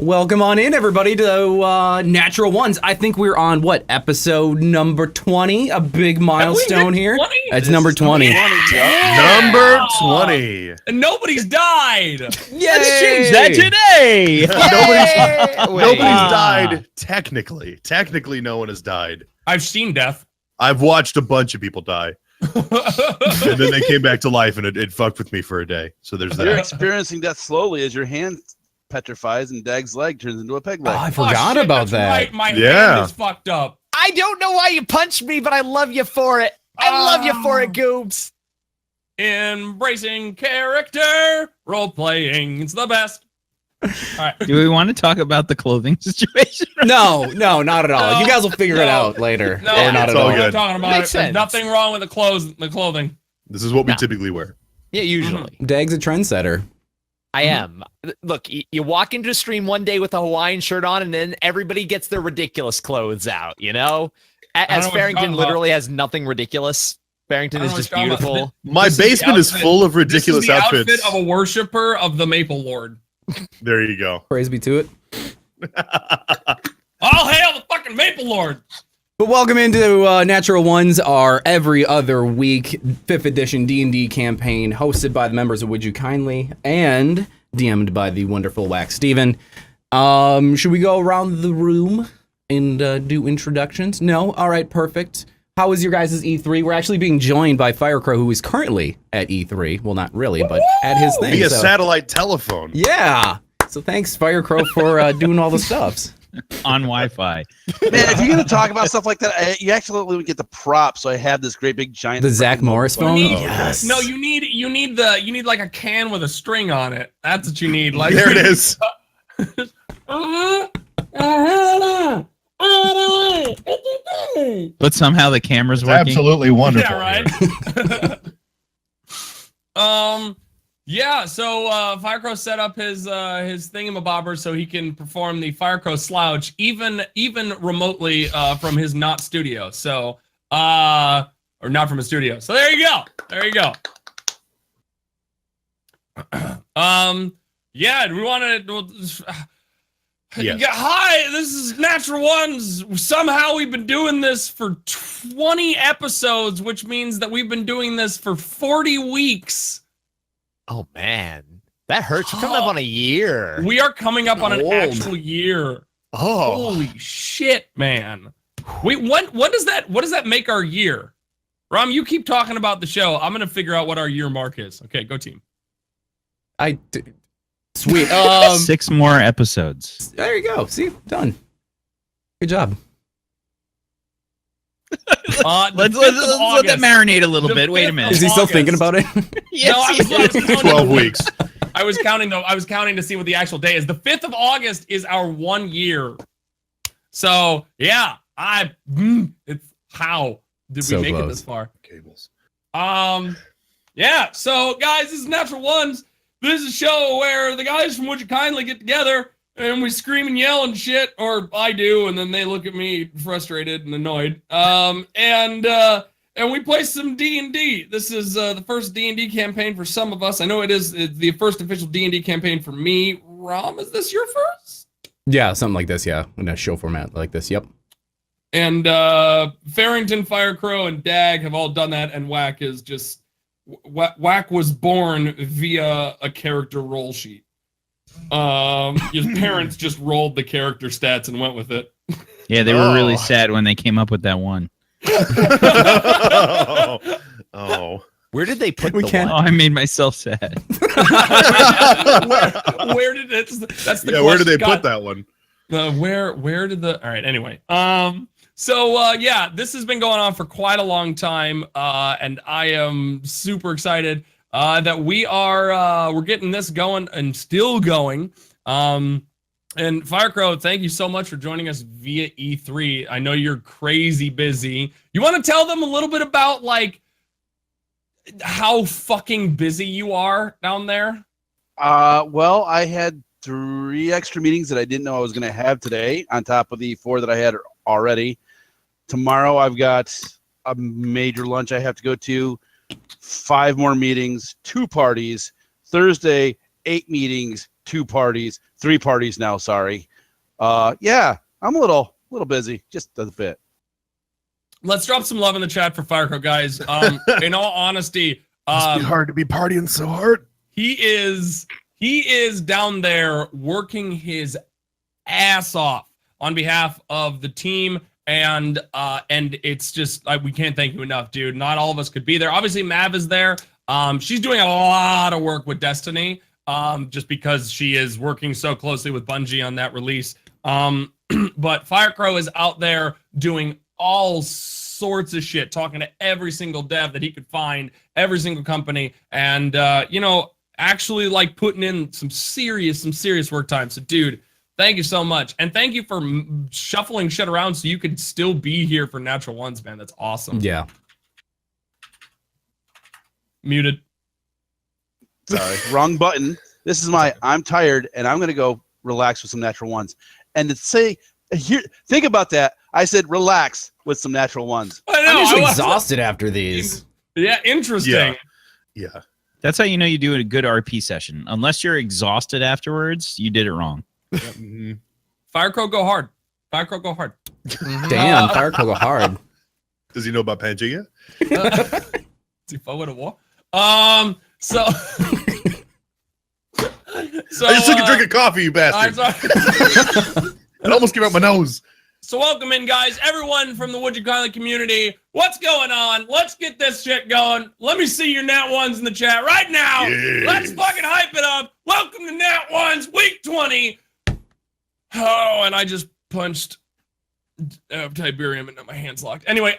Welcome on in, everybody, to Natural Ones. I think we're on, episode number 20? A big milestone here. 20? It's number 20. Number 20. And nobody's died. Yay! Let's change that today. Nobody's died, technically. Technically, no one has died. I've seen death. I've watched a bunch of people die. And then they came back to life, and it fucked with me for a day. So there's You're that. experiencing death slowly as your hand petrifies and Dag's leg turns into a peg Oh, leg. I forgot shit, about that's that. Right. My hand is fucked up. I don't know why you punched me, but I love you for it. I love you for it, Goobs. Embracing character. Role playing. It's the best. All right. Do we want to talk about the clothing situation? No, not at all. No, You guys will figure it no. out later. No, Or not that's at all all. what I'm good. talking about. Makes There's sense. nothing wrong with the clothing. This is what we No. typically wear. Yeah, usually. Dag's a trendsetter. I am. Look, you walk into a stream one day with a Hawaiian shirt on, and then everybody gets their ridiculous clothes out, you know? don't As know what you're Farrington talking literally has nothing ridiculous. Farrington I is don't know just what you're talking beautiful. My This is the basement is outfit- full of ridiculous this is the outfits. outfit of a worshiper of the Maple Lord. There you go. Praise be to it. All hail the fucking Maple Lord. But welcome into Natural Ones, our every other week 5th edition D&D campaign hosted by the members of Would You Kindly and DM'd by the wonderful Wax Steven. Should we go around the room and do introductions? No? All right, perfect. How was your guys' E3? We're actually being joined by Firecrow, who is currently at E3. Well, not really, but at his thing. Via so- satellite telephone. Yeah. So thanks, Firecrow, for doing all the stuffs. On Wi-Fi. Man, if you're going to talk about stuff like that, you actually would get the prop. So I have this great big giant. The Zach Morris phone? You need- Yes. No, you need like a can with a string on it. That's what you need. Like There it is. But somehow the camera's working. Absolutely wonderful. Yeah, right. Yeah. So Firecrow set up his thingamabobber so he can perform the Firecrow slouch even remotely from his not studio. So or not from a studio. So there you go. There you go. Yeah. We want to. Yes. Yeah, hi, this is Natural Ones. Somehow we've been doing this for 20 episodes, which means that we've been doing this for 40 weeks. Oh, man. That hurts. We're coming up on a year. We are coming up on an Old. actual year. Oh. Holy shit, man. Wait, what does that make our year? Ram, you keep talking about the show. I'm going to figure out what our year mark is. Okay, go team. Sweet. 6 more episodes. There you go. See, done. Good job. Let's let that marinate a little The bit. Wait a 5th minute. Is he still August. thinking about it? Yes, No, I was counting. 12 weeks. I was counting though. I was counting to see what the actual day is. The 5th of August is our 1 year. So yeah, it's how did So we make close. it this far? Cables. Yeah. So guys, this is Natural Ones. This is a show where the guys from Would You Kindly get together and we scream and yell and shit, or I do, and then they look at me frustrated and annoyed. And we play some D&D. This is the first D&D campaign for some of us. I know it's the first official D&D campaign for me. Rom, is this your first? Yeah, something like this, yeah. In a show format like this, yep. And Farrington, Firecrow, and Dag have all done that, and Whack is just... Whack was born via a character roll sheet. His parents just rolled the character stats and went with it. Yeah, they were really sad when they came up with that one. Oh. Where did they put We the can't- Oh, one? I made myself sad. where did it? That's the Yeah, where did they question. put that one? Where did the? All right. Anyway. So yeah, this has been going on for quite a long time, and I am super excited that we're getting this going and still going. And Firecrow, thank you so much for joining us via E3. I know you're crazy busy. You want to tell them a little bit about like how fucking busy you are down there? Well, I had 3 extra meetings that I didn't know I was going to have today, on top of the 4 that I had already. Tomorrow, I've got a major lunch I have to go to, 5 more meetings, 2 parties. Thursday, 8 meetings, 2 parties, 3 parties now. Sorry. Yeah, I'm a little busy, just a bit. Let's drop some love in the chat for Firecrow, guys. In all honesty, Must be hard to be partying so hard. he is down there working his ass off on behalf of the team, and it's just we can't thank you enough, dude. Not all of us could be there. Obviously, Mav is there. She's doing a lot of work with Destiny, just because she is working so closely with Bungie on that release. But Firecrow is out there doing all sorts of shit, talking to every single dev that he could find, every single company, and actually like putting in some serious work time. So, dude, thank you so much, and thank you for shuffling shit around so you could still be here for Natural Ones, man. That's awesome. Yeah. Muted. Sorry, wrong button. This is my. I'm tired, and I'm gonna go relax with some Natural Ones. And to say here, think about that. I said relax with some Natural Ones. I know. I'm I usually was- exhausted after these. Yeah, interesting. Yeah. That's how you know you do a good RP session. Unless you're exhausted afterwards, you did it wrong. Firecrow, go hard. Firecrow, go hard. Damn, Firecrow go hard. Does he know about Pangea? Is he forward of war? So. So I just took a drink of coffee, you I'm bastard. sorry. It almost came out my nose. So welcome in, guys. Everyone from the Would You Kindly community. What's going on? Let's get this shit going. Let me see your Nat Ones in the chat right now. Yes. Let's fucking hype it up. Welcome to Nat Ones, week 20. Oh, and I just punched Tiberium into my hands locked. Anyway,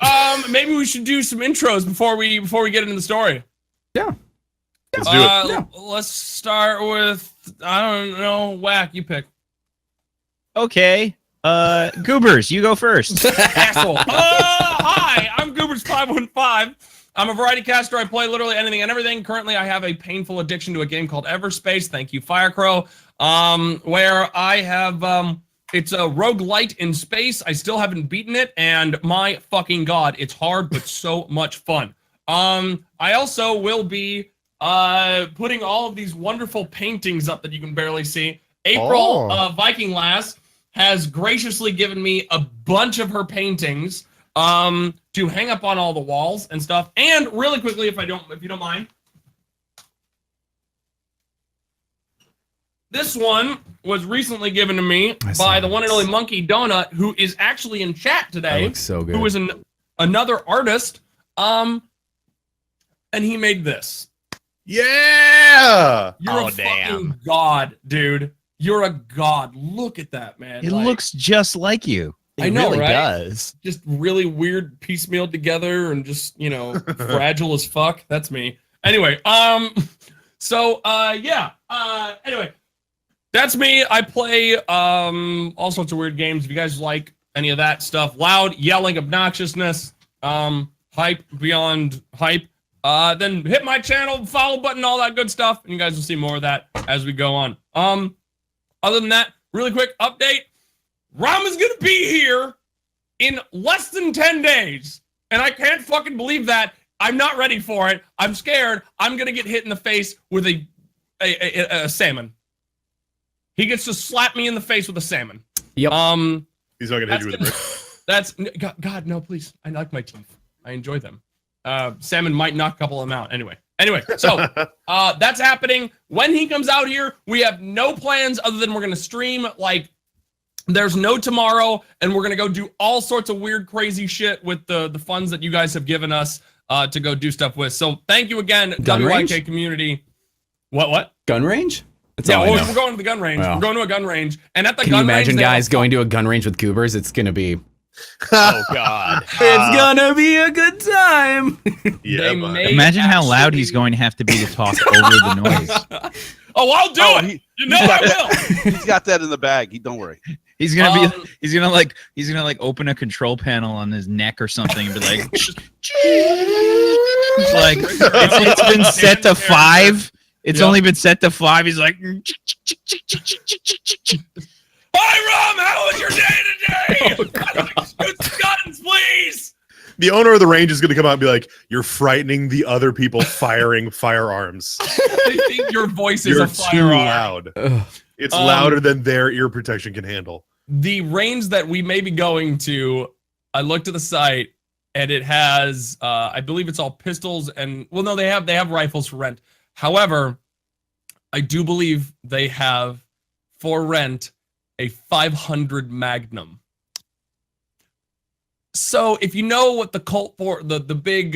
maybe we should do some intros before we get into the story. Yeah. Let's do it. Yeah. Let's start with, I don't know, Whack, you pick. Okay. Goobers, you go first. Asshole. Hi, I'm Goobers515. I'm a variety caster. I play literally anything and everything. Currently, I have a painful addiction to a game called Everspace. Thank you, Firecrow. Where I have, it's a roguelite in space. I still haven't beaten it, and my fucking god, it's hard, but so much fun. I also will be putting all of these wonderful paintings up that you can barely see. April, Viking Lass, has graciously given me a bunch of her paintings to hang up on all the walls and stuff. And really quickly, if you don't mind, this one was recently given to me by the one and only Monkey Donut, who is actually in chat That today. looks so good. Who is another artist. And he made this. Yeah. You're a fucking god, dude. You're a god. Look at that, man. It looks just like you. I know, really right? does. Just really weird piecemealed together and just, fragile as fuck. That's me. Anyway, anyway, that's me. I play all sorts of weird games. If you guys like any of that stuff, loud, yelling, obnoxiousness, hype beyond hype, then hit my channel, follow button, all that good stuff, and you guys will see more of that as we go on. Other than that, really quick update. Rama's gonna be here in less than 10 days. And I can't fucking believe that. I'm not ready for it. I'm scared. I'm gonna get hit in the face with a salmon. He gets to slap me in the face with a salmon. Yep. He's not gonna hit you with a brick. That's God, no, please. I like my teeth. I enjoy them. Salmon might knock a couple of them out. Anyway, so that's happening. When he comes out here, we have no plans other than we're gonna stream. Like, there's no tomorrow, and we're gonna go do all sorts of weird, crazy shit with the funds that you guys have given us to go do stuff with. So thank you again, Gun WYK range? community. What? Gun range? That's Yeah, all I know. we're going to the gun range. Wow. We're going to a gun range, and at the Can gun you imagine range, they guys have- going to a gun range with goobers? It's gonna be Oh God. it's gonna be a good time. Yeah, They bud. may Imagine how loud actually- he's going to have to be to talk over the noise. Oh, I'll do it. You know I will. He's got that in the bag. Don't worry. He's gonna Um, he's gonna open a control panel on his neck or something and be like, like it's been set to 5. It's Yep. only been set to 5. He's like, Hi, Rom. How was your day today? I'd like to shoot some guns, please. The owner of the range is going to come out and be like, "You're frightening the other people firing firearms. I think your voice is You're a too firearm. loud. Ugh. It's louder than their ear protection can handle." The range that we may be going to, I looked at the site and it has, I believe it's all pistols and, well, no, they have rifles for rent. However, I do believe they have for rent a 500 Magnum. So if you know what the Colt for the big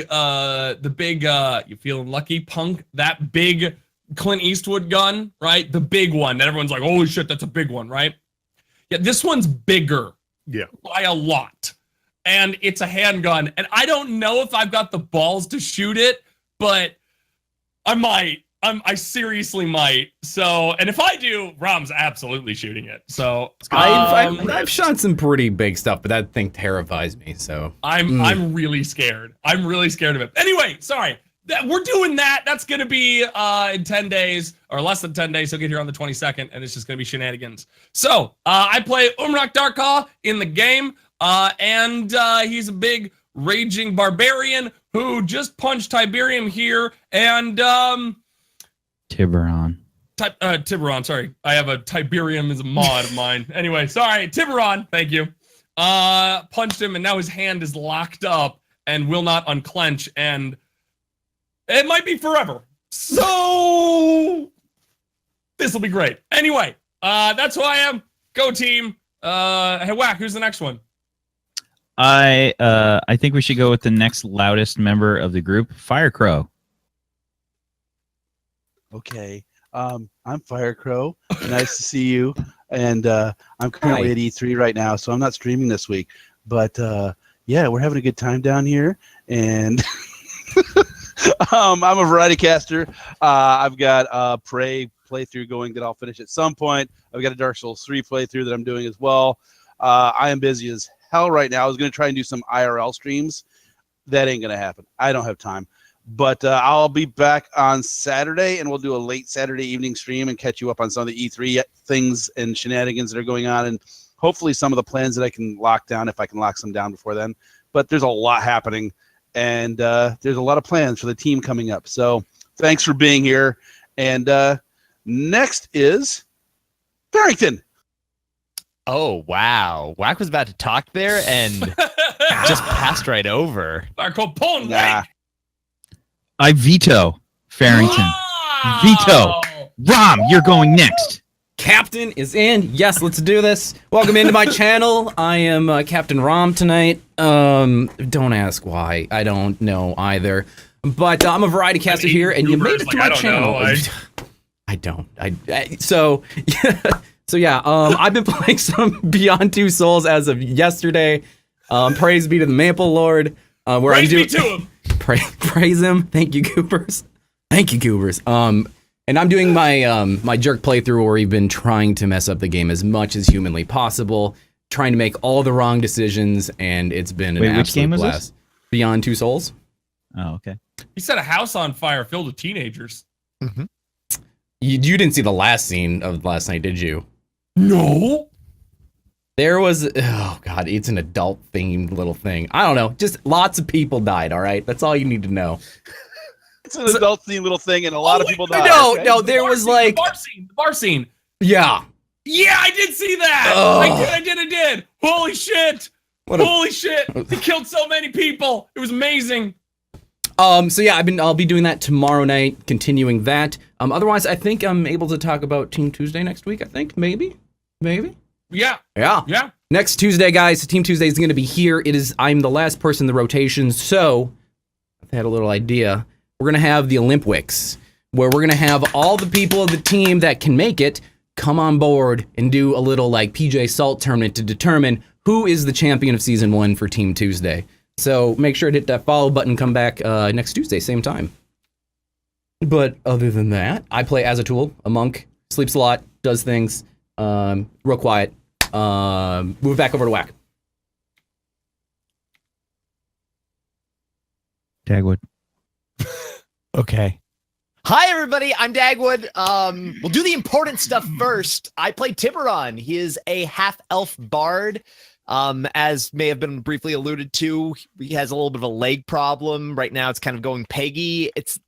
you feeling lucky punk, that big Clint Eastwood gun, right? The big one that everyone's like, holy shit, that's a big one, right? Yeah, this one's bigger. Yeah. By a lot. And it's a handgun. And I don't know if I've got the balls to shoot it, but I might. I seriously might. So, and if I do, Rom's absolutely shooting it. So I've shot some pretty big stuff, but that thing terrifies me. So I'm really scared. I'm really scared of it. Anyway, sorry. We're doing that. That's going to be in 10 days or less than 10 days. He'll get here on the 22nd, and it's just going to be shenanigans. So I play Umrak Darkha in the game, and he's a big raging barbarian who just punched Tiberium here, and Tiburon. Tiburon, sorry. I have a Tiberium as a mod of mine. Anyway, sorry. Tiburon, thank you. Punched him, and now his hand is locked up and will not unclench, and it might be forever. So this will be great. Anyway, that's who I am. Go team. Hey, Whack, who's the next one? I think we should go with the next loudest member of the group, Firecrow. Okay. I'm Firecrow. Nice to see you. And I'm currently at E3 right now, so I'm not streaming this week. But yeah, we're having a good time down here. And I'm a variety caster. I've got a Prey playthrough going that I'll finish at some point. I've got a Dark Souls 3 playthrough that I'm doing as well. I am busy as hell right now. I was going to try and do some IRL streams. That ain't going to happen. I don't have time. But I'll be back on Saturday, and we'll do a late Saturday evening stream and catch you up on some of the E3 things and shenanigans that are going on, and hopefully some of the plans that I can lock down if I can lock some down before then. But there's a lot happening, and there's a lot of plans for the team coming up. So thanks for being here. And next is Barrington. Oh, wow. Whack was about to talk there and just passed right over. Nah. I veto Farrington. Veto. Rom, you're going next. Captain is in. Yes, let's do this. Welcome into my channel. I am Captain Rom tonight. Don't ask why. I don't know either. But I'm a variety caster here, and you made it to my channel. I don't. So yeah. I've been playing some Beyond Two Souls as of yesterday. Praise be to the Maple Lord. Where Praise I'm be to him. Praise him. Thank you, Goobers. Thank you, Goobers. And I'm doing my my jerk playthrough where we've been trying to mess up the game as much as humanly possible, trying to make all the wrong decisions, and it's been an which game absolute was blast. this? Beyond Two Souls. Oh, okay. He set a house on fire filled with teenagers. Mm-hmm. You didn't see the last scene of last night, did you? No. There was, oh god, it's an adult themed little thing. I don't know, just lots of people died. All right, that's all you need to know. It's an adult-themed little thing, and a lot of people died. No, there was like the bar scene. Yeah, I did see that. Oh. I did. Holy shit. Holy shit. He killed so many people. It was amazing. So yeah, I'll be doing that tomorrow night, continuing that. Otherwise, I think I'm able to talk about Team Tuesday next week. I think maybe. Yeah. Next Tuesday, guys, Team Tuesday is going to be here. I'm the last person in the rotation, so I've had a little idea. We're going to have the Olympics, where we're going to have all the people of the team that can make it come on board and do a little like PJ Salt tournament to determine who is the champion of Season 1 for Team Tuesday. So make sure to hit that follow button, come back next Tuesday, same time. But other than that, I play Azatoul, a monk, sleeps a lot, does things, real quiet. Move back over to Whack. Dagwood. Okay. Hi, everybody. I'm Dagwood. We'll do the important stuff first. I play Tiburon. He is a half-elf bard As may have been briefly alluded to, he has a little bit of a leg problem. Right now it's kind of going peggy. It's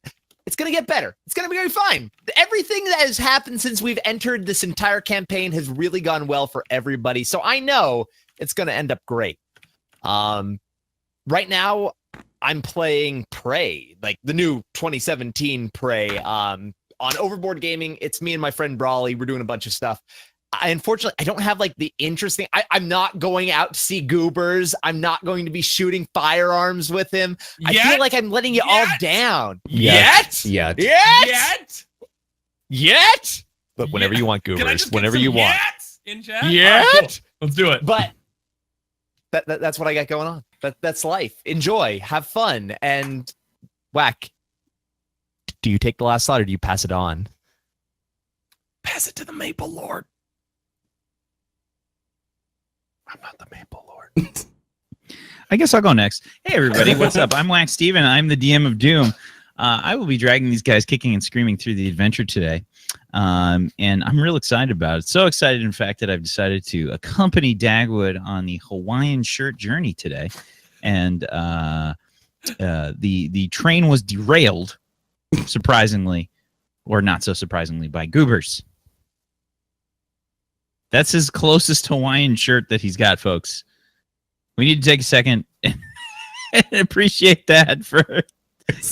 going to get better. It's going to be very fine. Everything that has happened since we've entered this entire campaign has really gone well for everybody. So I know it's going to end up great. Right now I'm playing Prey, like the new 2017 Prey. On Overboard Gaming, it's me and my friend Brawley. We're doing a bunch of stuff. Unfortunately, I don't have like the interesting. I'm not going out to see goobers. I'm not going to be shooting firearms with him. I feel like I'm letting you all down. Yet. But whenever you want Can I goobers, just get whenever some you want. yets in chat? Yet? All right, cool. Let's do it. But that's what I got going on. That's life. Enjoy, have fun, and Whack. Do you take the last slot or do you pass it on? Pass it to the Maple Lord. I'm not the Maple Lord. I guess I'll go next. Hey, everybody. What's up? I'm Wax Steven. I'm the DM of Doom. I will be dragging these guys kicking and screaming through the adventure today. And I'm real excited about it. So excited, in fact, that I've decided to accompany Dagwood on the Hawaiian shirt journey today. And the train was derailed, surprisingly, or not so surprisingly, by goobers. That's his closest Hawaiian shirt that he's got, folks. We need to take a second and appreciate that. You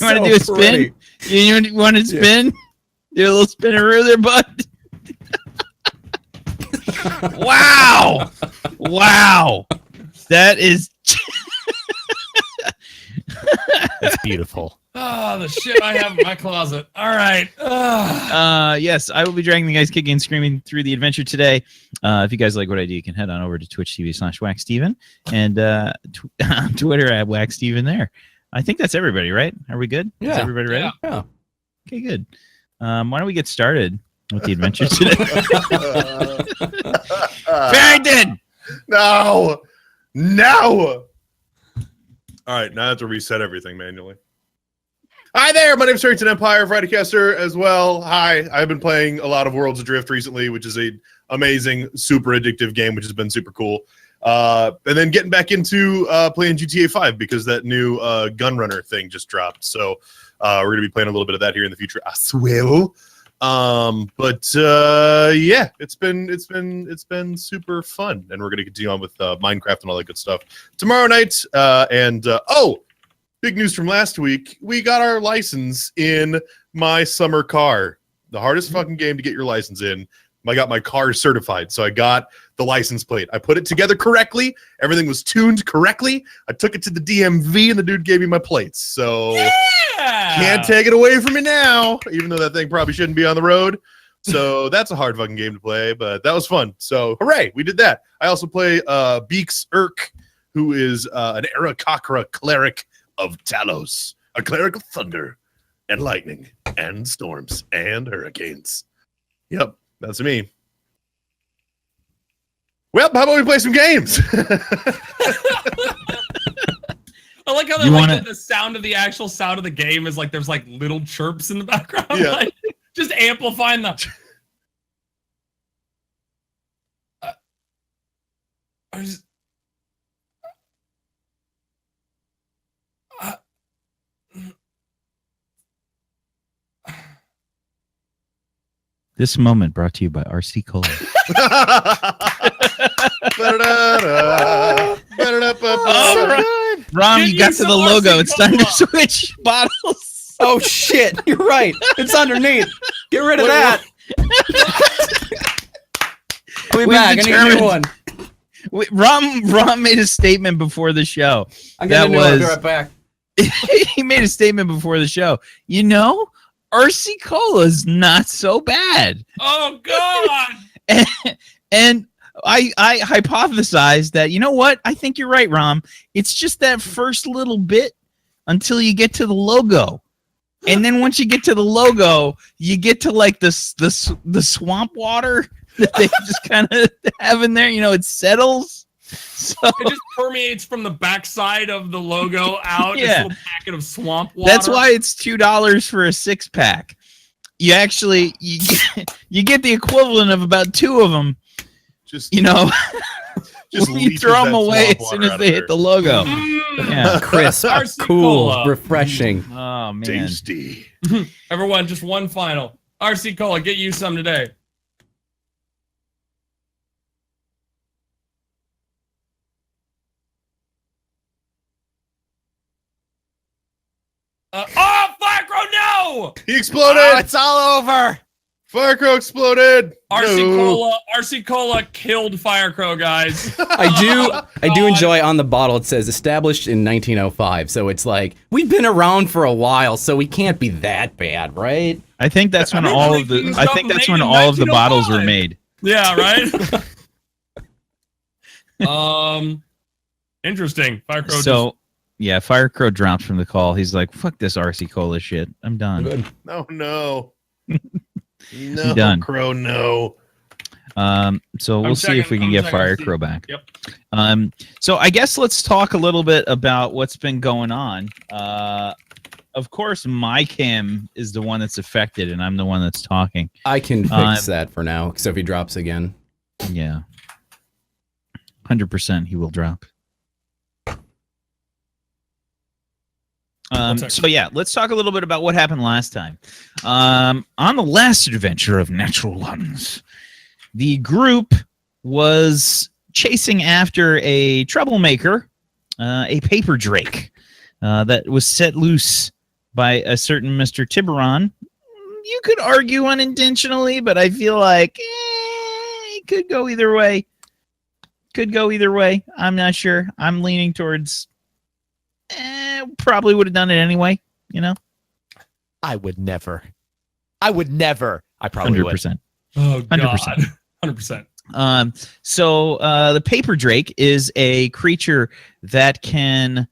want to do a spin? You want to spin? Do a little spinneroo there, bud. Wow. That is... It's beautiful. Oh, the shit I have in my closet. All right. Yes, I will be dragging the guys kicking and screaming through the adventure today. If you guys like what I do, you can head on over to twitch.tv/WackSteven and on Twitter at WackSteven there. I think that's everybody, right? Are we good? Yeah. Is everybody ready? Yeah. Okay, good. Why don't we get started with the adventure today? Farrington! No. All right, now I have to reset everything manually. Hi there, my name is Farrington Empire, Frightycaster as well. Hi, I've been playing a lot of Worlds Adrift recently, which is an amazing, super addictive game, which has been super cool. And then getting back into playing GTA 5 because that new Gunrunner thing just dropped. So we're going to be playing a little bit of that here in the future as well. Yeah, it's been super fun, and we're going to continue on with Minecraft and all that good stuff tomorrow night. Big news from last week. We got our license in my summer car. The hardest fucking game to get your license in. I got my car certified, so I got the license plate. I put it together correctly. Everything was tuned correctly. I took it to the DMV, and the dude gave me my plates. So can't take it away from me now, even though that thing probably shouldn't be on the road. So that's a hard fucking game to play, but that was fun. So hooray, we did that. I also play Beaks Urk, who is an Arakocra cleric of Talos, a cleric of thunder and lightning and storms and hurricanes. Yep, that's me. Well, how about we play some games? I like how the sound of the actual sound of the game is like there's like little chirps in the background. Yeah. Like, just amplifying the. This moment brought to you by RC Cola. Rom, you got to the logo. It's time to switch bottles. Oh shit! You're right. It's underneath. Get rid of that. We'll be back. I need a new one. Rom made a statement before the show. I'm getting a new one. I'll be right back. He made a statement before the show. You know, RC Cola's not so bad. Oh God! and I hypothesized that, you know what? I think you're right, Rom. It's just that first little bit until you get to the logo. And then once you get to the logo, you get to like the swamp water that they just kind of have in there. You know, it settles. So it just permeates from the backside of the logo out. Yeah. This little packet of swamp water. That's why it's $2 for a 6-pack. You actually you get the equivalent of about 2 of them. Just Just you leaches throw them that away swamp as soon water as out they of hit there. the logo. Yeah. Crisp, RC cool, Cola. refreshing. Oh man. Tasty. Everyone, just one final. RC Cola, get you some today. Oh, Firecrow, no! He exploded. Oh, it's all over. Firecrow exploded. RC Cola killed Firecrow, guys. I do God. enjoy on the bottle it says established in 1905. So it's like we've been around for a while, so we can't be that bad, right? I think that's when Remember all they of the cleaned I up think that's made when in all of the bottles were 1905. made. Yeah, right? Interesting. Firecrow So yeah, Firecrow dropped from the call. He's like, "Fuck this RC Cola shit. I'm done." No, no. Done. No, Crow, no. So we'll I'm see if we can checking- get I'm checking to Firecrow back. Yep. So I guess let's talk a little bit about what's been going on. Of course, my cam is the one that's affected, and I'm the one that's talking. I can fix that for now, so if he drops again. Yeah, 100% he will drop. So yeah, let's talk a little bit about what happened last time. On the last adventure of Natural Ones, the group was chasing after a troublemaker, a paper drake, that was set loose by a certain Mr. Tiburon. You could argue unintentionally, but I feel like it could go either way. Could go either way. I'm not sure. I'm leaning towards probably would have done it anyway, you know? I would never. I probably 100%. Oh, God. 100%. 100%. So the paper drake is a creature that can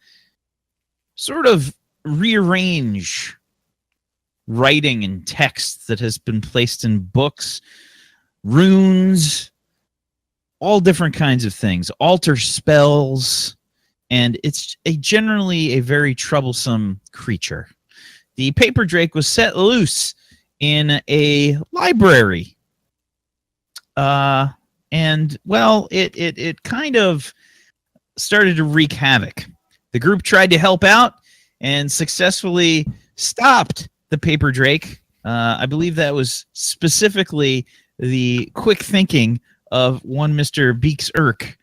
sort of rearrange writing and text that has been placed in books, runes, all different kinds of things, alter spells, and it's generally a very troublesome creature. The paper drake was set loose in a library. And well, it kind of started to wreak havoc. The group tried to help out and successfully stopped the paper drake. I believe that was specifically the quick thinking of one Mr. Beaks Irk.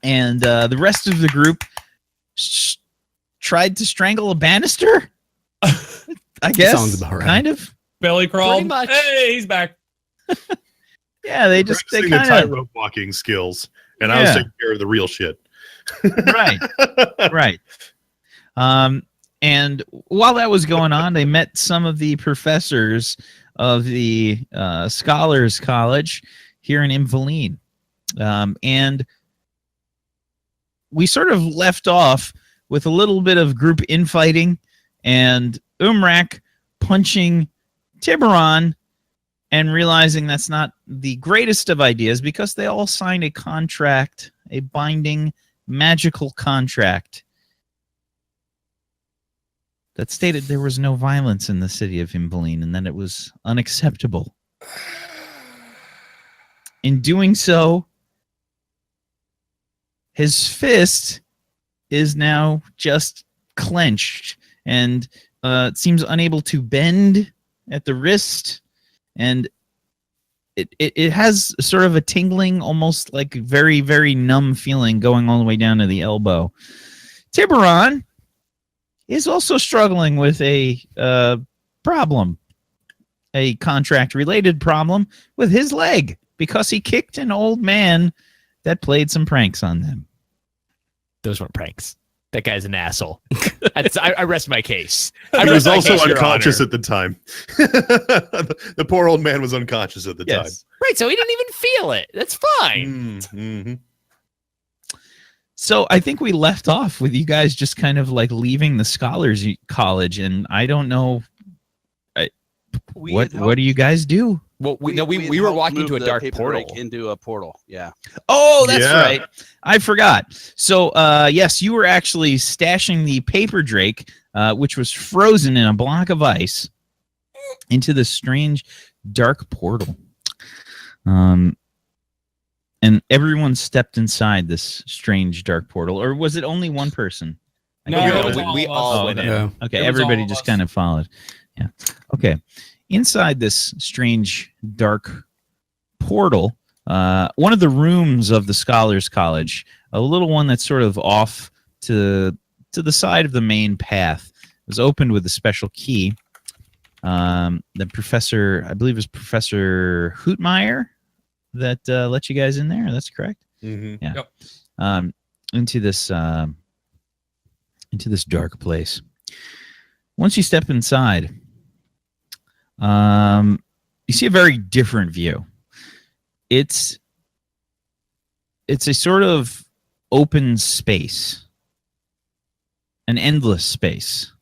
And the rest of the group tried to strangle a banister. I guess. Sounds about right. Kind of. Belly crawl. Pretty much. Hey, he's back. Yeah, they Practicing kind the of tightrope walking skills, and I was Yeah. taking care of the real shit. right, right. And while that was going on, they met some of the professors of the Scholars College here in Imvaline. And we sort of left off with a little bit of group infighting and Umrak punching Tiburon and realizing that's not the greatest of ideas because they all signed a contract, a binding magical contract that stated there was no violence in the city of Imvaline and that it was unacceptable. In doing so, his fist is now just clenched and it seems unable to bend at the wrist, and it has sort of a tingling, almost like very, very numb feeling going all the way down to the elbow. Tiburon is also struggling with a problem, a contract-related problem with his leg because he kicked an old man that played some pranks on them. Those weren't pranks. That guy's an asshole. I rest my case. He was also Your unconscious Honor. at the time. The poor old man was unconscious at the Yes. Right, so he didn't even feel it. That's fine. time. Mm-hmm. So I think we left off with you guys just kind of like leaving the Scholars College, and I don't know what do you guys do? Well, we had were helped walking move to a the dark paper portal. drake into a portal. Yeah. Oh, that's Yeah. right. I forgot. So, yes, you were actually stashing the paper drake, which was frozen in a block of ice, into the strange dark portal. And everyone stepped inside this strange dark portal, or was it only one person? No, We it all- was we- all we of us. all Oh, went okay. in. Yeah. Okay, It was everybody all of just us. kind of followed. Yeah. Okay. Inside this strange dark portal, one of the rooms of the Scholars College, a little one that's sort of off to the side of the main path, was opened with a special key. The professor, I believe, is Professor Hootmeyer, that let you guys in there. That's correct. Mhm. Yeah. Yep. Into this dark place. Once you step inside, you see a very different view. It's a sort of open space, an endless space.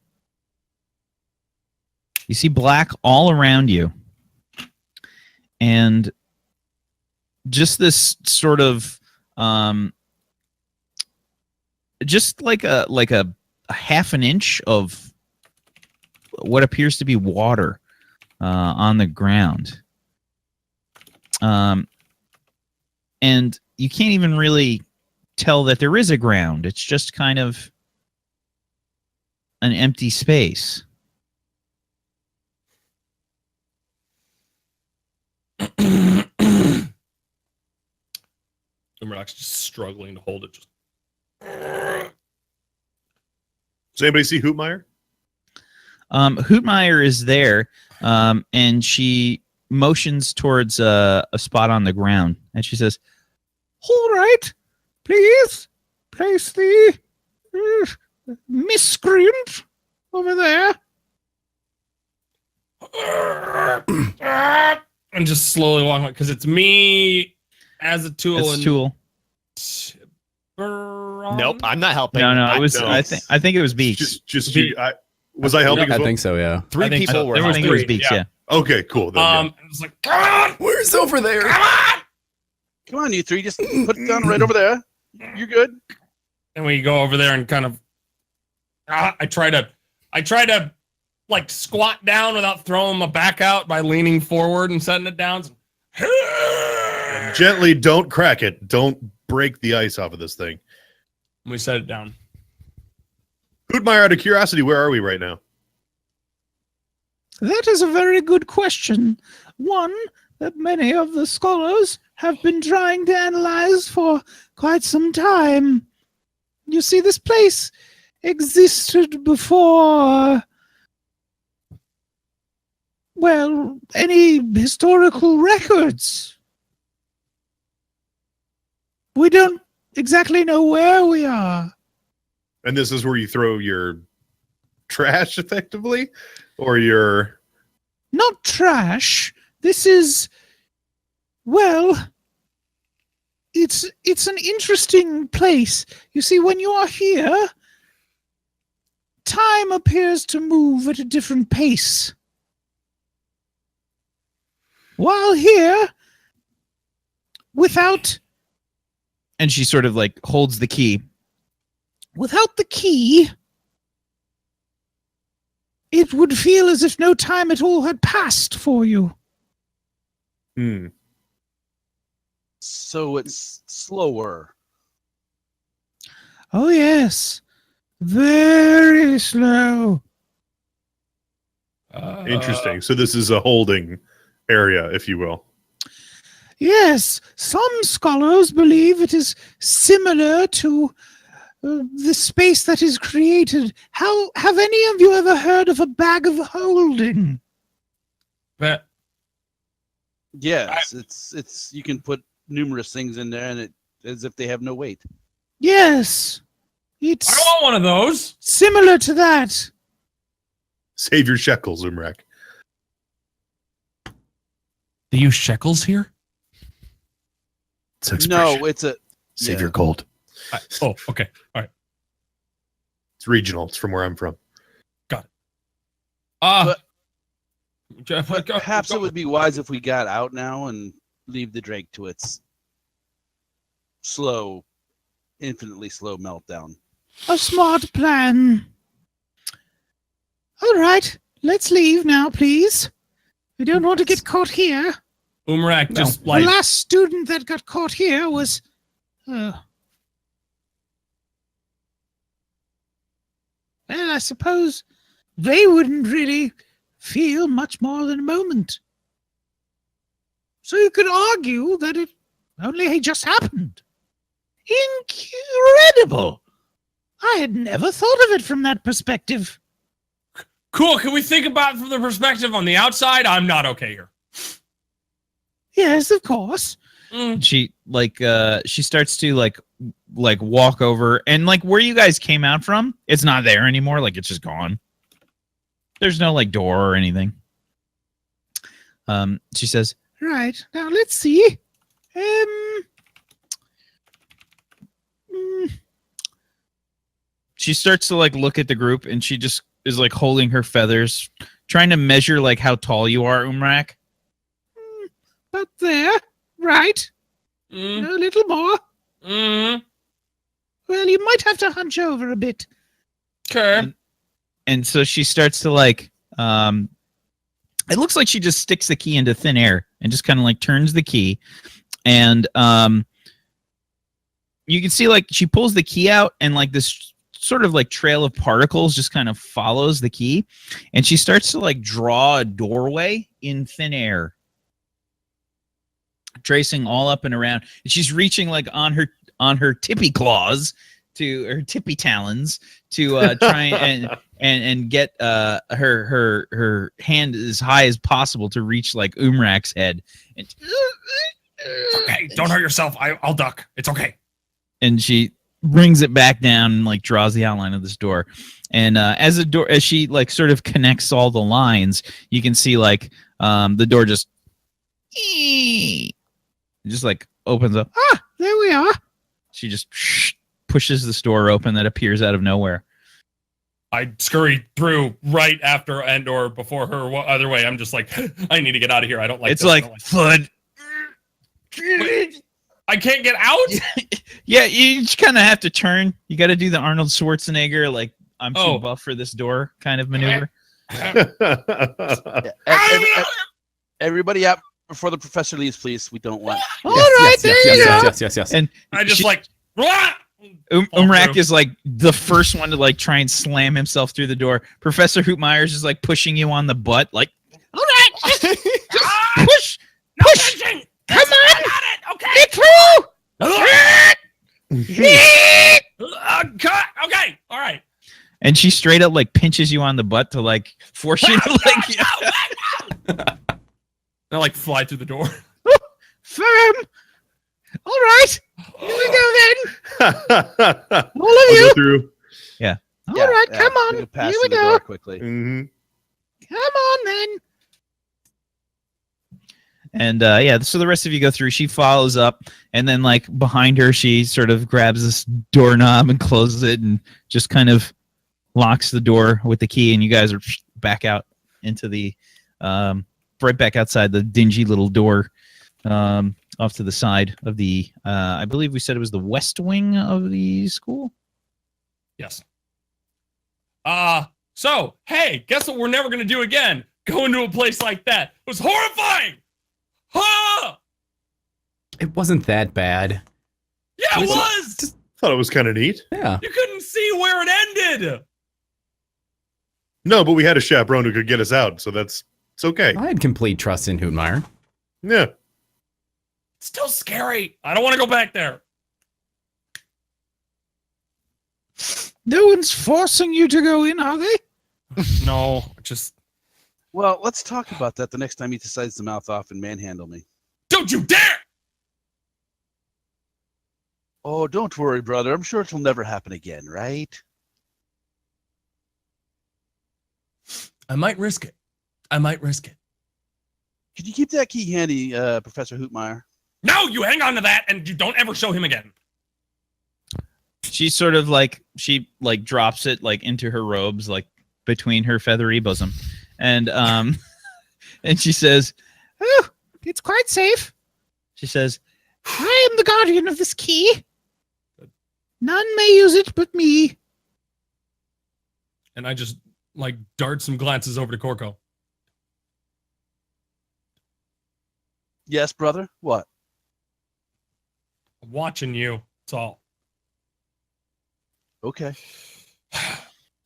You see black all around you, and just this sort of just like a half an inch of what appears to be water on the ground. And you can't even really tell that there is a ground. It's just kind of an empty space. Umrak's just struggling to hold it. Just Does anybody see Hootmeyer? Hootmeyer is there, and she motions towards a spot on the ground, and she says, "All right, please place the miscreant over there." and just slowly walk because it's me as a tool That's and Tool. Nope, I'm not helping. No, it was. no. I think it was Beaks. Just you. Was I helping I as well? think so, yeah. Three I think people so. were There was I helping. think it was three, Beaks. yeah. Yeah. Okay, cool. Then, yeah. It was like, come on, Where's over there? come on. Come on, you three. Just put it down right over there. You're good. And we go over there and kind of, I try to like squat down without throwing my back out by leaning forward and setting it down. Gently, don't crack it. Don't break the ice off of this thing. We set it down. Hootmeyer, out of curiosity, where are we right now? That is a very good question. One that many of the scholars have been trying to analyze for quite some time. You see, this place existed before, well, any historical records. We don't exactly know where we are. And this is where you throw your trash, effectively, or your. Not trash. This is, well, it's an interesting place. You see, when you are here, time appears to move at a different pace. While here, without, and she sort of like holds the key. Without the key, it would feel as if no time at all had passed for you. So it's slower. Oh, yes. Very slow. Interesting. So this is a holding area, if you will. Yes, some scholars believe it is similar to the space that is created. Have any of you ever heard of a bag of holding? But Yes, it's you can put numerous things in there and it as if they have no weight. Yes, it's I want one of those. similar to that. Save your shekels, Umrak. They use shekels here? It's No, it's a Save yeah. your cold. Oh, okay. All right. It's regional. It's from where I'm from. Perhaps it would be wise if we got out now and leave the Drake to its slow, infinitely slow meltdown. A smart plan. All right, let's leave now, please. We don't want to get caught here. Umrak just The like last student that got caught here was. Well, I suppose they wouldn't really feel much more than a moment. So you could argue that it only just happened. Incredible! I had never thought of it from that perspective. cool. Can we think about it from the perspective on the outside? I'm not okay here. Yes, of course. She she starts to like walk over, and like where you guys came out from, it's not there anymore. Like it's just gone. There's no like door or anything. She says, "Right, now let's see. She starts to like look at the group, and she just is like holding her feathers, trying to measure like how tall you are, Umrak. But there, right? A little more. Well, you might have to hunch over a bit." Okay. And so she starts to like, it looks like she just sticks the key into thin air and just kind of like turns the key. And you can see like she pulls the key out, and like this sort of like trail of particles just kind of follows the key. And she starts to like draw a doorway in thin air, tracing all up and around. And she's reaching like on her tippy claws to her tippy talons to try and get her hand as high as possible to reach like Umrak's head. And, Okay, don't hurt yourself. I'll duck. It's okay. and she brings it back down and like draws the outline of this door. And as she like sort of connects all the lines, you can see like the door just like opens up. There we are. She just pushes this door open that appears out of nowhere. I scurry through right after and or before her other way. I'm just like, I need to get out of here. I don't like It's this. like thud. I can't get out? Yeah, you just kind of have to turn. You got to do the Arnold Schwarzenegger, like, I'm too buff for this door kind of maneuver. Everybody up before the professor leaves, please. We don't want. Yes. And I just she- like, Umrak is like the first one to like try and slam himself through the door. Professor Hootmeyers is like pushing you on the butt, like, all right, just push. Come on, okay. Okay, all right. And she straight up like pinches you on the butt to like force you to like I like fly through the door. firm. All right, here we go then. All of I'll you. go through. All right, come on. Here Pass we through the go. door quickly. Mhm. Come on then. And so the rest of you go through. She follows up, and then like behind her, she sort of grabs this doorknob and closes it, and just kind of locks the door with the key. And you guys are back out into the right back outside the dingy little door off to the side of the. I believe we said it was the west wing of the school. Yes. So, hey, guess what we're never going to do again? Go into a place like that. It was horrifying. Huh? It wasn't that bad. Yeah, it was. Thought it was kind of neat. Yeah. You couldn't see where it ended. No, but we had a chaperone who could get us out, so it's okay. I had complete trust in Hootmeyer. Yeah. It's still scary. I don't want to go back there. No one's forcing you to go in, are they? No, just Well, let's talk about that the next time he decides to mouth off and manhandle me. don't you dare. Oh, don't worry, brother. I'm sure it'll never happen again, right? I might risk it. Could you keep that key handy, Professor Hootmeyer? No, you hang on to that and you don't ever show him again. She sort of like drops it like into her robes, like between her feathery bosom, and and she says, "Oh, it's quite safe." She says, "I am the guardian of this key. None may use it but me." And I just like dart some glances over to Corco. Yes, brother. What? I'm watching you. That's all. Okay.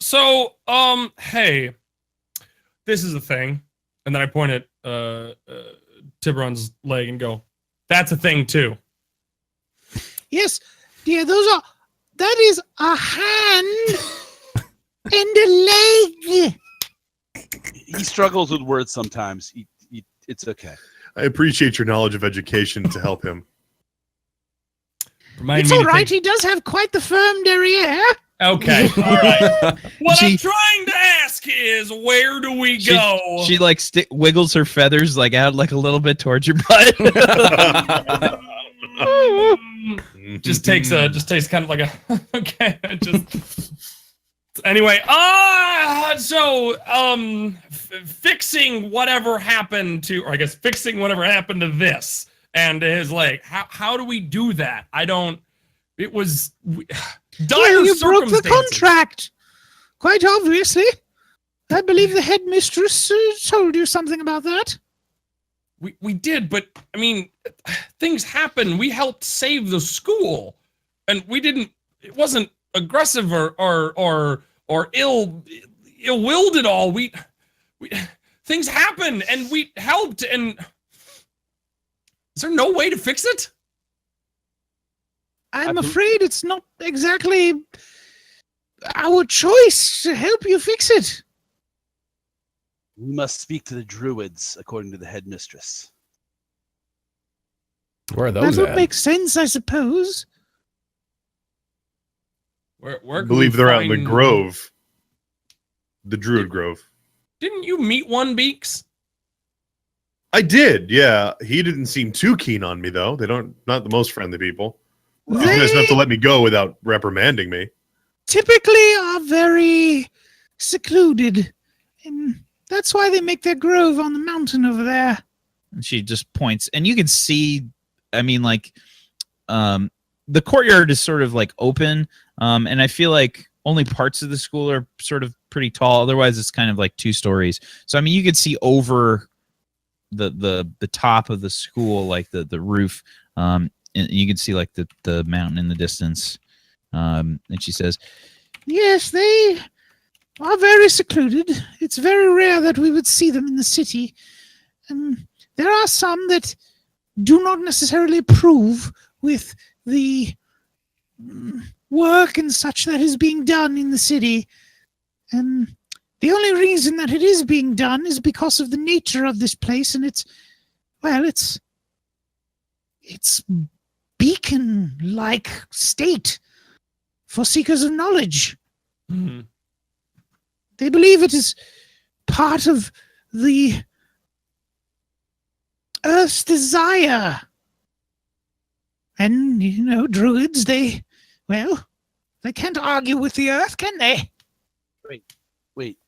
So, hey, this is a thing. And then I point at Tiburon's leg and go, that's a thing too. Yes, dear, that is a hand and a leg. He struggles with words sometimes. It's okay. I appreciate your knowledge of education to help him. It's all right. He does have quite the firm derriere. Okay, all right. What I'm trying to ask is, where do we go? She like wiggles her feathers like out like a little bit towards your butt. Just takes kind of like a okay. Anyway, fixing whatever happened to, or I guess fixing whatever happened to this and his leg. How do we do that? I don't. It was dire You broke the circumstances. contract. Quite obviously. I believe the headmistress told you something about that. We did, but I mean, things happen. We helped save the school, and we didn't. It wasn't aggressive or ill-willed at all. We things happen, and we helped. And is there no way to fix it? I'm afraid it's not exactly our choice to help you fix it. We must speak to the Druids, according to the headmistress. Where are That those would at? make sense, I suppose. Where I can believe we they're out in the find- grove. The Druid Grove. Didn't you meet one, Beaks? I did, yeah. He didn't seem too keen on me, though. Not the most friendly people. He's nice enough to let me go without reprimanding me. Typically are very secluded. And that's why they make their grove on the mountain over there. And she just points, and you can see, I mean, like, the courtyard is sort of like open, and I feel like only parts of the school are sort of pretty tall. Otherwise, it's kind of like 2 stories. So I mean, you could see over the top of the school, like the roof, and you can see like the mountain in the distance. And she says, Yes, they are very secluded. It's very rare that we would see them in the city. There are some that do not necessarily approve with the work and such that is being done in the city. And the only reason that it is being done is because of the nature of this place, and it's beacon-like state for seekers of knowledge. Mm-hmm. They believe it is part of the Earth's desire. And, you know, Druids, they can't argue with the Earth, can they? Wait,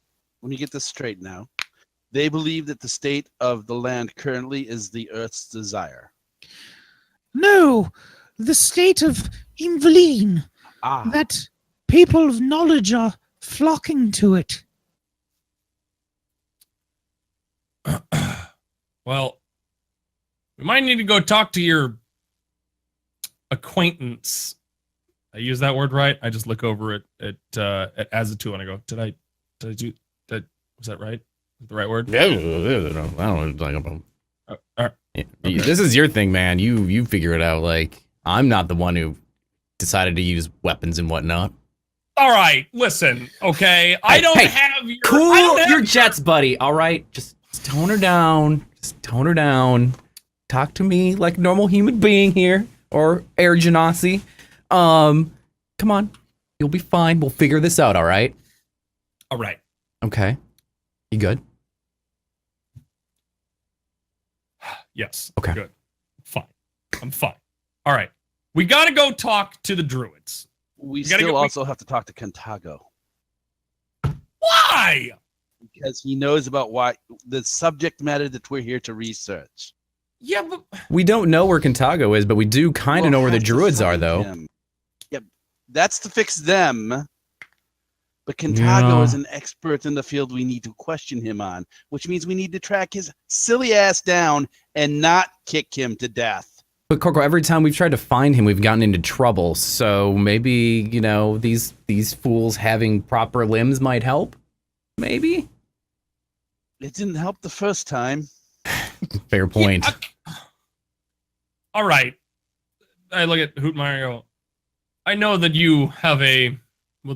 let me get this straight now. They believe that the state of the land currently is the Earth's desire. No, the state of Invaline, that people of knowledge are flocking to it. Well, we might need to go talk to your acquaintance. I use that word right? I just look over at Azitu and I go, did I do that? Was that right? Is the right word? Yeah, I don't know what you're talking about. All right. Okay. This is your thing, man. You figure it out. Like, I'm not the one who decided to use weapons and whatnot. All right, listen, okay? I don't have your... Cool I don't have your jets, buddy. All right? Just tone her down. Just tone her down. Talk to me like a normal human being here. Or Air Genasi. Come on. You'll be fine. We'll figure this out, all right? All right. Okay. You good? Yes. Okay. Good. Fine. I'm fine. All right. We got to go talk to the Druids. We gotta still go- also have to talk to Kentago, Why? because he knows about why the subject matter that we're here to research. Yeah, but... We don't know where Contago is, but we do kind of We'll know where the have to Druids are, find though. him. Yep, that's to fix them. But Kintago Yeah. is an expert in the field we need to question him on, which means we need to track his silly ass down and not kick him to death. But Coco, every time we've tried to find him, we've gotten into trouble. So maybe, you know, these fools having proper limbs might help? Maybe? It didn't help the first time. Fair point. Yeah, all right. I look at Hootmeyer and go, I know that you have the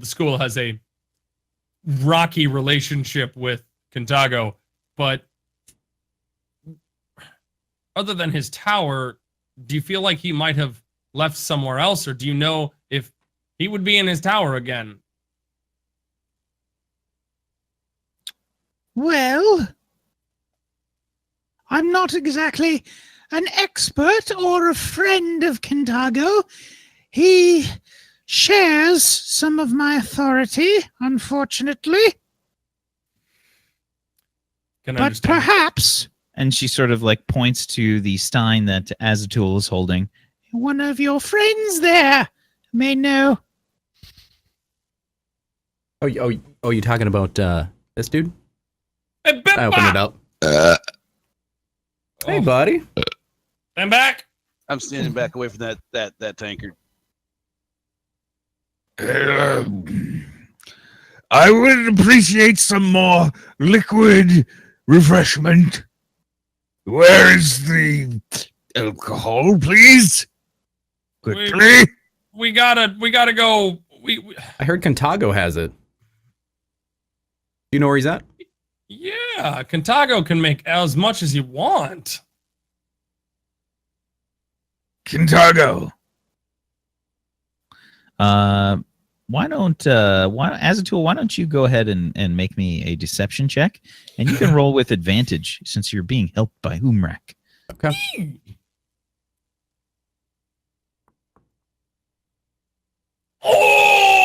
school has a rocky relationship with Kintago, but other than his tower, do you feel like he might have left somewhere else, or do you know if he would be in his tower again? Well, I'm not exactly an expert or a friend of Kintago. He shares some of my authority, unfortunately. Can I But understand? perhaps And she sort of like points to the stein that Azatul is holding. one of your friends there may know. Oh, you talking about this dude? Hey, I opened it up. Hey, buddy. I'm back. I'm standing back away from that tankard. I would appreciate some more liquid refreshment. Where is the alcohol, please? Quickly. We gotta go. We I heard Kintago has it. You know where he's at? yeah, Kintago can make as much as you want. Kintago. Azatul, why don't you go ahead and make me a deception check? And you can roll with advantage since you're being helped by Humrak. Okay.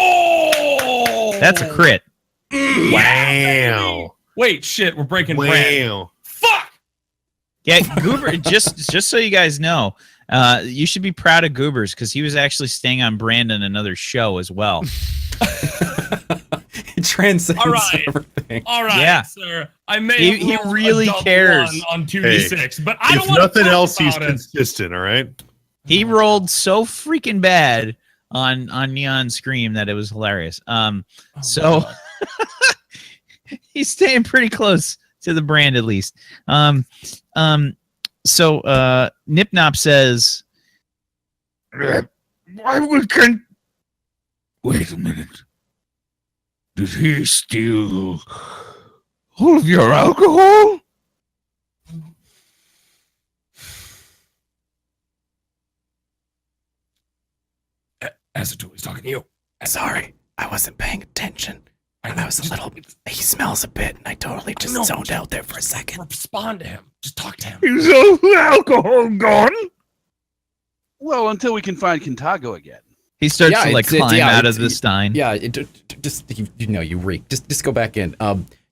Oh, That's a crit. Wow. Wait, shit, we're breaking brand. Wow. Fuck. Yeah, Goober, just so you guys know, you should be proud of Goobers because he was actually staying on brand in another show as well. It transcends All right. everything. All right, Yeah. sir. I may He have rolled really a double cares. one on 2d6, but I don't If want nothing to else, he's about it. consistent, all right? He rolled so freaking bad on Neon Scream that it was hilarious. Oh, So God. he's staying pretty close to the brand at least. So Nipnop says, Why would Kent... Wait a minute. Did he steal all of your alcohol? Azatul, he's talking to you. Sorry, I wasn't paying attention. And I was a little. He smells a bit, and I totally just know, zoned just- out there for a second. Respond to him. Just talk to him. Is all the alcohol gone? Well, until we can find Kintago again. he starts Yeah, to like it's- climb yeah, out it's- of the stein. Yeah, just you know you reek. Just go back in.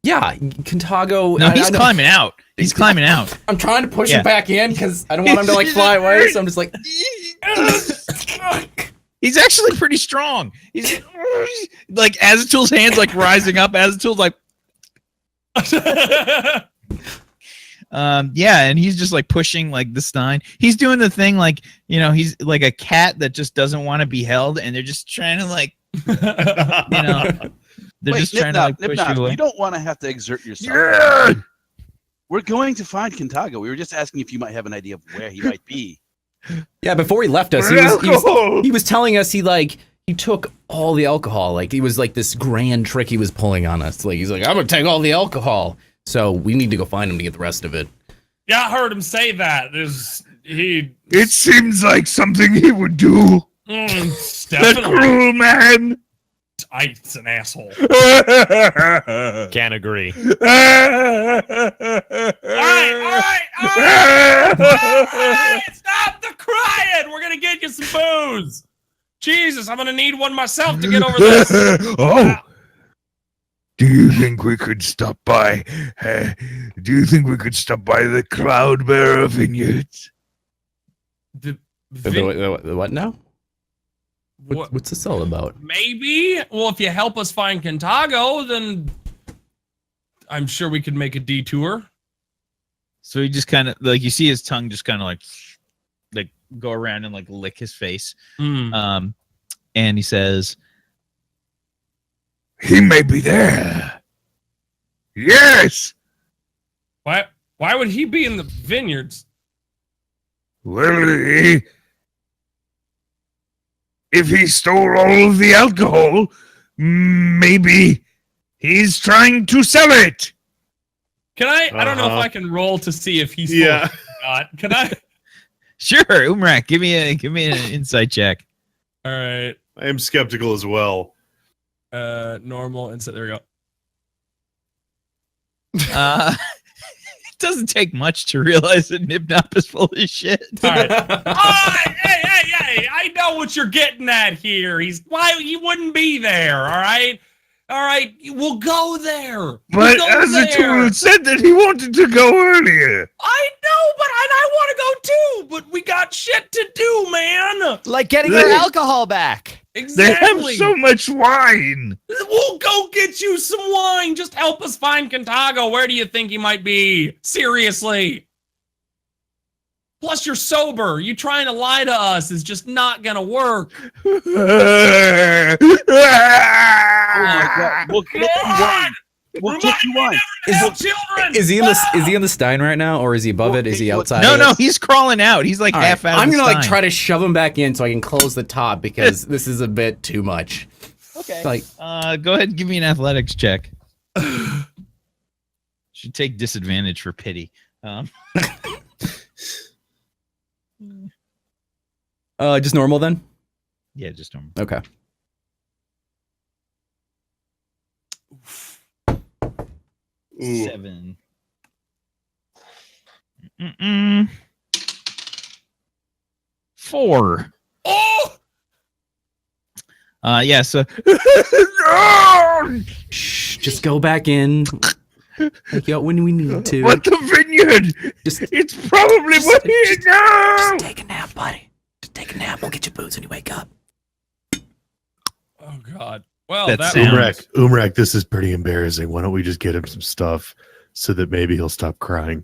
Yeah, Kintago. No, he's I know- climbing out. He's climbing out. I'm trying to push Yeah. him back in because I don't want him to like fly away. So I'm just like, He's actually pretty strong. He's like Azatul's hands like rising up. Azatul's like, yeah, and he's just like pushing like the stein. He's doing the thing like, you know, he's like a cat that just doesn't want to be held, and they're just trying to like, you know, they're Wait, just trying to like push Nipnop, you away. you don't want to have to exert yourself. Yeah. We're going to find Kintago. We were just asking if you might have an idea of where he might be. yeah. Before he left us, he was telling us he took all the alcohol. Like he was like this grand trick he was pulling on us. Like he's like, I'm gonna take all the alcohol. So we need to go find him to get the rest of it. Yeah, I heard him say that. It seems like something he would do. The The cruel man. It's an asshole. Can't agree. All right. Stop the crying. We're gonna get you some booze. Jesus, I'm gonna need one myself to get over this. Oh. Do you think we could stop by? Do you think we could stop by the Cloudbearer Vineyards? The The what now? What's this all about? Maybe. Well, if you help us find Kintago, then I'm sure we could make a detour. So he just kind of like you see his tongue just kind of like go around and like lick his face. Hmm. And he says, "He may be there. Yes. Why would he be in the vineyards? Well, if he stole all of the alcohol, maybe he's trying to sell it." Can I don't know if Uh-huh. I can roll to see if he's Yeah. full or not. Can I? Sure, Umrak, give me an insight check. All right. I am skeptical as well. Normal insight. There we go. It doesn't take much to realize that Nip-Nop is full of shit. All right. Hey! I know what you're getting at here. Why he wouldn't be there. All right. We'll go there. But We'll go there. said that he wanted to go earlier. I know, but I want to go too. But we got shit to do, man. Like getting our alcohol back. Exactly. much wine. We'll go get you some wine. Just help us find Kintago. Where do you think he might be? Seriously. Plus, you're sober. You trying to lie to us is just not gonna work. Oh my God. We'll get you wine. We'll get you wine. Children. Is he in the Stein right now, or is he above it? Is he outside? No, of no, it? he's crawling out. He's like All half right. out. I'm of gonna the like stein. try to shove him back in so I can close the top because this is a bit too much. Okay. Like, Go ahead and give me an athletics check. Should take disadvantage for pity. just normal then. Yeah, just normal. Okay. Ooh. 7. 4. Oh, Yeah, so Shh, just go back in. Take you out when we need to. the vineyard? Just, It's probably Just- he just take a nap, buddy. Just take a nap. We'll get you booze when you wake up. oh God. Well, That that sounds- Umrak, this is pretty embarrassing. Why don't we just get him some stuff so that maybe he'll stop crying?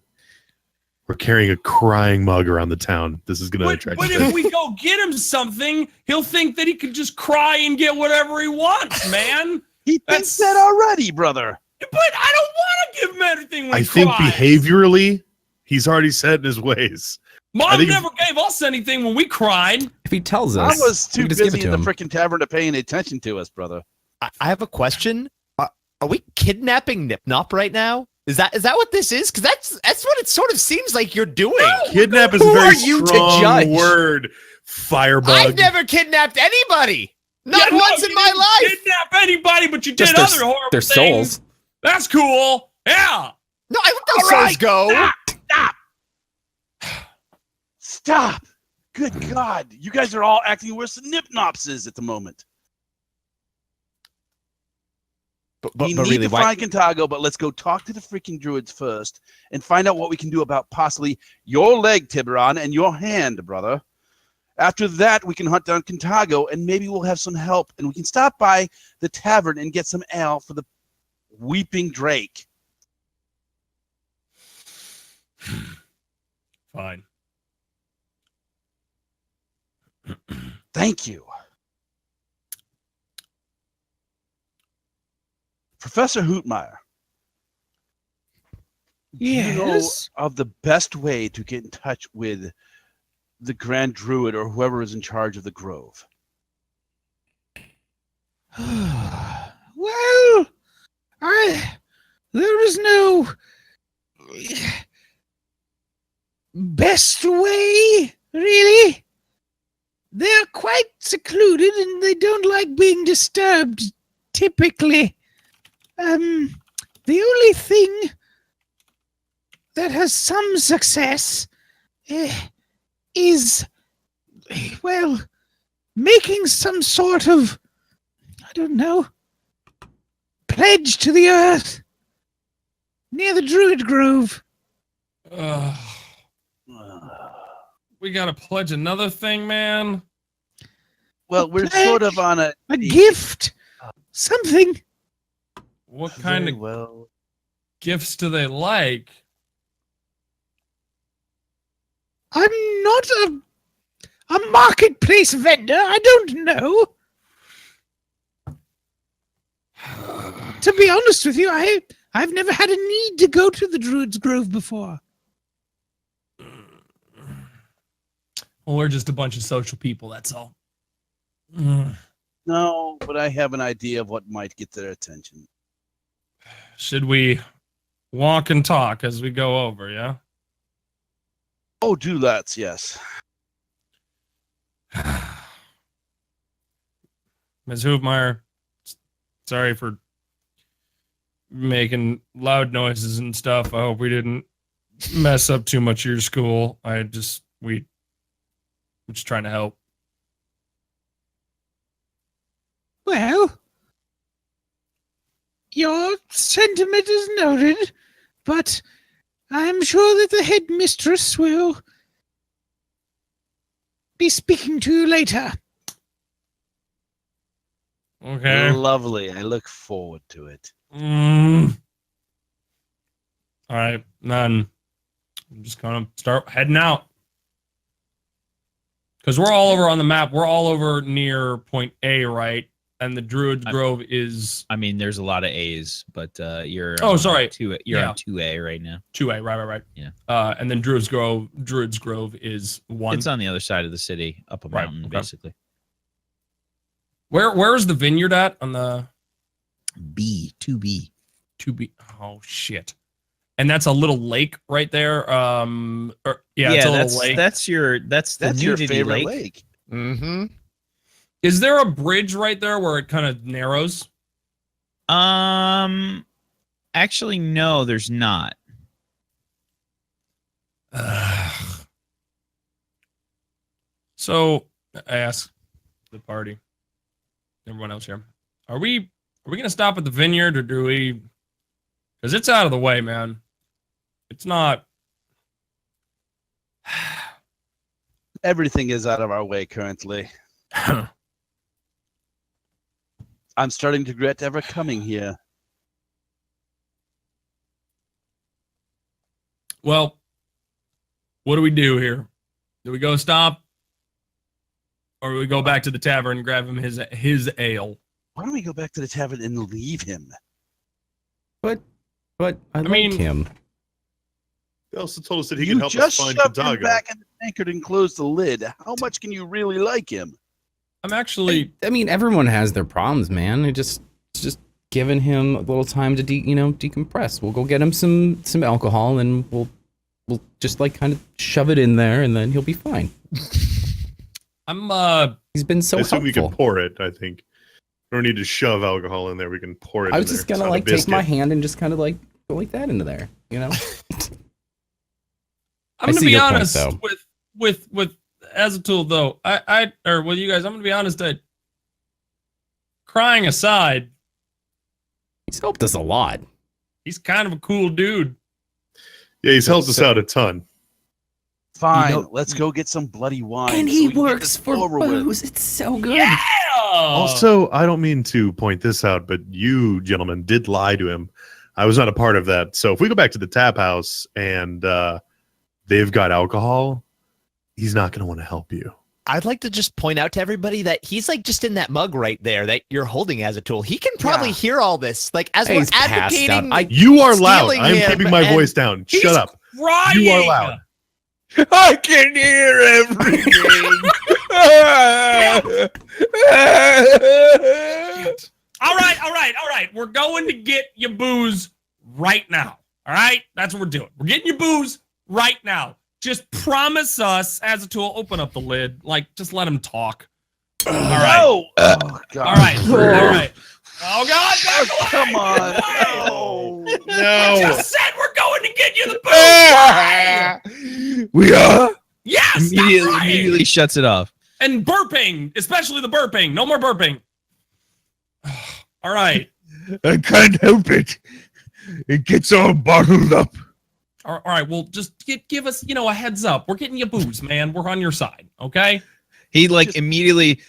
We're carrying a crying mug around the town. This is going to attract But attention. if we go get him something, he'll think that he could just cry and get whatever he wants, man. He thinks that already, brother. But I don't want to give him everything when I he think cries. behaviorally, he's already set in his ways. I Mom think- never gave us anything when we cried. If he tells I us, was we too can just give busy it to in the him. freaking tavern to paying attention to us, brother. I have a question. Are we kidnapping Nip-Nop right now? Is that what this is? Because that's what it sort of seems like you're doing. Kidnap is a Who very are you to strong judge? word. Firebug. I've never kidnapped anybody. Not Yeah, no, once you in my didn't life. Kidnap anybody, but you did Just their- other horrible their things. souls. That's cool. Yeah. No, I let those All souls right, go. Stop! Good God, you guys are all acting worse than Nip-Nops is at the moment. But we need really, to why? find Kintago, but let's go talk to the freaking Druids first and find out what we can do about possibly your leg, Tiburon, and your hand, brother. After that, we can hunt down Kintago, and maybe we'll have some help, and we can stop by the tavern and get some ale for the Weeping Drake. Fine. Thank you. Professor Hootmeyer, do you know of the best way to get in touch with the Grand Druid or whoever is in charge of the Grove? Well, there is no best way, really. They're quite secluded and they don't like being disturbed, typically. The only thing that has some success is, well, making some sort of, I don't know, pledge to the earth near the Druid Grove. We gotta pledge another thing, man. Well, we're sort of on a gift. Something. What kind of well. gifts do they like? I'm not a marketplace vendor. I don't know. To be honest with you, I've never had a need to go to the Druids Grove before. Well, we're just a bunch of social people, that's all. No, but I have an idea of what might get their attention. Should we walk and talk as we go over, yeah? Oh, do let's, yes. Ms. Hoopmeyer, sorry for making loud noises and stuff. I hope we didn't mess up too much of your school. We're just trying to help. Well, your sentiment is noted, but I'm sure that the headmistress will be speaking to you later. Okay. Lovely. I look forward to it. All right, then I'm just gonna start heading out because we're all over on the map. We're all over near point A, right? And the Druids Grove is. I mean, there's a lot of A's, but you're. Oh, sorry. You're on 2A right now. 2A, right. Yeah. And then Druids Grove is 1. It's on the other side of the city, up a Right, mountain, okay. basically. Where's the vineyard at on the 2B. 2B? Oh shit! And that's a little lake right there. It's a little lake. That's your Your favorite lake. lake. Mm-hmm. Is there a bridge right there where it kind of narrows? Actually, no, there's not. So I ask the party, everyone else here, are we gonna stop at the vineyard or do we? Because it's out of the way, man. It's not. Everything is out of our way currently. I'm starting to regret ever coming here. Well, what do we do here? Do we go stop? Or do we go back to the tavern and grab him his ale? Why don't we go back to the tavern and leave him? But I like mean- him. He also told us that he You can help us just find shoved him Kataga. back in the tankard and closed the lid. How much can you really like him? I'm actually. I mean, everyone has their problems, man. It's just giving him a little time to decompress. We'll go get him some alcohol, and we'll just like kind of shove it in there, and then he'll be fine. He's been so I assume helpful. we can pour it, I think. We don't need to shove alcohol in there. We can pour it I in was just there. gonna It's not a like take my biscuit. hand and just kind of like go like that into there, you know? I'm I gonna see be your point, honest though. with as a tool though. With you guys, I'm gonna be honest that crying aside, He's helped us a lot. he's kind of a cool dude. Yeah, he's helped us out a ton. Fine, You know- let's go get some bloody wine. And so he we can get works this for over with. booze. It's so good. Yeah. Also, I don't mean to point this out, but you gentlemen did lie to him. I was not a part of that. So if we go back to the tap house and they've got alcohol, he's not going to want to help you. I'd like to just point out to everybody that he's like just in that mug right there that you're holding as a tool. He can probably Yeah. hear all this. Like as He's we're passed advocating. out. You are loud. Stealing I'm him keeping my and voice down. He's Shut up. Crying. You are loud. I can hear everything. All right. We're going to get your booze right now. All right? That's what we're doing. We're getting your booze right now. Just promise us, as a tool, open up the lid. Like, just let him talk. All right. No! Oh, God. All right. All right. Oh, God. Oh, Back away. come on. Back away. No. I just said we're going to get you the booze. We are. Yes. Stop crying. Immediately shuts it off. And burping, especially the burping. No more burping. All right. I can't help it. It gets all bottled up. All right. Well, just give us, a heads up. We're getting you booze, man. We're on your side. Okay. He like immediately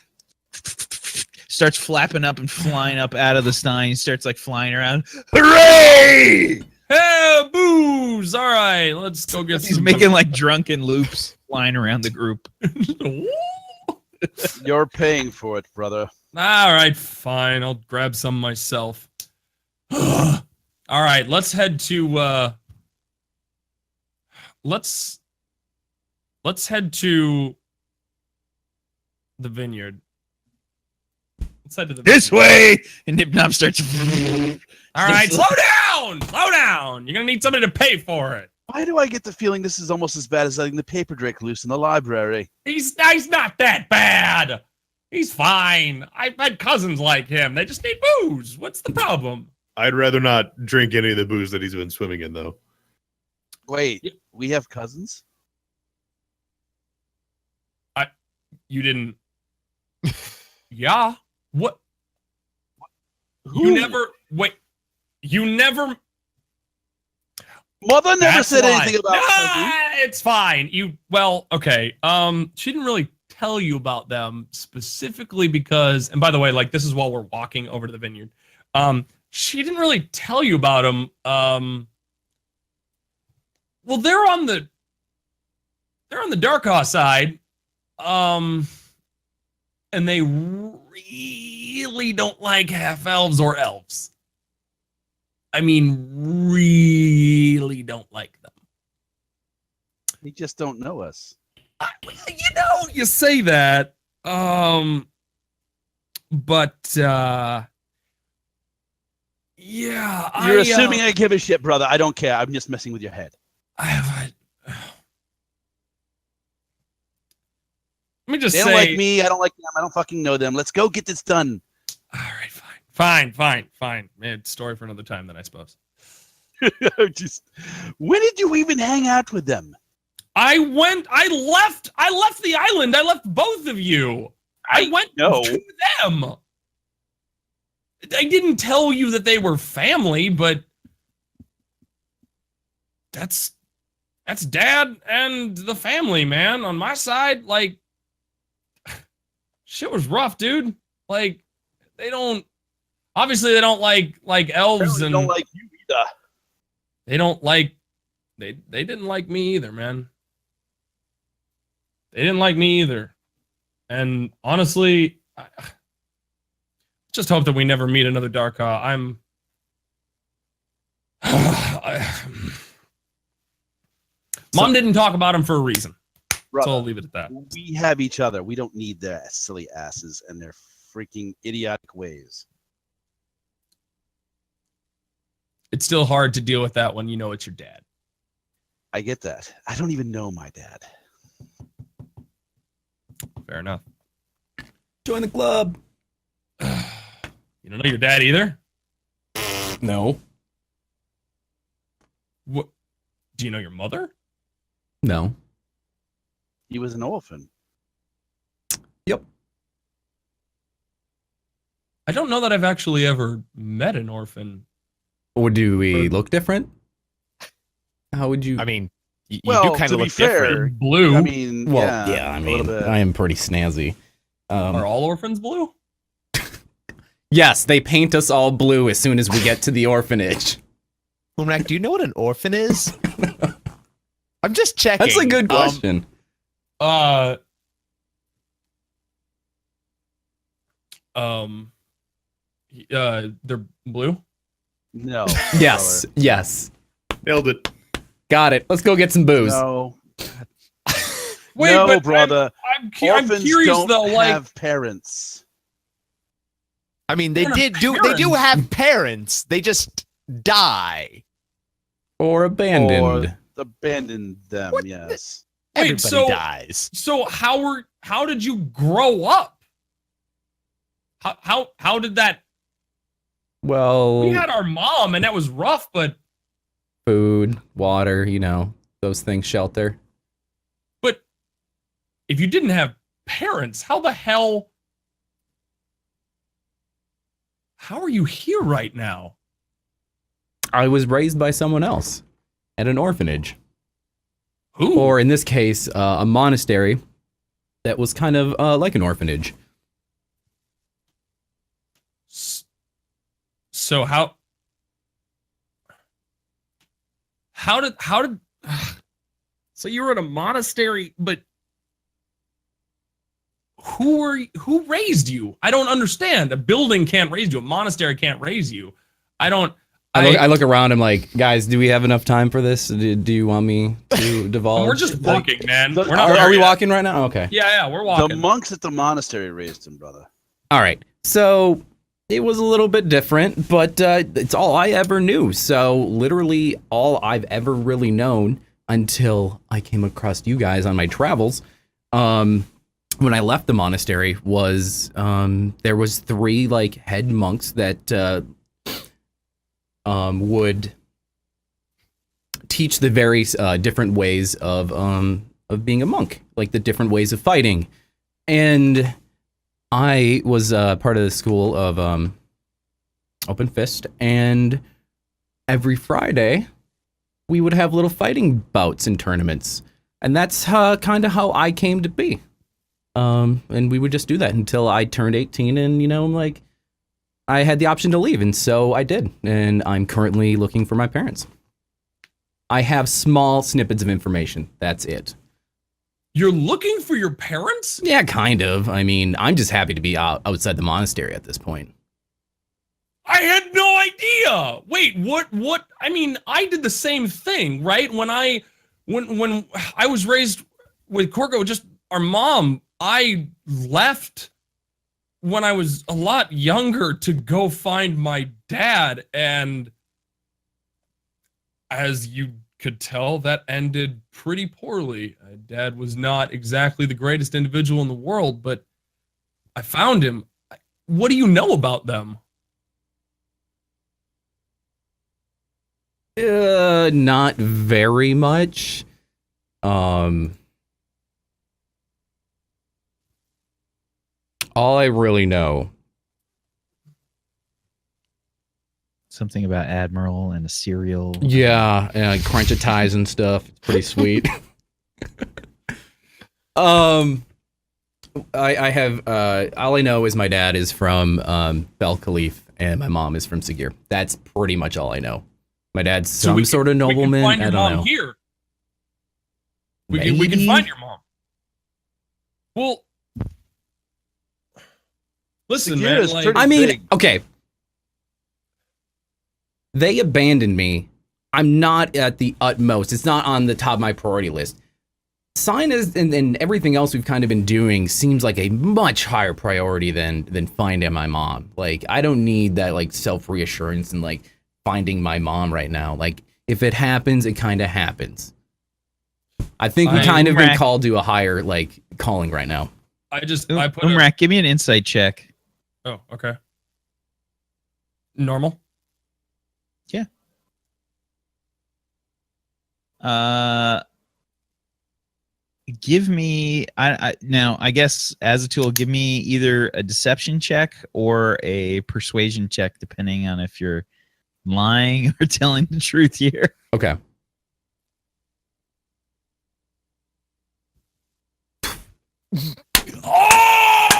starts flapping up and flying up out of the stein. Starts like flying around. Hooray! Hey, booze! All right, let's go get He's some. making like drunken loops flying around the group. You're paying for it, brother. All right, fine. I'll grab some myself. All right, let's head to. Let's head to the vineyard. Let's head to the This vineyard. way! And Nip Nop starts. All right, slow down! Slow down! You're gonna need somebody to pay for it. Why do I get the feeling this is almost as bad as letting the paper drake loose in the library? He's not that bad. He's fine. I've had cousins like him. They just need booze. What's the problem? I'd rather not drink any of the booze that he's been swimming in, though. Wait, we have cousins? You didn't. Yeah. What? Who? You never. Wait. You never. Mother never That's said why. anything about cousins. Nah, it's fine. Okay. She didn't really tell you about them specifically because, and by the way, like this is while we're walking over to the vineyard. She didn't really tell you about them. Well, they're on the Darkhaw side. And they really don't like half elves or elves. I mean, really don't like them. They just don't know us. You say that. But yeah, You're assuming I give a shit, brother. I don't care. I'm just messing with your head. Let me just They say. don't like me. I don't like them. I don't fucking know them. Let's go get this done. All right, fine. Man, story for another time, then I suppose. When did you even hang out with them? I left the island. I left both of you. I went to them. I didn't tell you that they were family, but that's Dad and the family, man. On my side, like, shit was rough, dude. Like, they don't like elves, They and don't like you either. they don't like they didn't like me either, man. They didn't like me either. And honestly, I just hope that we never meet another Darkhaw. Mom didn't talk about him for a reason. Brother, So I'll leave it at that. we have each other. We don't need their silly asses and their freaking idiotic ways. It's still hard to deal with that when you know it's your dad. I get that. I don't even know my dad. Fair enough. Join the club. You don't know your dad either? No. What? Do you know your mother? No. He was an orphan. I don't know that I've actually ever met an orphan. Or do we look different? How would you? I mean, you Well, do kind to of be look fair, different. Blue. I mean, well, yeah, I a little mean, bit. I am pretty snazzy. Are all orphans blue? Yes, they paint us all blue as soon as we get to the orphanage. Umrak, do you know what an orphan is? I'm just checking. That's a good question. They're blue. No. Yes, yes. Nailed it. Got it. Let's go get some booze. No. Wait, no, but brother. I'm Orphans curious don't though. Like, have parents. I mean, they They're do parents. have parents. They just die. Or abandoned. Or abandoned them, What? yes. Wait, Everybody so- dies. so how did you grow up? How did that? Well, We had our mom, and that was rough. But food, water, those things, shelter. if you didn't have parents, how the hell? How are you here right now? I was raised by someone else at an orphanage. Who? Or in this case, a monastery that was kind of like an orphanage. So how did so you were in a monastery, but who raised you? I don't understand. A building can't raise you. A monastery can't raise you. I look around. I'm like, guys, do we have enough time for this? Do you want me to divulge? We're just walking, man. the- We're not Are there we yet. walking right now? Okay. Yeah, we're The walking. monks at the monastery raised him, brother. All right. So it was a little bit different, but it's all I ever knew. So literally all I've ever really known until I came across you guys on my travels. When I left the monastery was there was 3 like head monks that would teach the various different ways of being a monk, like the different ways of fighting. And I was part of the school of Open Fist, and every Friday we would have little fighting bouts and tournaments, and that's kind of how I came to be. And we would just do that until I turned 18, and like I had the option to leave, and so I did. And I'm currently looking for my parents. I have small snippets of information. That's it. You're looking for your parents? Yeah, kind of. I mean, I'm just happy to be outside the monastery at this point. I had no idea. Wait, what? I mean, I did the same thing, right? When I was raised with Corgo, just our mom, I left when I was a lot younger to go find my dad, and as you could tell, that ended pretty poorly. Dad was not exactly the greatest individual in the world, but I found him. What do you know about them? Not very much. All I really know. Something about Admiral and a cereal. Yeah, crunchitize and stuff. It's pretty sweet. I have all I know is my dad is from Bel Khalif and my mom is from Sagir. That's pretty much all I know. My dad's some sort of nobleman. We can find your I don't mom know. here. We can find your mom. Well, listen, Sagir man. is Like, pretty I mean, big. okay. They abandoned me. I'm not at the utmost. It's not on the top of my priority list. Sign is and everything else we've kind of been doing seems like a much higher priority than finding my mom. Like, I don't need that like self-reassurance and like finding my mom right now. Like, if it happens, it kind of happens. I think we kind of been called to a higher like calling right now. I put Umrak, give me an insight check. Oh, okay. Normal. Yeah. Give me now I guess as a tool, give me either a deception check or a persuasion check, depending on if you're lying or telling the truth here. Okay.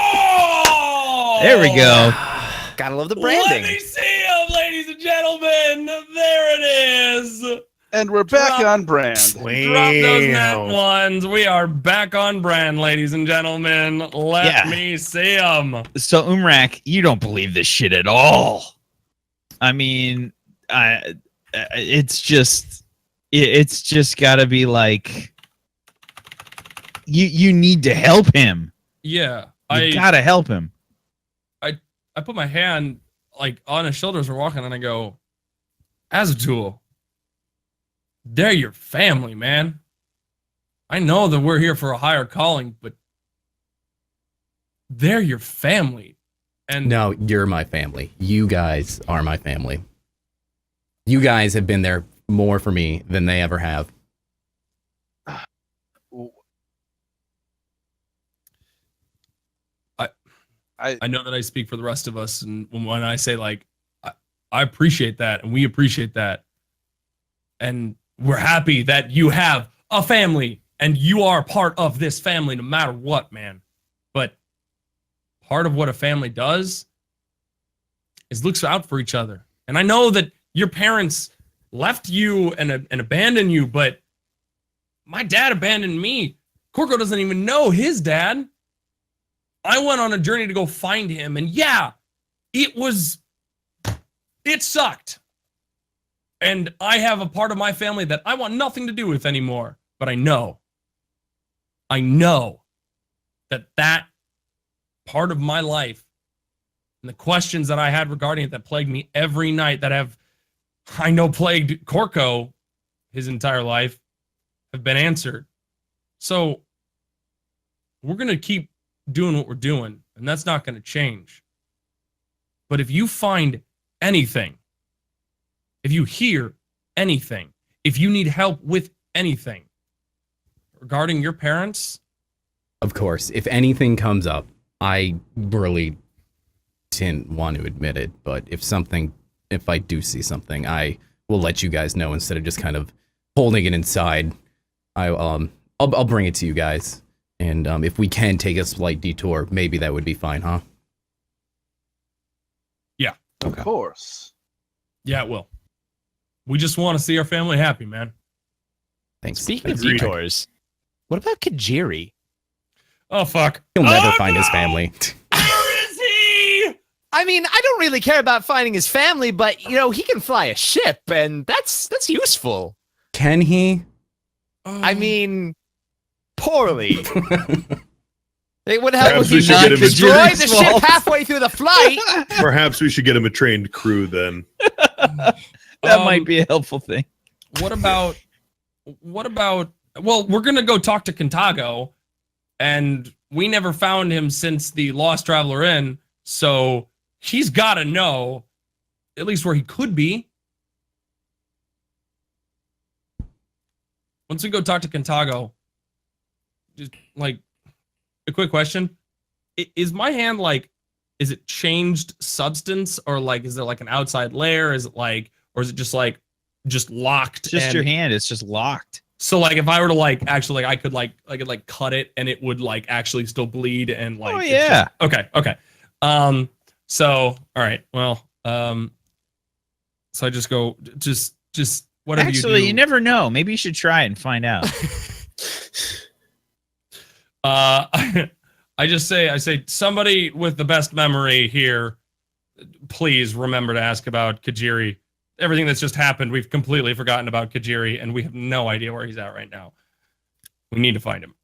Oh! There we go. Gotta love the Let branding. me see him, ladies and gentlemen. There it is. And we're back Drop- on brand. Drop those net ones. We are back on brand, ladies and gentlemen. Let me see them. So Umrak, you don't believe this shit at all. I mean, it's just got to be like you need to help him. Yeah, You gotta help him. I put my hand like on his shoulder as we're walking, and I go, Azatool, they're your family, man. I know that we're here for a higher calling, but they're your family. And No, you're my family. You guys are my family. You guys have been there more for me than they ever have. I know that I speak for the rest of us, and when I say like, I appreciate that, and we appreciate that, and we're happy that you have a family, and you are part of this family, no matter what, man. But part of what a family does is looks out for each other. And I know that your parents left you and abandoned you, but my dad abandoned me. Corco doesn't even know his dad. I went on a journey to go find him, and yeah, it sucked. And I have a part of my family that I want nothing to do with anymore. But I know that part of my life and the questions that I had regarding it that plagued me every night I know plagued Corco his entire life have been answered. So we're going to keep doing what we're doing, and that's not going to change. But if you find anything, if you hear anything, if you need help with anything regarding your parents, Of course, if anything comes up, I really didn't want to admit it, but if I do see something, I will let you guys know instead of just kind of holding it inside. I'll bring it to you guys, and if we can take a slight detour, maybe that would be fine, huh? yeah, Of course. yeah, it will. We just want to see our family happy, man. Thanks. Speaking of Agreed. detours, what about Kajiri? Oh, fuck. He'll never Oh, find his no! family. Where is he? I mean, I don't really care about finding his family, but he can fly a ship, and that's useful. Can he? I mean, poorly. They would Perhaps have we would should not get him a destroy Jiri's the ship fault. halfway through the flight. Perhaps we should get him a trained crew then. That might be a helpful thing. What about, well, we're going to go talk to Kintago, and we never found him since the Lost Traveler Inn, so he's got to know at least where he could be. Once we go talk to Kintago, just like a quick question. Is my hand is it changed substance, or is there an outside layer? Is it or is it just locked? Just your hand. It's just locked. So if I were to actually I could cut it and it would actually still bleed and Oh, it's yeah. okay. So all right. Well, so I just go just whatever Actually, you do. you never know. Maybe you should try it and find out. I say somebody with the best memory here, please remember to ask about Kajiri. Everything that's just happened, we've completely forgotten about Kajiri, and we have no idea where he's at right now. We need to find him.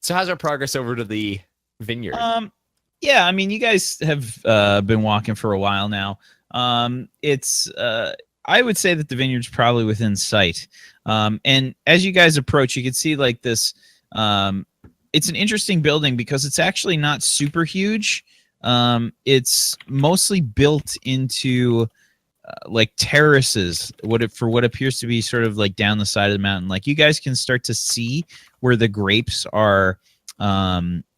So how's our progress over to the vineyard? Yeah, I mean, you guys have been walking for a while now. It's I would say that the vineyard's probably within sight. And as you guys approach, you can see this. It's an interesting building because it's actually not super huge. It's mostly built into terraces. For what appears to be sort of down the side of the mountain. You guys can start to see where the grapes are.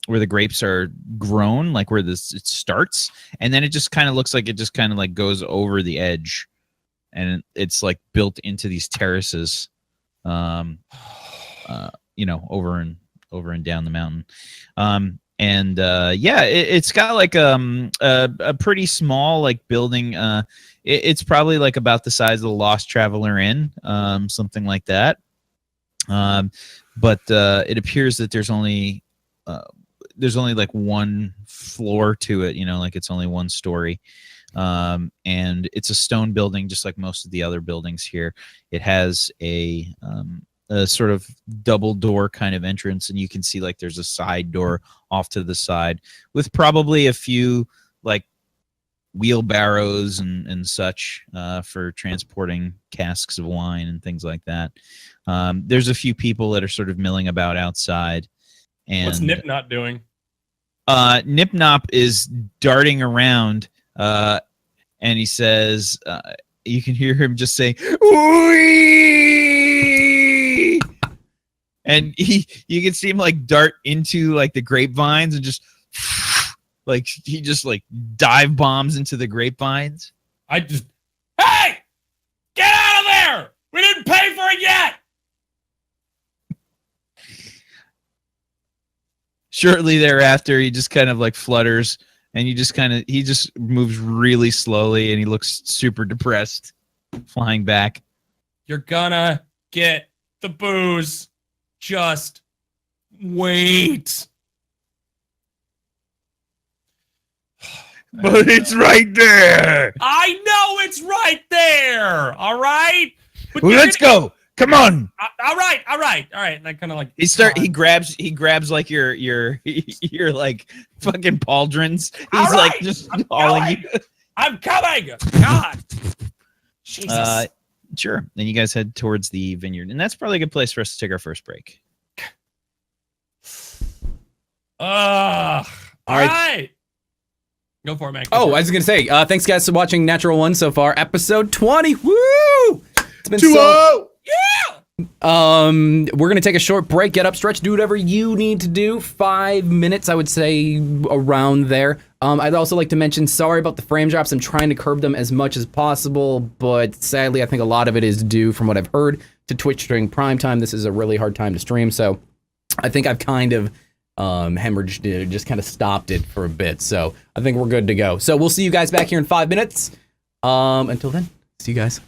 Where the grapes are grown, where it starts, and then it just kind of looks like it just kind of goes over the edge, and it's built into these terraces, over and down the mountain, it's got a pretty small building. It's probably about the size of the Lost Traveler Inn, something like that. But it appears that there's only one floor to it, it's only one story. And it's a stone building, just like most of the other buildings here. It has a sort of double door kind of entrance, and you can see there's a side door off to the side with probably a few wheelbarrows and such for transporting casks of wine and things like that. There's a few people that are sort of milling about outside. And What's Nip not doing? Nip Nop is darting around, and he says, you can hear him just saying, "Wee!" And you can see him dart into the grapevines and just he just dive bombs into the grapevines. Hey, get out of there! We didn't pay for it yet. Shortly thereafter, he just kind of flutters And you just he just moves really slowly, and he looks super depressed, flying back. You're gonna get the booze. Just wait. But it's right there. I know it's right there. All right. But Well, you're let's go. Come on. All right. And I kind of like He grabs like your like fucking pauldrons. He's All like right, just I'm hauling going. you. I'm coming. God. Jesus. Sure. Then you guys head towards the vineyard, and that's probably a good place for us to take our first break. All right. right. Go for it, man. Oh, I was gonna say, thanks guys for watching Natural One so far, episode 20. Woo! It's been 2-0. We're gonna take a short break, get up, stretch, do whatever you need to do. 5 minutes, I would say, around there. I'd also like to mention, sorry about the frame drops. I'm trying to curb them as much as possible, but sadly, I think a lot of it is due, from what I've heard, to Twitch during prime time. This is a really hard time to stream, so I think I've kind of hemorrhaged it, just kind of stopped it for a bit. So I think we're good to go. So we'll see you guys back here in 5 minutes. Until then, see you guys.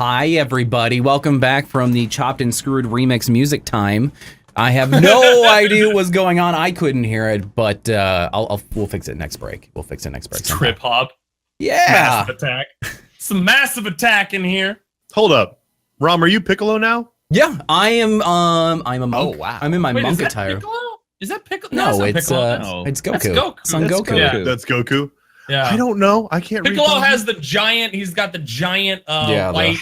Hi, everybody. Welcome back from the Chopped and Screwed remix music time. I have no idea what's going on. I couldn't hear it, but we'll fix it next break. We'll fix it next break. Trip hop. Yeah. Massive attack. Some massive attack in here. Hold up. Rom, are you Piccolo now? Yeah, I am. I'm a monk. Oh, wow. I'm in my Wait, monk is that attire. Piccolo? Is that Piccolo? No, it's it's not Piccolo. it's Goku. That's Goku. Son That's Goku. Yeah. That's Goku. Yeah. I don't know. I can't read. Piccolo has the giant. He's got the giant white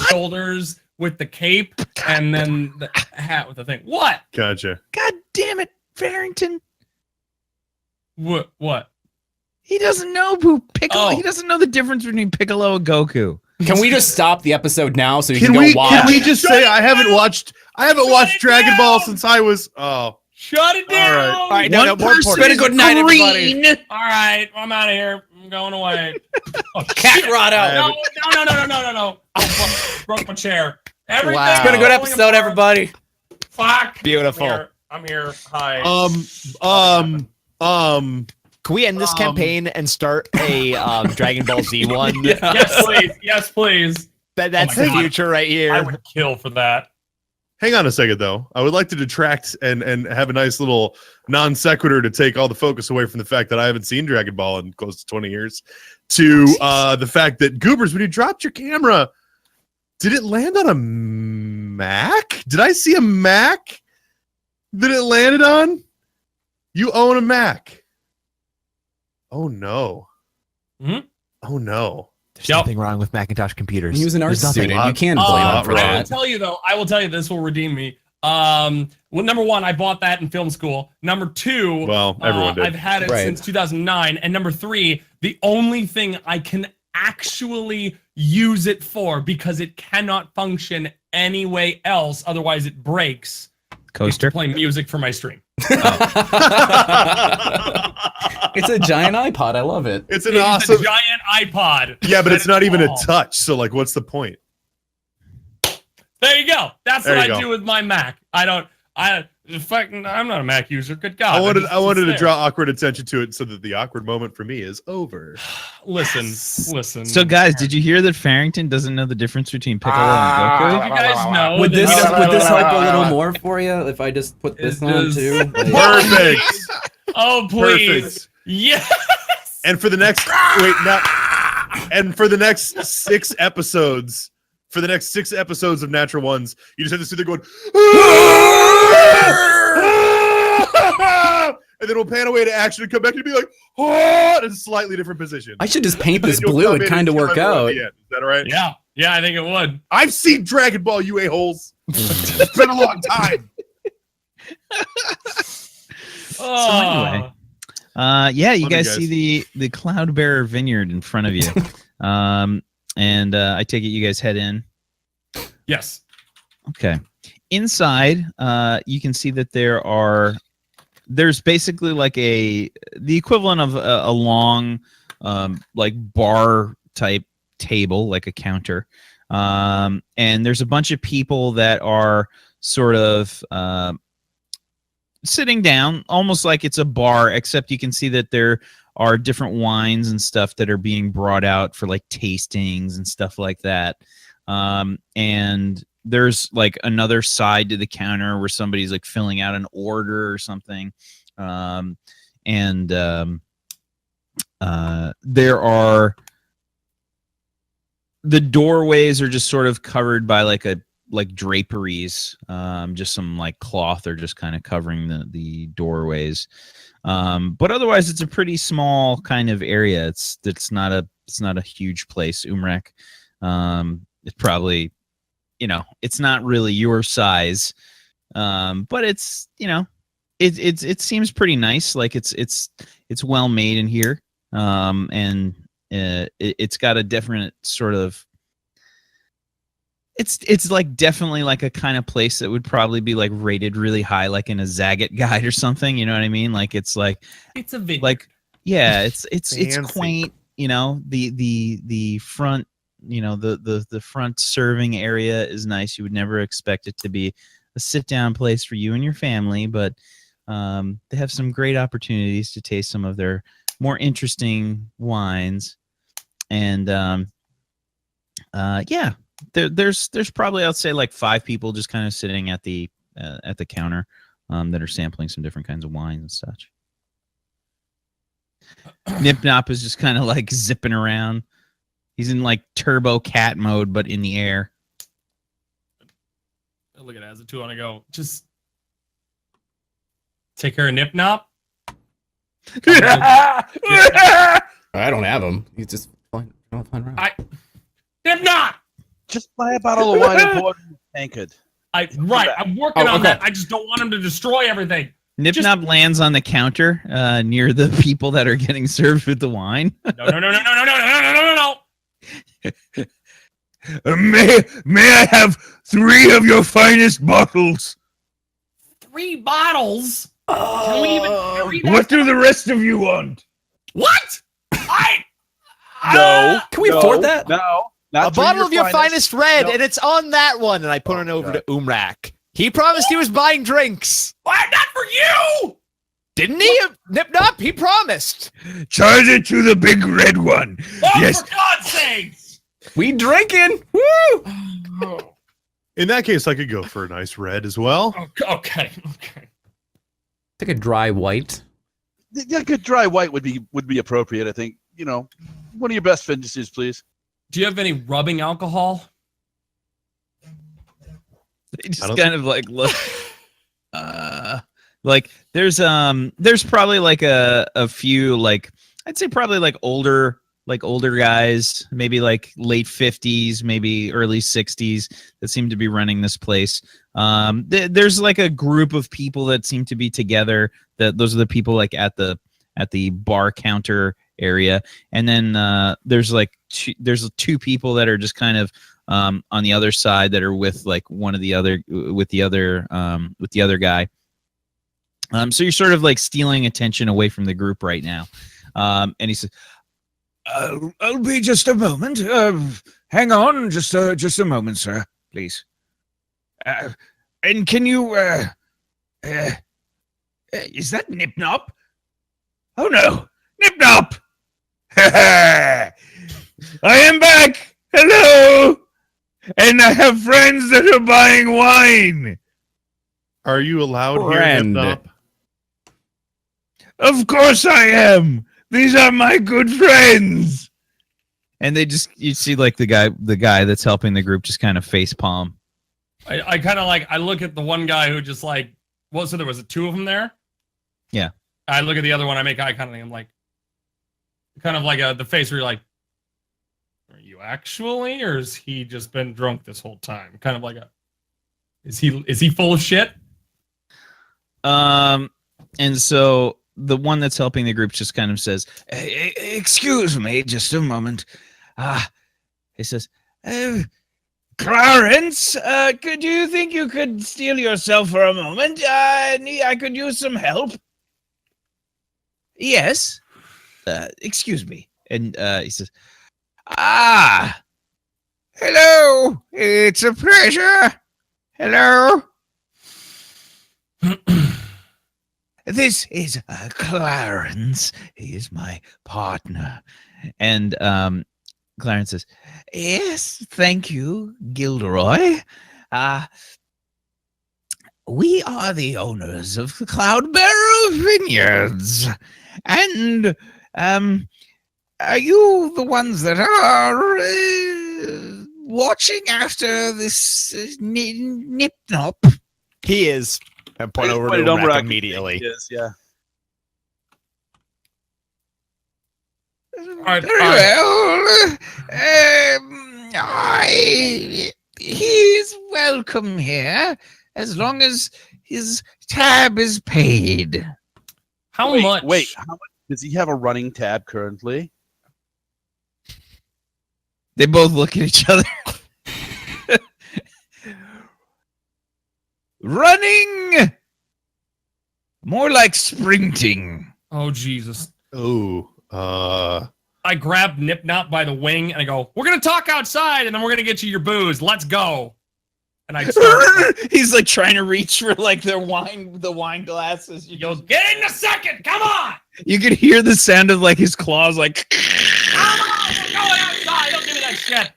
shoulders with the cape, and then the hat with the thing. What? Gotcha. God damn it, Farrington. What? He doesn't know who Piccolo. Oh. He doesn't know the difference between Piccolo and Goku. Can we just stop the episode now so you Can can we go watch? can we just say I haven't watched it Dragon Ball down! since I was Shut it down. All All right, no, One more person important. is Good night, everybody. green. All right, I'm out of here. I'm going away. Oh, Cat shit. rot out. No. Oh, broke my chair. Everything. Wow. It's been a good falling episode, apart. everybody. Fuck. Beautiful. I'm here. Hi. Can we end this campaign and start a Dragon Ball Z one? Yes, please. Yes, please. That's Oh my the God. future right I here. would kill for that. Hang on a second, though. I would like to detract and have a nice little non sequitur to take all the focus away from the fact that I haven't seen Dragon Ball in close to 20 years to the fact that, Goobers, when you dropped your camera, did it land on a Mac? Did I see a Mac that it landed on? You own a Mac. Oh, no. Hmm? Oh, no. There's Yep. nothing wrong with Macintosh computers. He was an art There's nothing student. wrong. You can't blame him for I will that. tell you though. I will tell you this will redeem me. Well, number one, I bought that in film school. Number two, Well, everyone did. I've had it Right. since 2009. And number three, the only thing I can actually use it for, because it cannot function any way else, otherwise it breaks, is to Coaster. play music for my stream. It's a giant iPod. I love it. It's an It's awesome. a giant iPod. Yeah, but That it's not even a all. touch. So, like, what's the point? There you go. That's There what you I go. do with my Mac. I'm not a Mac user. Good God. I wanted It's to there. draw awkward attention to it so that the awkward moment for me is over. Listen. So, guys, did you hear that Farrington doesn't know the difference between Piccolo and Did Goku? you guys know? Would that this he doesn't would this know- help a little more for you if I just put this It on does. too? Perfect. Oh, please. Perfect. Yes. And for the next for the next 6 episodes, of Natural Ones, you just have to sit there going, and then we'll pan away to action and come back and be like, in a slightly different position. I should just paint this And then you'll blue. come It'd in kind of and work kill everyone out. at the end. Is that all right? Yeah, I think it would. I've seen Dragon Ball, you a-holes. It's been a long time. Oh. anyway. Yeah, you Love you guys guys. see the Cloudbearer Vineyard in front of you. And I take it you guys head in. Yes. Okay. Inside, you can see that there's basically like the equivalent of a long, like bar type table, like a counter. And there's a bunch of people that are sort of sitting down, almost like it's a bar, except you can see that there are different wines and stuff that are being brought out for like tastings and stuff like that. And there's like another side to the counter where somebody's like filling out an order or something. There are the doorways are just sort of covered by like draperies, just some like cloth are just kind of covering the doorways. But otherwise it's a pretty small kind of area. It's not a huge place. Umrek. It's probably, it's not really your size. But it's, it seems pretty nice. Like it's well made in here. And it's got a different sort of, it's like definitely like a kind of place that would probably be like rated really high, like in a Zagat guide or something. You know what I mean? Like it's like It's a video. like yeah, it's Fancy. quaint. The front, the front serving area is nice. You would never expect it to be a sit down place for you and your family, but they have some great opportunities to taste some of their more interesting wines. And Yeah, there's probably, I'll say, like 5 people just kind of sitting at the counter that are sampling some different kinds of wines and such. Nip Nop is just kind of like zipping around. He's in like turbo cat mode, but in the air. Look at it as a 2 on a go. Just take care of Nip Nop. I don't have him. He's just flying around. Nip Nop. Just buy a bottle of wine and pour it in the tankard. I'm working on that. I just don't want him to destroy everything. Nip Nop lands on the counter near the people that are getting served with the wine. No. May I have 3 of your finest bottles? 3 bottles? Can we even carry that? What do the rest of you want? What? No. Can we afford that? No. A bottle of your finest red, and it's on that one. And I put it over to Umrak. He promised he was buying drinks. Why not for you? Didn't he? Nip Nop, he promised. Charge it to the big red one. Oh, Yes. for God's sakes! We drinking. Woo! In that case, I could go for a nice red as well. Okay. Take a dry white. Yeah, good dry white would be appropriate, I think. You know, one of your best vintages, please. Do you have any rubbing alcohol? They just kind of like look. Like there's probably like a few, like I'd say probably like older guys, maybe like late 50s, maybe early 60s, that seem to be running this place. There's like a group of people that seem to be together. Those are the people like at the bar counter area, and then there's two people that are just kind of on the other side that are with like the other guy. So you're sort of like stealing attention away from the group right now. And he says, I'll be just a moment. Hang on, just a moment, sir, please. And can you? Is that Nip Nop? Oh no, Nip Nop! I am back. Hello, and I have friends that are buying wine. Are you allowed Friend. here, Nip Nop? Of course I am. These are my good friends. and you see like the guy that's helping the group just kind of face palm. I kind of like, I look at the one guy who just like, well, so there was 2 of them there? Yeah. I look at the other one, I make eye contact, I'm like, kind of like the face where you're like, are you actually, or has he just been drunk this whole time? Kind of like is he full of shit? And so the one that's helping the group just kind of says, Excuse me, just a moment. He says, Clarence, could you think you could steal yourself for a moment? I could use some help. Yes. Excuse me. And he says, hello. It's a pleasure. Hello. This is Clarence. He is my partner. and Clarence says, Yes, thank you, Gilderoy. We are the owners of the Cloudbarrow Vineyards. And are you the ones that are watching after this Nip-Nop? He is. And point over to Umrak immediately. Yes, yeah. All right. Well, he's welcome here as long as his tab is paid. How much? Wait, how much does he have a running tab currently? they both look at each other. Running, more like sprinting. Oh, Jesus. Oh, I grab Nip Nop by the wing and I go, we're going to talk outside and then we're going to get you your booze. Let's go. And I start, He's like trying to reach for like the wine glasses. he goes, get in a second. Come on. You could hear the sound of like his claws like Come on. We're going outside. Don't give me that shit.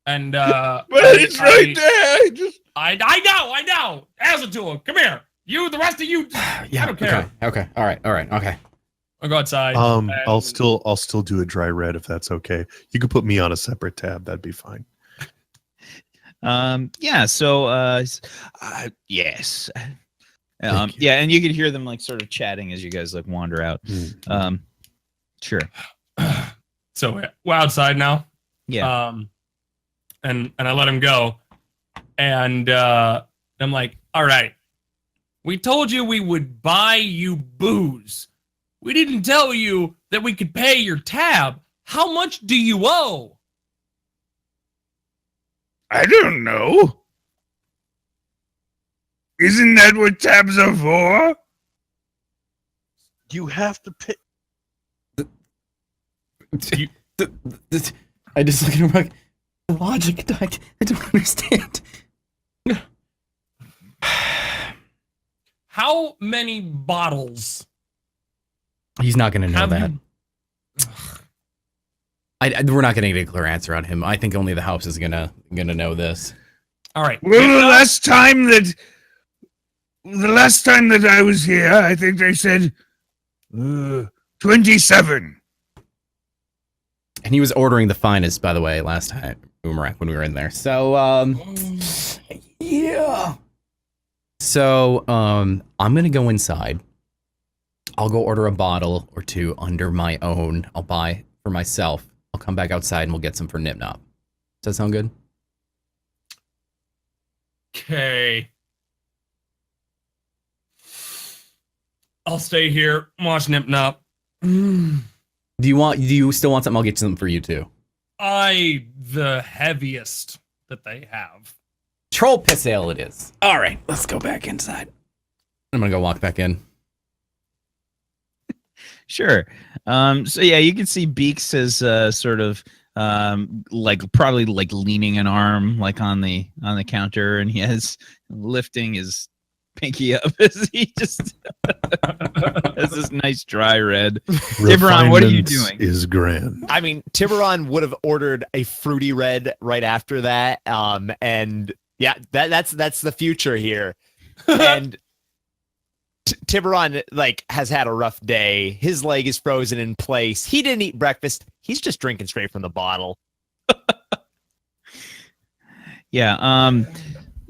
And But it's right there. I know. Answer to him. Come here. You, the rest of you. Yeah. I don't care. Okay. All right. Okay. I'll go outside. I'll still do a dry red if that's okay. You could put me on a separate tab. That'd be fine. Yeah. So, yes. Yeah, and you could hear them like sort of chatting as you guys like wander out. Sure. So we're outside now. Yeah. And I let him go, and I'm like, all right, we told you we would buy you booze. We didn't tell you that we could pay your tab. How much do you owe? I don't know. Isn't that what tabs are for? You have to pay. I just look at him like, the logic, I don't understand. How many bottles? He's not going to know Have that. you- We're not going to get a clear answer on him. I think only the house is gonna know this. All right. Well, the last time that I was here, I think they said 27. And he was ordering the finest, by the way, last time, Boomerang, when we were in there. So, yeah. So, I'm going to go inside. I'll go order a bottle or two under my own. I'll buy for myself. I'll come back outside and we'll get some for Nip Nop. Does that sound good? Okay. I'll stay here, watch Nip Nop. Do you still want something? I'll get something for you too. The heaviest that they have. Troll piss ale it is. All right, let's go back inside. I'm gonna go walk back in. Sure. So yeah, you can see Beaks as sort of like probably like leaning an arm like on the counter, and he has lifting his pinky up as he just has this nice dry red. Tiburon, what are you doing? Is grand. I mean, Tiburon would have ordered a fruity red right after that. And yeah, that's the future here. And Tiburon like has had a rough day. His leg is frozen in place. He didn't eat breakfast. He's just drinking straight from the bottle. Yeah.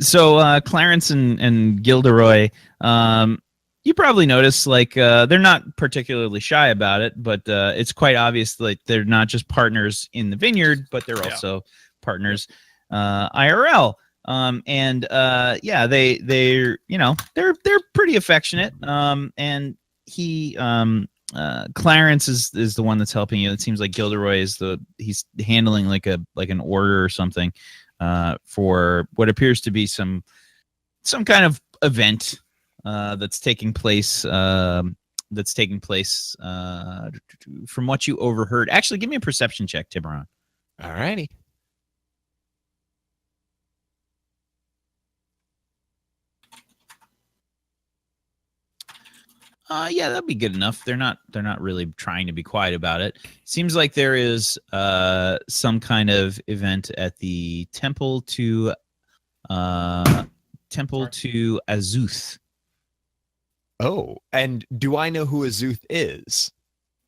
So Clarence and Gilderoy, you probably notice like they're not particularly shy about it, but it's quite obvious that they're not just partners in the vineyard, but they're also partners IRL. And yeah, they're pretty affectionate. And he Clarence is the one that's helping you. It seems like Gilderoy he's handling like an order or something for what appears to be some kind of event that's taking place from what you overheard. Actually, give me a perception check, Tiburon. All righty. Yeah, that'd be good enough. They're not really trying to be quiet about it. Seems like there is some kind of event at the temple to Azuth. Oh, and do I know who Azuth is?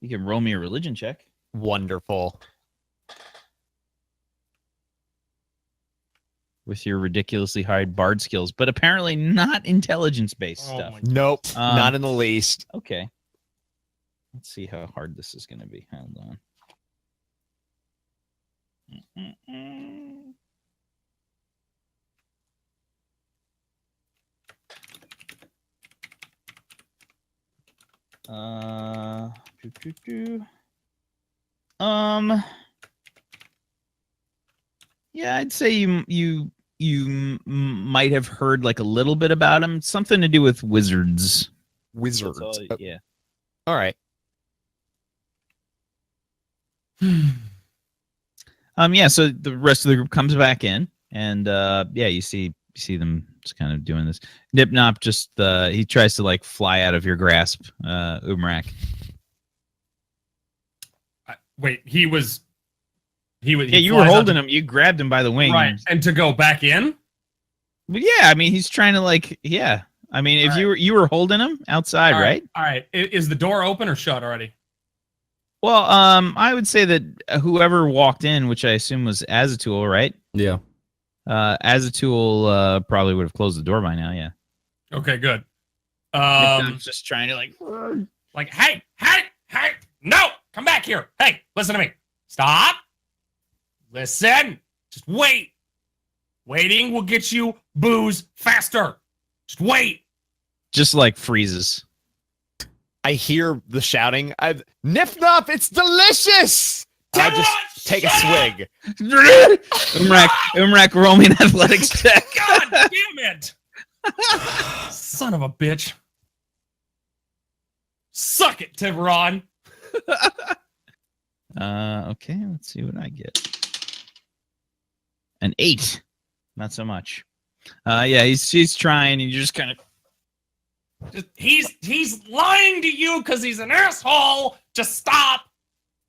You can roll me a religion check. Wonderful. With your ridiculously high bard skills, but apparently not intelligence-based stuff. Nope, not in the least. Okay. Let's see how hard this is going to be. Hold on. Yeah, I'd say you might have heard like a little bit about him. Something to do with wizards. Wizards. Yeah. All right. Yeah, so the rest of the group comes back in, and yeah, you see them just kind of doing this. Nipnop just he tries to like fly out of your grasp, Umrak. Wait, he was He Yeah, you were holding him. You grabbed him by the wing. Right. And to go back in? But yeah, I mean, he's trying to like, yeah. I mean, if you were holding him outside, right? All right. Is the door open or shut already? Well, I would say that whoever walked in, which I assume was Azatool, right? Yeah. Azatool probably would have closed the door by now. Yeah. Okay, good. I'm just trying to like, hey, no, come back here. Hey, listen to me. Stop. Listen. Just wait. Waiting will get you booze faster. Just wait. just like freezes. I hear the shouting. Nip, it's delicious. I just take a swig. Umrak, roll me an athletics check. God damn it! Son of a bitch. Suck it, Tiburon. Okay, let's see what I get. An 8. Not so much. Yeah, he's trying, and you're just kind of. He's lying to you because he's an asshole. Just stop.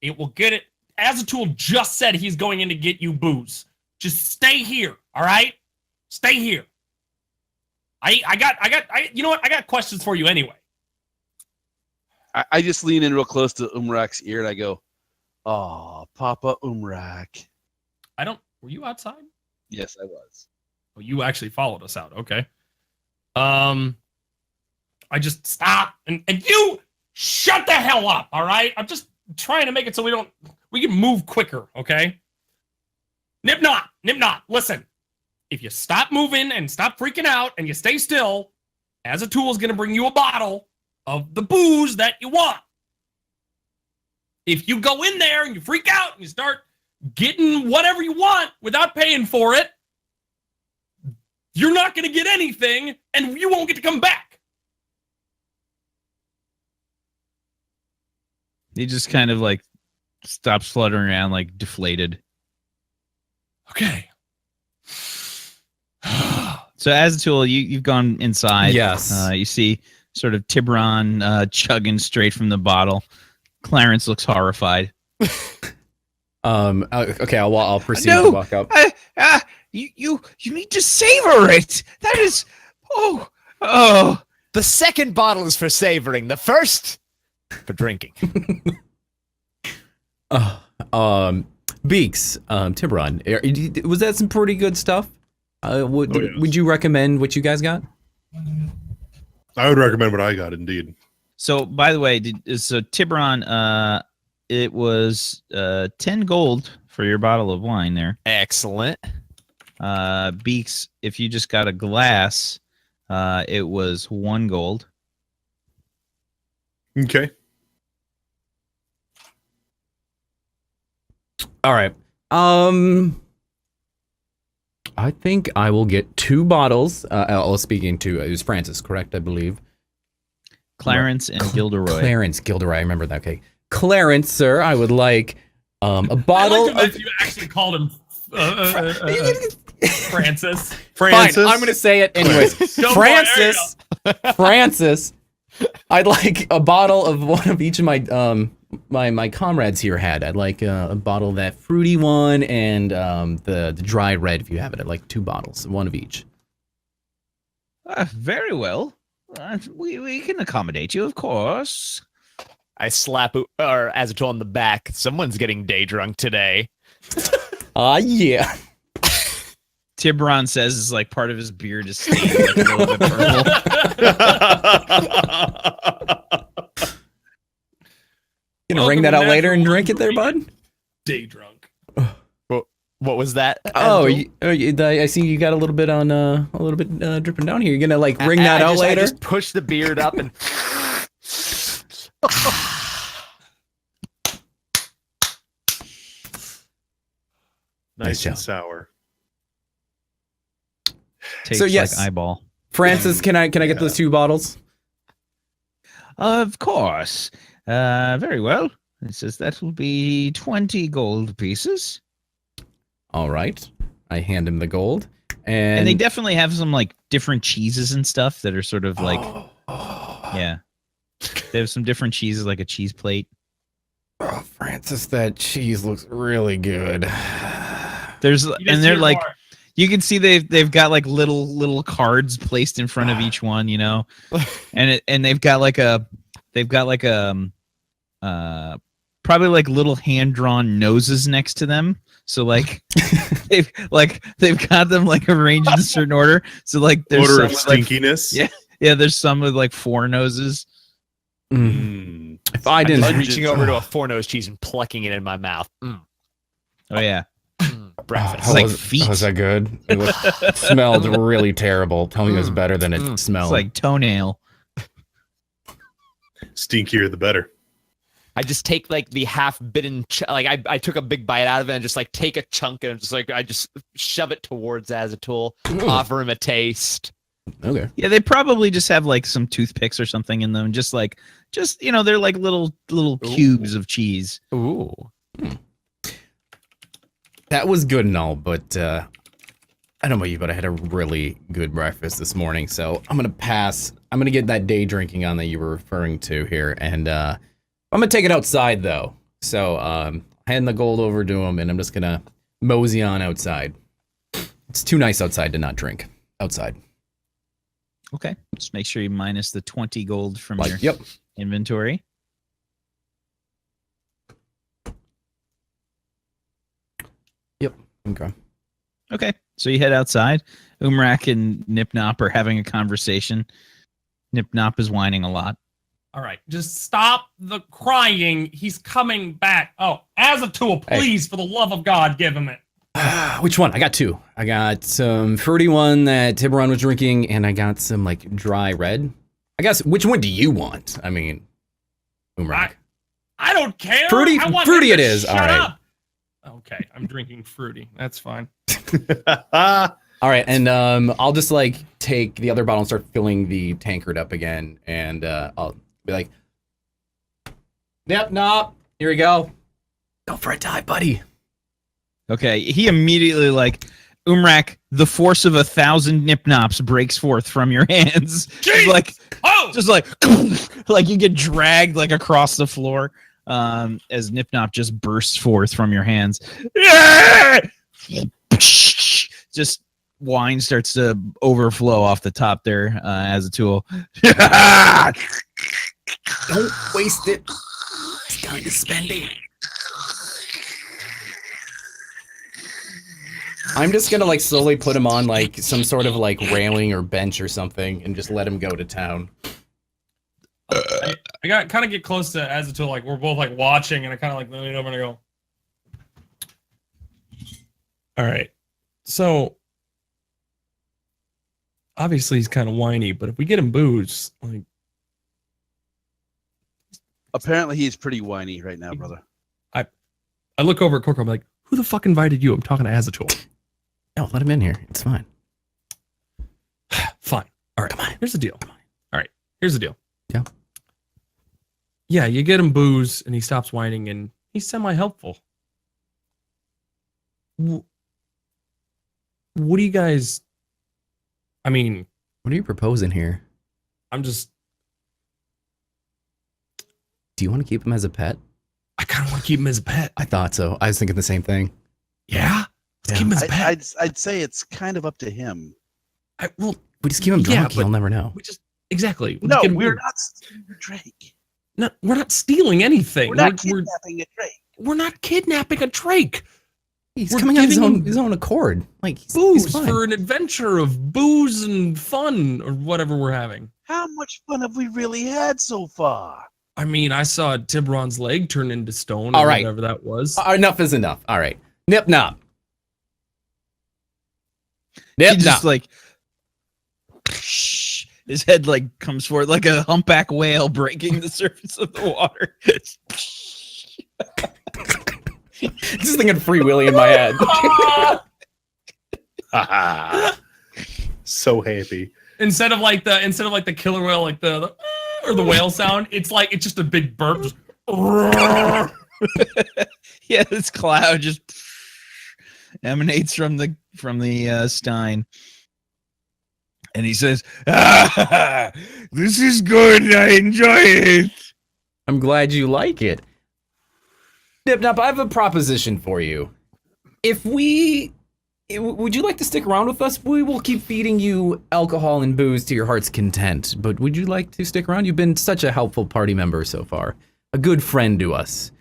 It will get it. Azatool just said he's going in to get you booze. Just stay here, all right? Stay here. You know what? I got questions for you anyway. I just lean in real close to Umrak's ear and I go, "Oh, Papa Umrak." Were you outside? Yes, I was. Oh, you actually followed us out. Okay. I just stop and you shut the hell up. All right. I'm just trying to make it so we can move quicker. Okay. Nip not. Listen, if you stop moving and stop freaking out and you stay still, Azatool is going to bring you a bottle of the booze that you want. If you go in there and you freak out and you start getting whatever you want without paying for it, you're not going to get anything and you won't get to come back. He just kind of like stops fluttering around, like deflated. Okay. So Azatool, you've gone inside. Yes. You see sort of Tiburon chugging straight from the bottle. Clarence looks horrified. Okay, I'll proceed No, to walk up. You need to savor it. That is, oh. The second bottle is for savoring. The first for drinking. Beaks, Tiburon, was that some pretty good stuff? Would you recommend what you guys got? I would recommend what I got, indeed. So, by the way, so Tiburon, it was 10 gold for your bottle of wine there. Excellent. Beaks, if you just got a glass, it was 1 gold. Okay. All right. I think I will get 2 bottles. Speaking to it was Francis, correct? I believe. Clarence and Gilderoy. Gilderoy. I remember that. Okay, Clarence, sir. I would like a bottle. I like you actually called him Francis. Fine, I'm gonna say it anyways. Francis. I'd like a bottle of one of each of my my comrades here had. I'd like a bottle of that fruity one and the dry red if you have it. I'd like 2 bottles, one of each. Very well. We can accommodate you, of course. I slap Azatool on the back. Someone's getting day drunk today. Yeah. Tiburon says it's like part of his beard is stained like a little bit purple. Gonna ring that out later and drink it there, bud? Day drunk. What was that? Oh, I see you got a little bit dripping down here. You're gonna like ring that out later? I just push the beard up and Nice job. and sour. Tastes So, yes. like eyeball. Francis, can I get those 2 bottles? Of course. Very well. It says that will be 20 gold pieces. All right. I hand him the gold. And they definitely have some like different cheeses and stuff that are sort of like, yeah. They have some different cheeses, like a cheese plate. Oh, Francis, that cheese looks really good. There's You just and they're hear like, more. you can see they've got like little cards placed in front of each one, you know, and they've got like a probably like little hand drawn noses next to them. So like they've got them like arranged in a certain order. So like there's Order of some with, like, stinkiness. yeah, there's some with like 4 noses. Mm. If I I'm didn't, just reaching over to a 4-nose cheese and plucking it in my mouth. Oh yeah, Breakfast. How like was, feet. Was that good? It smelled really terrible. Tell me it was better than it smelled. It's like toenail. Stinkier the better. I just take like the half-bitten, like I took a big bite out of it and just like take a chunk and just like I just shove it towards Azatoul, offer him a taste. Okay. Yeah, they probably just have like some toothpicks or something in them. Just you know, they're like little cubes of cheese. Ooh. That was good and all, but I don't know about you, but I had a really good breakfast this morning, so I'm gonna pass. I'm gonna get that day drinking on that you were referring to here, and I'm gonna take it outside though. So hand the gold over to him, and I'm just gonna mosey on outside. It's too nice outside to not drink outside. Okay, just make sure you minus the 20 gold from your Yep. inventory. Okay. Okay, so you head outside. Umrak and Nipnop are having a conversation. Nipnop is whining a lot. All right, just stop the crying. He's coming back. Oh, Azatoul, please, for the love of God, give him it. Which one? I got 2. I got some fruity one that Tiburon was drinking, and I got some like dry red. I guess which one do you want? I mean, Umrak. I don't care. Fruity- I want fruity him to it is, Shut all right. up. Okay, I'm drinking fruity. That's fine. All right, and I'll just like take the other bottle and start filling the tankard up again, and I'll be like, "Yep, no, here we go. Go for a dive, buddy." Okay, he immediately like, Umrak, the force of 1,000 Nipnops breaks forth from your hands. Jeez! Like, Oh, just like, like you get dragged like across the floor as Nipnop just bursts forth from your hands. Just wine starts to overflow off the top there as a tool. Don't waste it. It's time to spend it. I'm just gonna like slowly put him on like some sort of like railing or bench or something, and just let him go to town. I got kind of get close to Azatoul, like we're both like watching, and I kind of like lean over and I go, "All right, so obviously he's kind of whiny, but if we get him booze, like Apparently, he's pretty whiny right now, brother. I look over at Corco, I'm like, who the fuck invited you? I'm talking to Azatoul. No, let him in here. It's fine. Fine. All right, come on. Here's the deal. All right, here's the deal. Yeah. Yeah, you get him booze, and he stops whining, and he's semi-helpful. What do you guys? I mean, What are you proposing here? I'm just. Do you want to keep him as a pet? I kind of want to keep him as a pet. I thought so. I was thinking the same thing. Yeah. Let's keep him as a pet. I'd say it's kind of up to him. Well, We just keep him Yeah, drunk. but- He'll never know. we just exactly. No, Get him we're booze. not stealing Drake. No, we're not stealing anything. We're not Like, kidnapping a Drake. we're not kidnapping a Drake. He's We're coming on giving his own accord. Like he's Booze fine. for an adventure of booze and fun or whatever we're having. How much fun have we really had so far? I mean, I saw Tiburon's leg turn into stone All or right. whatever that was. Enough is enough. All right. Nip nop. He Nip just nop. like his head like comes forward like a humpback whale breaking the surface of the water. Just thinking Free Willy in my head. So happy. Instead of like the killer whale, like the or the whale sound, it's just a big burp. Just, Yeah, this cloud just emanates from the Stein. And he says, this is good. I enjoy it. I'm glad you like it. Nip, I have a proposition for you. Would you like to stick around with us? We will keep feeding you alcohol and booze to your heart's content. But would you like to stick around? You've been such a helpful party member so far. A good friend to us.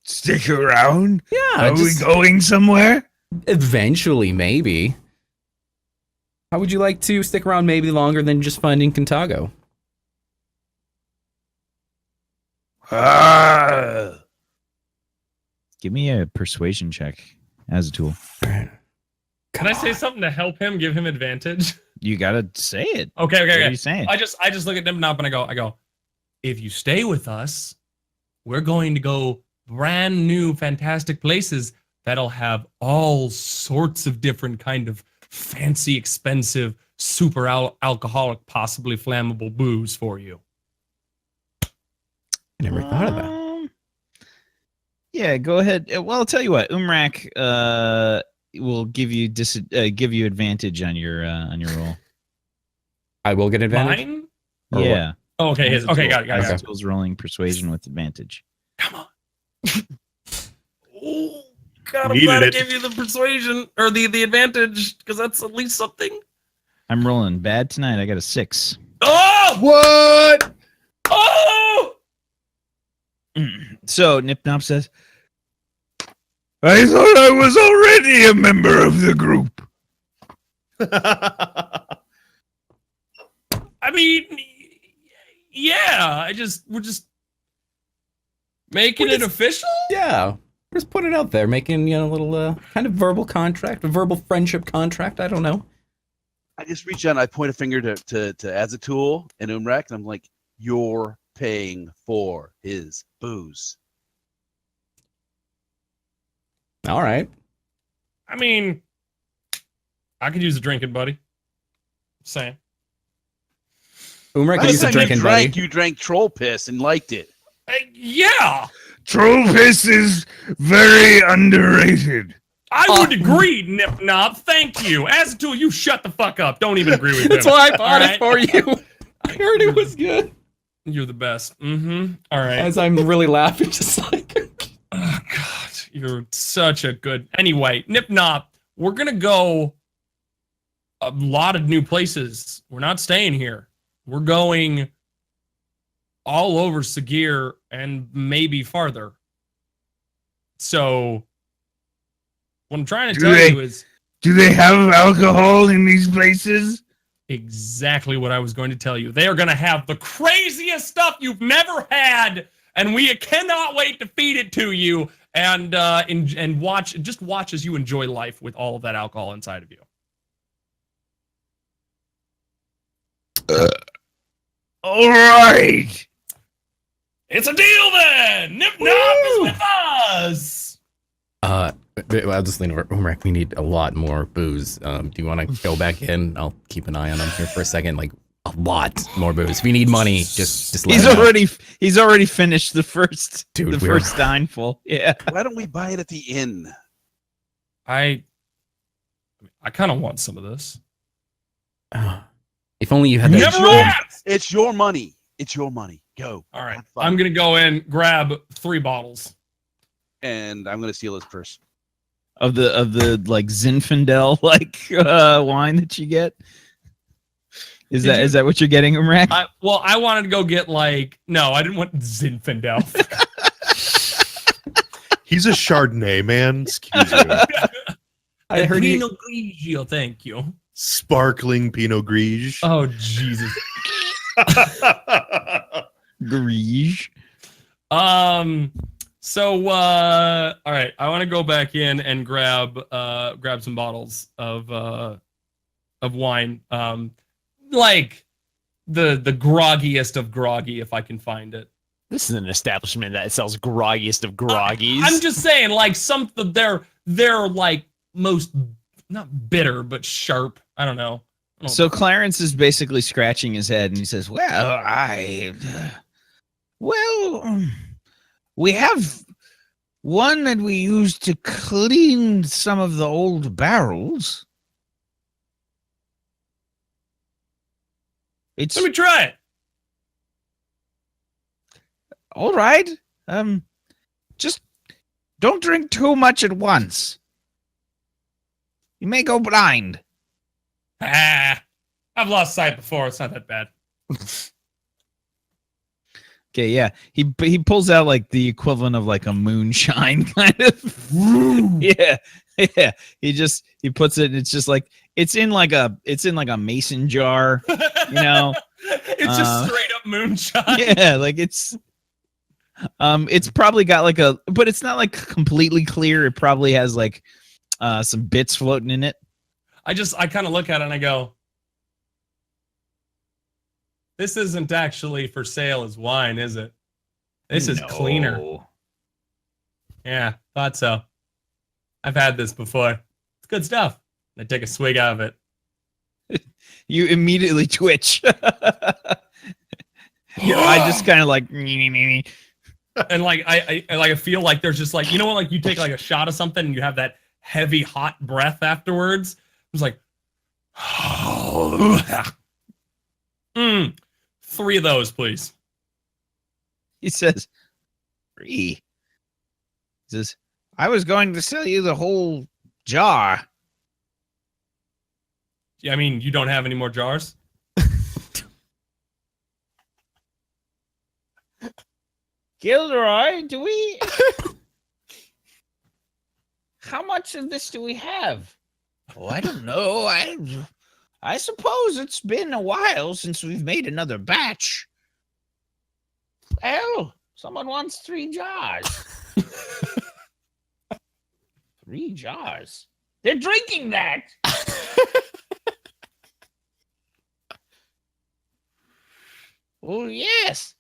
Stick around? Yeah. Are we going somewhere? Eventually, maybe. How would you like to stick around maybe longer than just finding Contago? Ah. Give me a persuasion check as a tool. Can I say something to help him, give him advantage? You gotta say it. Okay. What are you saying? I just look at Nip and I go, if you stay with us, we're going to go brand new, fantastic places that'll have all sorts of different kind of fancy, expensive, super alcoholic, possibly flammable booze for you. I never thought of that. Yeah, go ahead. Well, I'll tell you what. Umrak will give you advantage on your roll. I will get advantage. Mine? Or Yeah. Oh, okay. His. Okay, got it. Azatul's rolling persuasion with advantage. Come on. Oh, God, I'm Needed glad I it. gave you the persuasion or the advantage because that's at least something. I'm rolling bad tonight. I got a 6. Oh! What? Oh! So Nip Nop says, I thought I was already a member of the group. I mean, yeah. We're just making it official. Yeah. Just put it out there, making a little kind of verbal contract, a verbal friendship contract. I don't know. I just reach out and I point a finger to Azatul and Umrak, and I'm like, you're paying for his booze. All right. I mean, I could use a drinking buddy. Saying. Umrak Last is a time drinking buddy. you drank troll piss and liked it. Yeah, Troll piss is very underrated. I would agree, Nip Knob. Thank you. Azatul, you shut the fuck up. Don't even agree with him. That's why I bought All it for you. I heard it was good. You're the best. Mm-hmm. All right. As I'm really laughing, just like. Oh, God. You're such a good... Anyway, Nip Knob, we're going to go a lot of new places. We're not staying here. We're going all over Sagir and maybe farther. So what I'm trying to tell you is Do they have alcohol in these places? exactly what I was going to tell you. They are going to have the craziest stuff you've never had, and we cannot wait to feed it to you and watch as you enjoy life with all of that alcohol inside of you. All right. It's a deal then. Nip Nop is with us. I'll just lean over. Umrak, we need a lot more booze. Do you want to go back in? I'll keep an eye on him here for a second. Like a lot more booze. If you need money, just let he's me know. he's already finished the first Dude, first dineful. Yeah. Why don't we buy it at the inn? I kind of want some of this. If only you had You that. never asked. It's your money. It's your money. Go. All right, Have fun. I'm gonna go in, grab 3 bottles. And I'm gonna steal his purse. Of the like Zinfandel wine that you get. Is that what you're getting, Umrak? I wanted to go get no, I didn't want Zinfandel. He's a Chardonnay, man. Excuse me. I heard you. Pinot Grigio, thank you. Sparkling Pinot Grigio. Oh Jesus. Grige. So all right, I want to go back in and grab some bottles of wine. Like the groggiest of groggy, if I can find it. This is an establishment that sells groggiest of groggies. I'm just saying, they're like most not bitter but sharp. I don't know. So Clarence is basically scratching his head and he says, "Well, we have one that we use to clean some of the old barrels. It's Let me try it. all right. Just don't drink too much at once. You may go blind. I've lost sight before. It's not that bad. Okay, yeah. He pulls out like the equivalent of like a moonshine kind of. Yeah. Yeah. He puts it, it's just like it's in like a mason jar, you know. It's just straight up moonshine. Yeah, like it's probably got like but it's not like completely clear. It probably has like some bits floating in it. I kind of look at it and I go, this isn't actually for sale as wine, is it? This is cleaner. Yeah, thought so. I've had this before. It's good stuff. I take a swig out of it. You immediately twitch. Your eye just kind of like and like I feel like there's just like, you know when like you take like a shot of something and you have that heavy hot breath afterwards? It's like 3 of those, please. He says 3. He says, I was going to sell you the whole jar. Yeah, I mean, you don't have any more jars? Gilderoy, do we how much of this do we have? Oh, I don't know. I suppose it's been a while since we've made another batch. Well, someone wants 3 jars. 3 jars. They're drinking that. Oh, yes.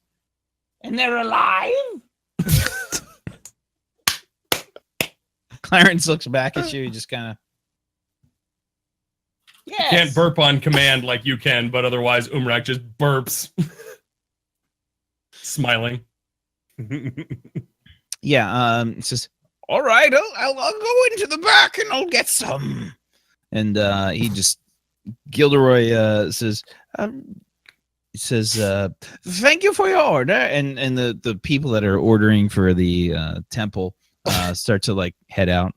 And they're alive? Clarence looks back at you. He just kind of. Yes. Can't burp on command like you can, but otherwise Umrak just burps. Smiling. Yeah, it says, all right, I'll go into the back and I'll get some. And he just, Gilderoy says, thank you for your order. And the people that are ordering for the temple start to like head out.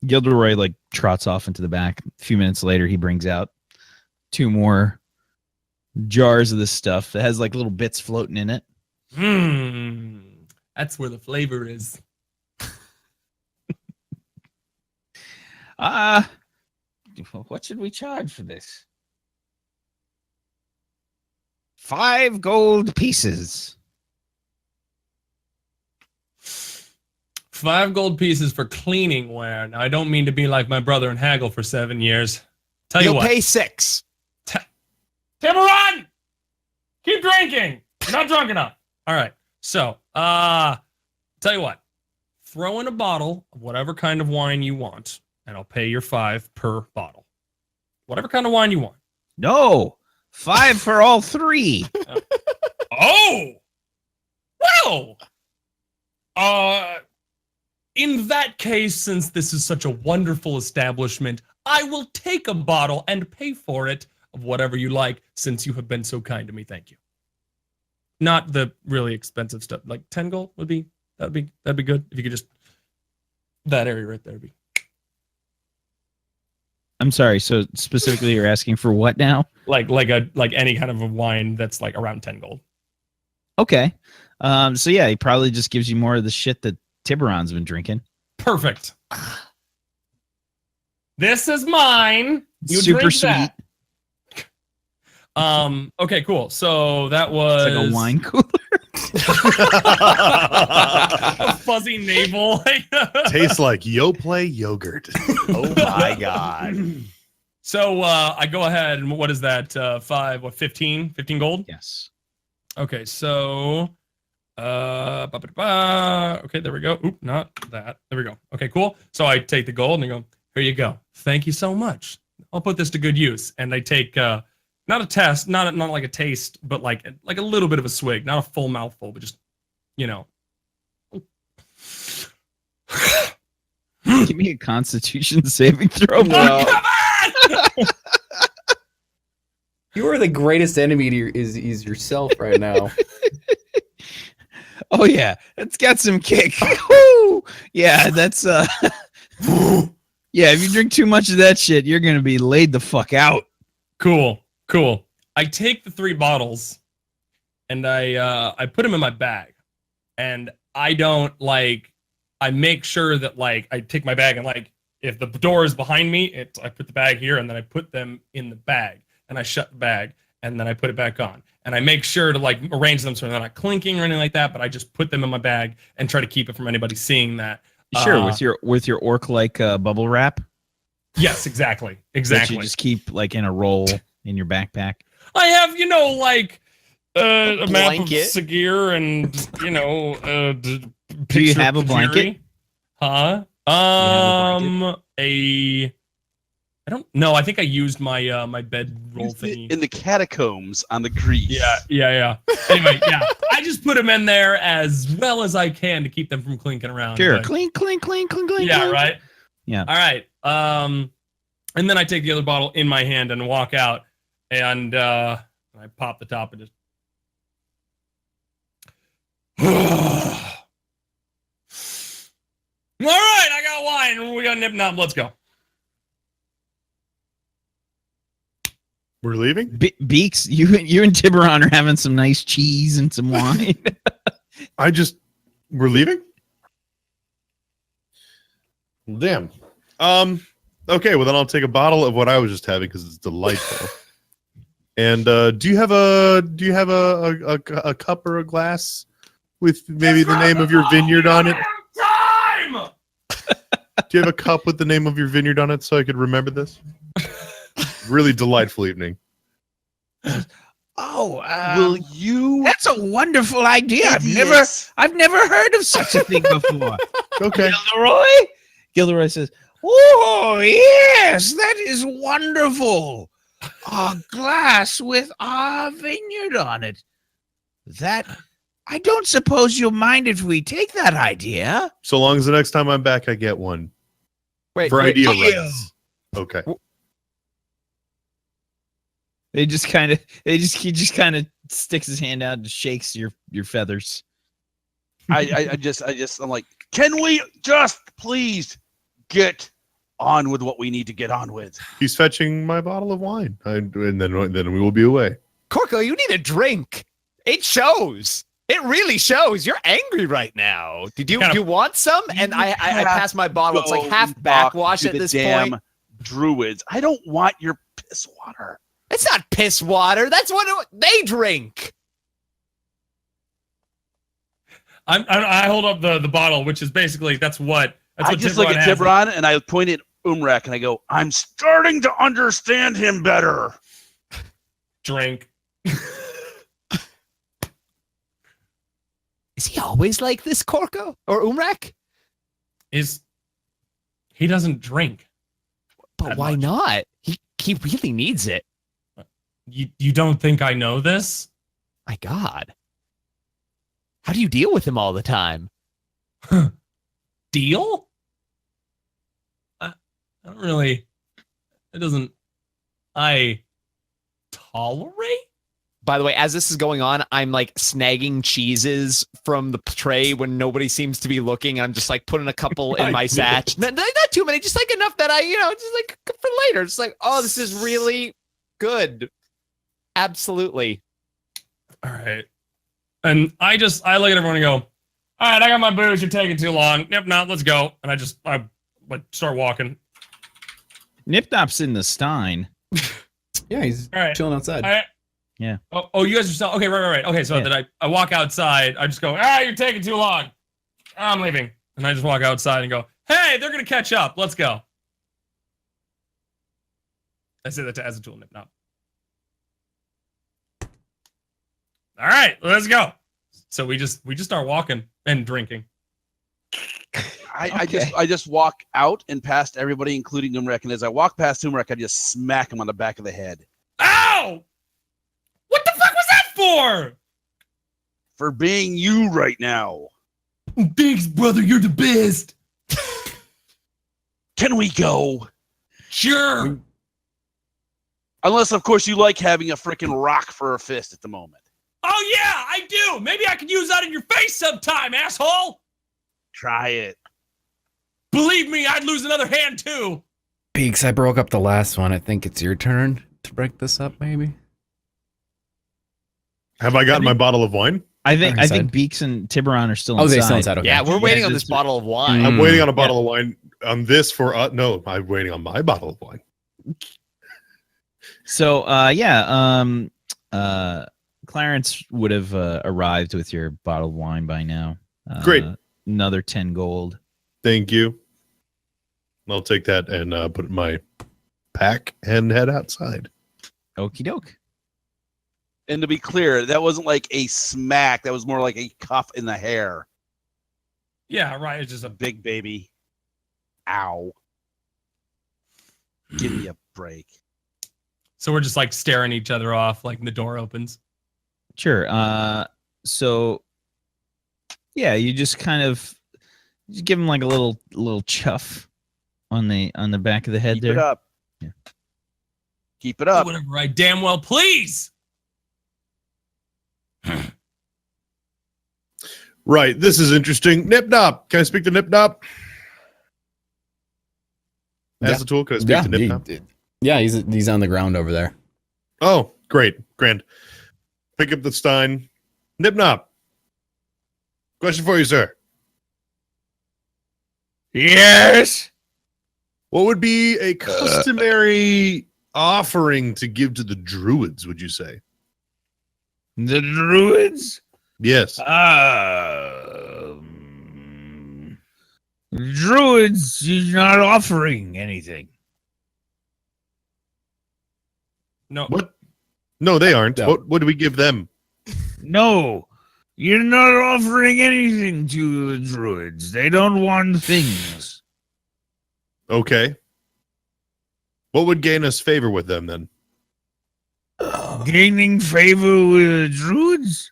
Gilderoy like trots off into the back. A few minutes later, he brings out 2 more jars of this stuff. It has like little bits floating in it. That's where the flavor is. What should we charge for this? 5 gold pieces. 5 gold pieces for cleaning ware. Now, I don't mean to be like my brother and haggle for 7 years. Tell you You'll what. pay 6. Tiburon! Keep drinking. You're not drunk enough. All right. So, tell you what. Throw in a bottle of whatever kind of wine you want, and I'll pay your 5 per bottle. Whatever kind of wine you want. No, 5 for all 3. Oh! Well! In that case, since this is such a wonderful establishment, I will take a bottle and pay for it of whatever you like, since you have been so kind to me. Thank you. Not the really expensive stuff. Like 10 gold that'd be good. If you could just that area right there would be. I'm sorry. So specifically, you're asking for what now? Like any kind of a wine that's like around 10 gold. Okay. So yeah, he probably just gives you more of the shit that Tiburon's been drinking. Perfect. This is mine. You Super drink sweet. that. Okay, cool. So that was It's like a wine cooler. a fuzzy navel. Tastes like Yoplait yogurt. Oh my god. So I go ahead and what is that? 15 gold? Yes. Okay, so okay, there we go. Oop, not that. There we go. Okay, cool. So I take the gold and I go, here you go. Thank you so much. I'll put this to good use. And I take not a test, not like a taste, but like a little bit of a swig, not a full mouthful, but just, you know. Give me a Constitution saving throw. No. Come on! You are the greatest enemy to is yourself right now. Oh yeah, it's got some kick. Woo! Yeah, that's yeah. If you drink too much of that shit, you're gonna be laid the fuck out. Cool. I take the 3 bottles and I put them in my bag, and I don't I make sure that I take my bag and if the door is behind me, I put the bag here, and then I put them in the bag, and I shut the bag, and then I put it back on, and I make sure to arrange them so they're not clinking or anything like that, but I just put them in my bag and try to keep it from anybody seeing that. Sure, with your orc bubble wrap. Yes, exactly. That you just keep in a roll in your backpack. I have a map of blanket. Sagir and Do you have a blanket? Huh? I don't know. I think I used my my bed roll thingy in the catacombs on the grease. Yeah. Anyway, yeah, I just put them in there as well as I can to keep them from clinking around. Sure, but- clink, clink, clink, clink, clink. Yeah, clink. right. Yeah. All right. And then I take the other bottle in my hand and walk out, and I pop the top and just. All right, I got wine. We got nip nop. Let's go. We're leaving? Beaks, you and Tiburon are having some nice cheese and some wine. We're leaving? Damn. Okay, well then I'll take a bottle of what I was just having because it's delightful. And do you have a cup or a glass with maybe the name of your vineyard on it? Time! Do you have a cup with the name of your vineyard on it so I could remember this? Really delightful evening. Oh, Will you? that's a wonderful idea. idiots? I've never heard of such a thing before. Okay. Gilderoy says, Oh, yes, that is wonderful. A glass with our vineyard on it. That, I don't suppose you'll mind if we take that idea. So long as the next time I'm back I get one. Wait, For idea deal. rights. Okay. he just kind of sticks his hand out and shakes your feathers. I'm like, can we just please get on with what we need to get on with? He's fetching my bottle of wine. And then we will be away. Corco, you need a drink. It shows. It really shows. You're angry right now. Do you want some? And I pass my bottle. It's like half backwash at this point. Druids. I don't want your piss water. It's not piss water. That's what they drink. I hold up the bottle, which is basically that's what I just look at Tiburon and I point at Umrak and I go, I'm starting to understand him better. Drink. Is he always like this, Corco or Umrak? He doesn't drink. But That why much. not? He really needs it. You don't think I know this? My God. How do you deal with him all the time? Deal? I don't really. It doesn't. I tolerate? By the way, as this is going on, I'm snagging cheeses from the tray when nobody seems to be looking. I'm just putting a couple in my satch. Not too many, just enough that I, just for later. Just oh, this is really good. Absolutely. All right. And I look at everyone and go, all right, I got my booze. You're taking too long. Yep, no, let's go. And I start walking. Nipnop's in the stein. Yeah, he's All right. chilling outside. All right. Yeah. Oh, you guys are still okay. Right. Okay, so Yeah. then I walk outside. I just go, you're taking too long. I'm leaving. And I just walk outside and go, hey, they're gonna catch up. Let's go. I say that to Azatul Nip Nop. All right, let's go. So we just start walking and drinking. I just walk out and past everybody, including Umrak. And as I walk past Umrak, I just smack him on the back of the head. Ow! What the fuck was that for? For being you right now. Thanks, brother. You're the best. Can we go? Sure. Unless, of course, you like having a freaking rock for a fist at the moment. Oh, yeah, I do. Maybe I could use that in your face sometime, asshole. Try it. Believe me, I'd lose another hand, too. Beaks, I broke up the last one. I think it's your turn to break this up, maybe. Have I got my bottle of wine? I think Inside. Beaks and Tiburon are still Oh, inside. they still inside. Okay. Yeah, we're waiting on this- this bottle of wine. I'm waiting on a bottle Yeah. of wine on this for no, I'm waiting on my bottle of wine. So, Clarence would have arrived with your bottle of wine by now. Great. Another 10 gold. Thank you. I'll take that and put it in my pack and head outside. Okie doke. And to be clear, that wasn't like a smack. That was more like a cuff in the hair. Yeah, right. It's just a Big baby. Ow. Give me a break. So we're just like staring each other off, like the door opens. Sure. So, yeah, you just kind of just give him like a little chuff on the back of the head Keep there. it up. Yeah. Keep it up. Whatever I damn well please. Right. This is interesting. Nip Nop. Can I speak to Nip Nop? As Yeah. the tool, can I speak to Nip Nop? Yeah, he's on the ground over there. Oh, great. Grand. Pick up the stein. Nip Nop. Question for you, sir. Yes. What would be a customary offering to give to the Druids, would you say? The Druids? Yes. Druids is not offering anything. No. What? No, they aren't. No. What do we give them? No, you're not offering anything to the Druids. They don't want things. Okay. What would gain us favor with them then? Gaining favor with the Druids?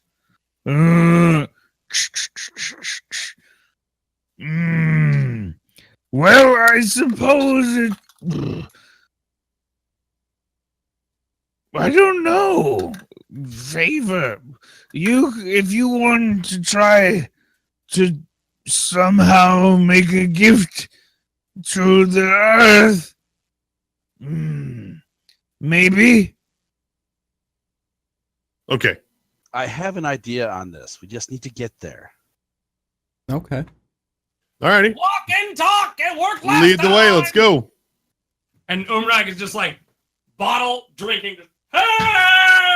Well, I suppose it. I don't know. Favor. If you want to try to somehow make a gift to the earth, maybe. Okay. I have an idea on this. We just need to get there. Okay. Alrighty. Walk and talk and work last Lead the way. Let's time. go. And Umrak is just like bottle drinking. "Ah!"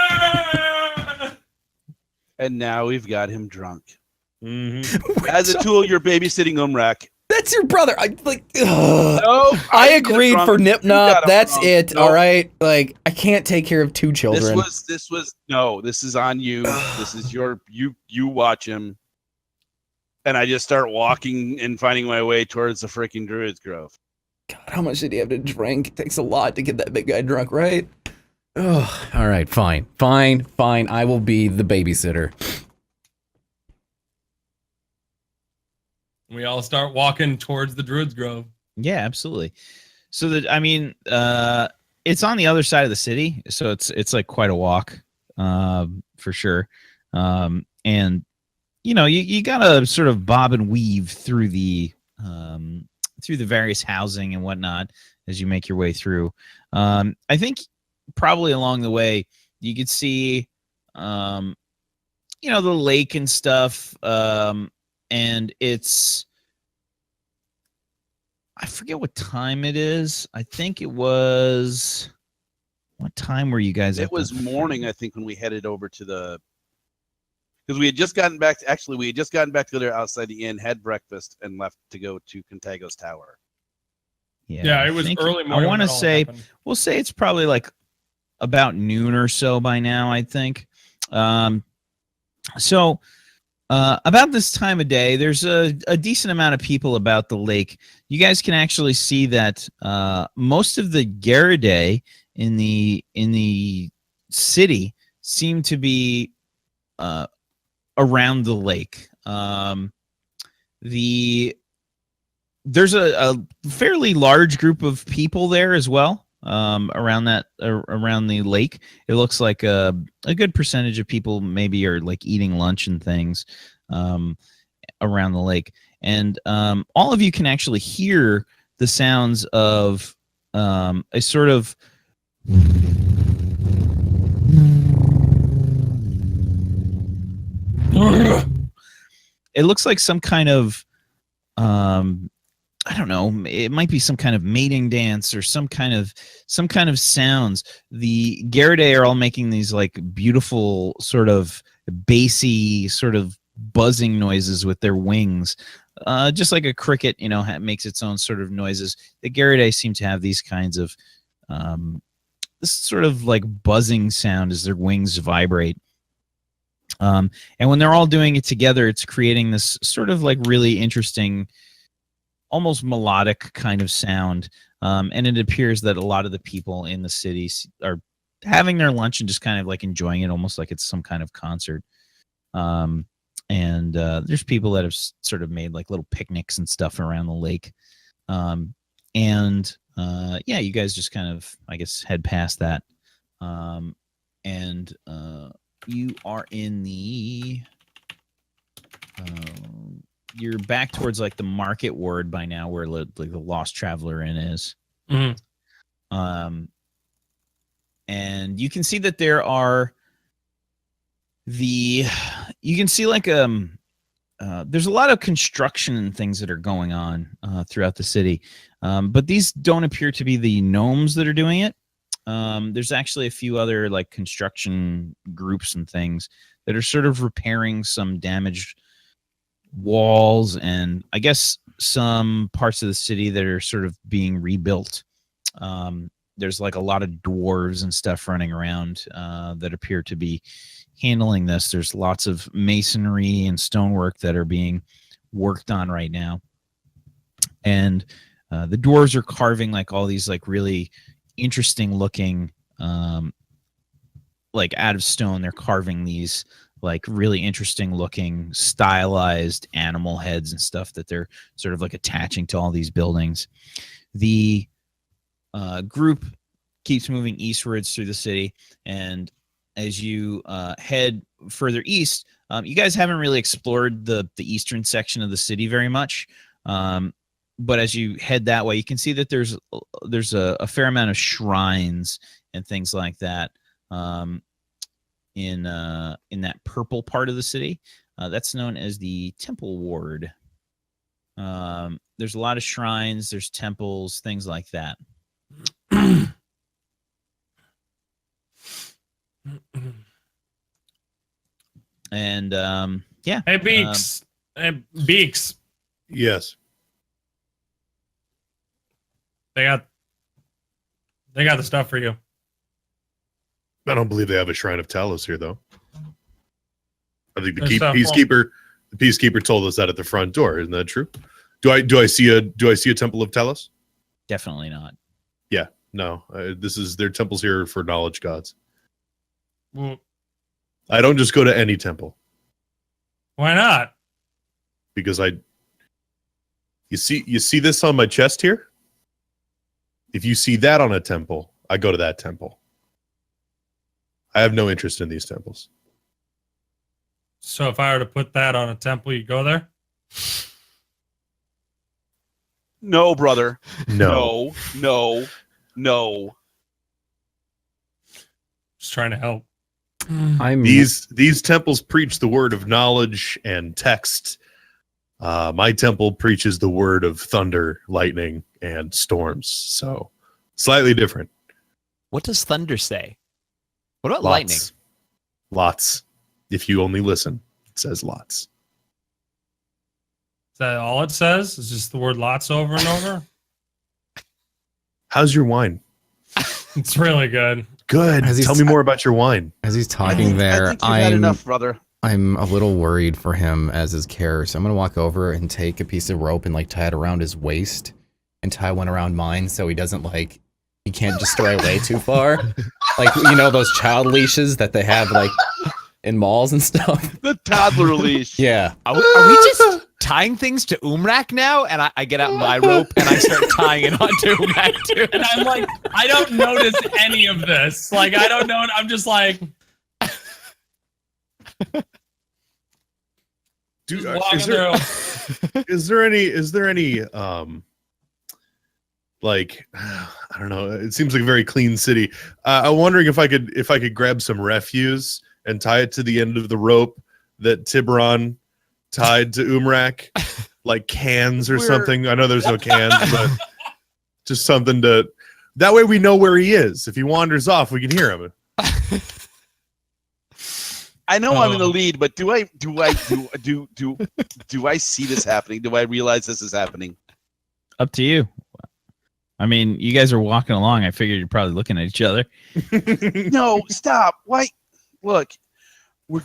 And now we've got him drunk. Mm-hmm. As a tool, you're babysitting Umrak. That's your brother. I like. No, I agreed for Nip Nop. That's it. No. All right. Like I can't take care of two children. This is on you. This is you watch him. And I just start walking and finding my way towards the freaking Druids Grove. God, how much did he have to drink? It takes a lot to get that big guy drunk, right? Oh, all right, fine. I will be the babysitter. We all start walking towards the Druids Grove. Yeah, absolutely. So it's on the other side of the city, so it's like quite a walk, for sure. And you gotta sort of bob and weave through the various housing and whatnot as you make your way through. I think probably along the way you could see, the lake and stuff. And it's, I forget what time it is. I think it was, what time were you guys at? It was morning, I think, when we headed over to the, because we had just gotten back together outside the inn, had breakfast, and left to go to Contago's Tower. Yeah, it was think- early morning. I want to when it all say, happened. we'll say it's probably like about noon or so by now, I think. So about this time of day, there's a decent amount of people about the lake. You guys can actually see that most of the Garidae in the city seem to be around the lake. There's a fairly large group of people there as well. around the lake. It looks like a good percentage of people maybe are like eating lunch and things around the lake. And all of you can actually hear the sounds of a sort of it looks like some kind of I don't know, it might be some kind of mating dance or some kind of sounds. The Garridae are all making these like beautiful sort of bassy sort of buzzing noises with their wings. Just like a cricket, makes its own sort of noises. The Garridae seem to have these kinds of this sort of like buzzing sound as their wings vibrate. And when they're all doing it together, it's creating this sort of like really interesting, almost melodic kind of sound. And it appears that a lot of the people in the city are having their lunch and just kind of like enjoying it, almost like it's some kind of concert. And there's people that have sort of made like little picnics and stuff around the lake. You guys just kind of, I guess, head past that. You are in the you're back towards like the market ward by now, where like the Lost Traveler Inn is. Mm-hmm. And you can see that there are you can see like there's a lot of construction and things that are going on throughout the city, but these don't appear to be the gnomes that are doing it. There's actually a few other like construction groups and things that are sort of repairing some damaged walls, and I guess some parts of the city that are sort of being rebuilt. There's like a lot of dwarves and stuff running around that appear to be handling this. There's lots of masonry and stonework that are being worked on right now. And the dwarves are carving like all these like really interesting looking like out of stone. They're carving these like really interesting looking stylized animal heads and stuff that they're sort of like attaching to all these buildings. The group keeps moving eastwards through the city, and as you head further east, you guys haven't really explored the eastern section of the city very much. But as you head that way, you can see that there's a fair amount of shrines and things like that in that purple part of the city. That's known as the Temple Ward. There's a lot of shrines, there's temples, things like that. And yeah. Hey, Beaks. Beaks. Yes. They got the stuff for you. I don't believe they have a Shrine of Talos here, though. I think the There's stuff peacekeeper told us that at the front door. Isn't that true? Do I see a Temple of Talos? Definitely not. Yeah, no. Their temples here for knowledge gods. Well, I don't just go to any temple why not? because you see this on my chest here? If you see that on a temple, I go to that temple. I have no interest in these temples. So if I were to put that on a temple, you go there? No, brother. No. No. Just trying to help. These temples preach the word of knowledge and text. My temple preaches the word of thunder, lightning, and storms. So slightly different. What does thunder say? What about lightning? Lots. If you only listen, it says lots. Is that all it says? It's just the word lots over and over? How's your wine? It's really good. Good. Tell me more about your wine. As he's talking there, I think you've had enough, brother. I'm a little worried for him as his care, so I'm gonna walk over and take a piece of rope and like tie it around his waist and tie one around mine so he doesn't he can't just stray away too far. Like, those child leashes that they have like in malls and stuff. The toddler leash. Yeah. Are we just tying things to Umrak now, and I get out my rope and I start tying it onto Umrak too. And I'm like, I don't notice any of this. Like, I don't know. I'm just like, Dude, walking through. is there any like, I don't know, it seems like a very clean city. I'm wondering if I could grab some refuse and tie it to the end of the rope that Tiburon tied to Umrak, like cans or something. I know there's no cans, but just something to, that way we know where he is. If he wanders off, we can hear him. I know I'm in the lead, but do I see this happening? Do I realize this is happening? Up to you. I mean, you guys are walking along. I figured you're probably looking at each other. No, stop. Why? Look, we're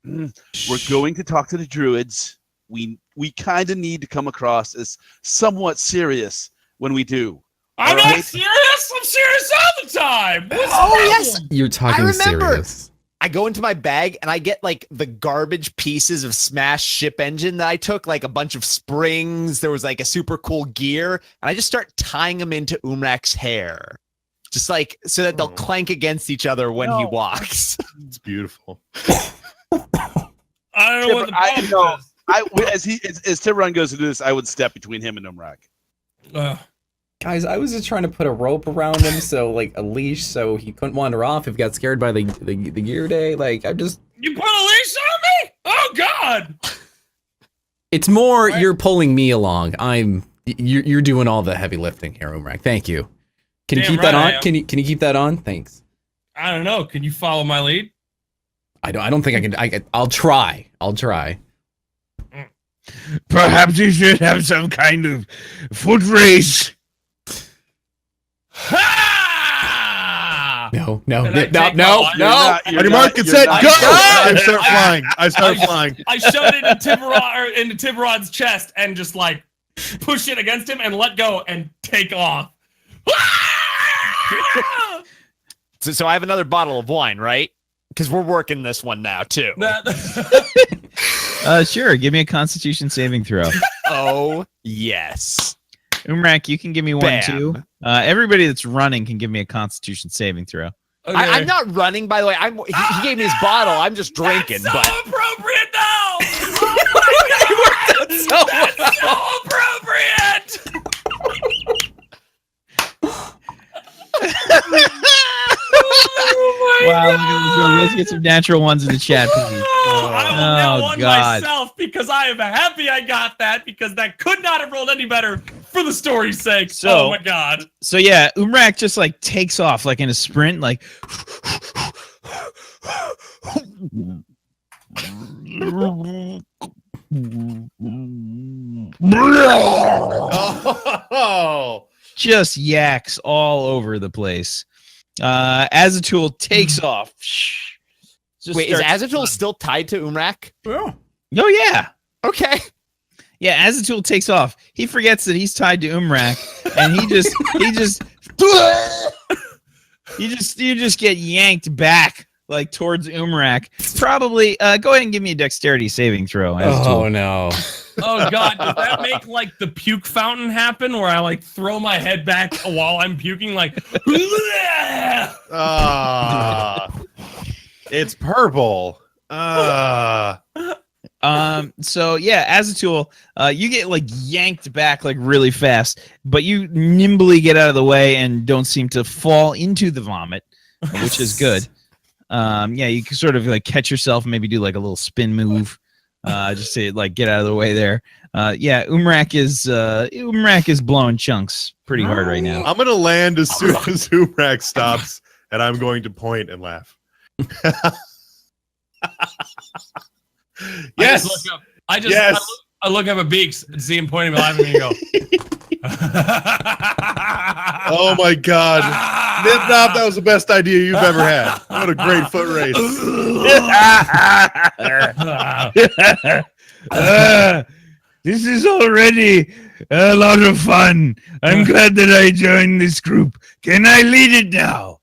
going to talk to the Druids. We kind of need to come across as somewhat serious when we do. I'm All not right? serious. I'm serious all the time. What's Oh, the yes. problem? You're talking I remember. serious. I go into my bag and I get like the garbage pieces of Smash ship engine that I took, like a bunch of springs. There was like a super cool gear, and I just start tying them into Umrak's hair, just like so that they'll clank against each other when he walks. It's beautiful. I don't know what the problem is. As Tiburon goes to do this, I would step between him and Umrak. Guys, I was just trying to put a rope around him, so like a leash, so he couldn't wander off if he got scared by the gear day. Like I'm just. You put a leash on me? Oh God! It's more you're pulling me along. You're doing all the heavy lifting here, Umrak. Thank you. Can you Damn keep that right I on? Can you keep that on? Thanks. I don't know. Can you follow my lead? I don't think I can. I'll try. Perhaps you should have some kind of foot race. Ha! No. Can I take my line? On your mark, get set, go! I start flying. I start flying. I shove it into Tiburon's chest and just like push it against him and let go and take off. So I have another bottle of wine, right? Because we're working this one now too. Sure. Give me a Constitution saving throw. Oh yes. Umrak, you can give me one Bam. too. Everybody that's running can give me a Constitution saving throw. Okay. I'm not running, by the way. He gave me his bottle. I'm just drinking. That's so but appropriate now. Oh my God. That's so appropriate. Oh my Wow, God. let's get some natural ones in the chat, please. I will get one God. myself because I am happy I got that because that could not have rolled any better for the story's sake. So- Oh my God. So yeah, Umrak just like takes off like in a sprint, like Oh, just yaks all over the place. Azatool takes off. Just wait, is starts- Azathoul still tied to Umrak? Oh yeah. Okay. Yeah, Azatool takes off. He forgets that he's tied to Umrak, and you just get yanked back like towards Umrak. Probably go ahead and give me a dexterity saving throw. Azatool. Oh no. Oh God, does that make like the puke fountain happen where I like throw my head back while I'm puking like it's purple. So yeah, Azatool, you get like yanked back like really fast, but you nimbly get out of the way and don't seem to fall into the vomit, which is good. Yeah, you can sort of like catch yourself and maybe do like a little spin move, just to like get out of the way there. Yeah, Umrak is blowing chunks pretty hard right now. I'm gonna land as soon as Umrak stops, and I'm going to point and laugh. Yes. I look up at Beaks and see him pointing and laughing at me and go. Oh my God. Nip Nop, that was the best idea you've ever had. What a great foot race. This is already a lot of fun. I'm glad that I joined this group. Can I lead it now?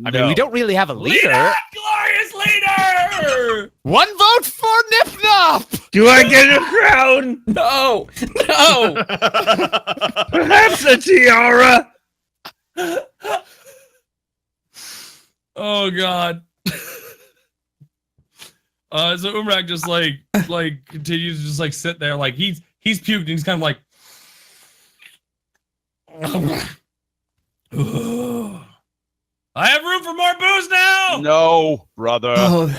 I mean, we don't really have a leader. Glorious leader! One vote for Nipnop! Do I get a crown? No, no. Perhaps a tiara? Oh God. So Umrak just like continues to just like sit there, like he's puked and he's kind of like I have room for more booze now. No, brother. Oh,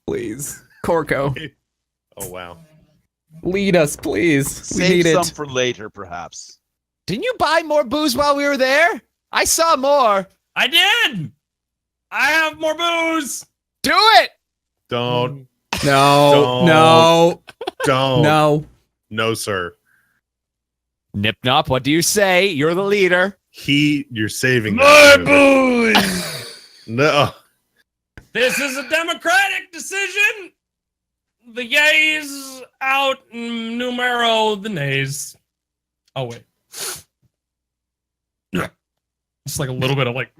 please, Corco, Oh wow. lead us, please. We Save need some it. for later, perhaps. Didn't you buy more booze while we were there? I saw more. I did. I have more booze. Do it! Don't. No, no, Don't. no. No, sir. Nipnop, what do you say? You're the leader. You're saving More that. booze! No. This is a democratic decision. The yays out, numero the nays. Oh wait. Just like a little bit of like.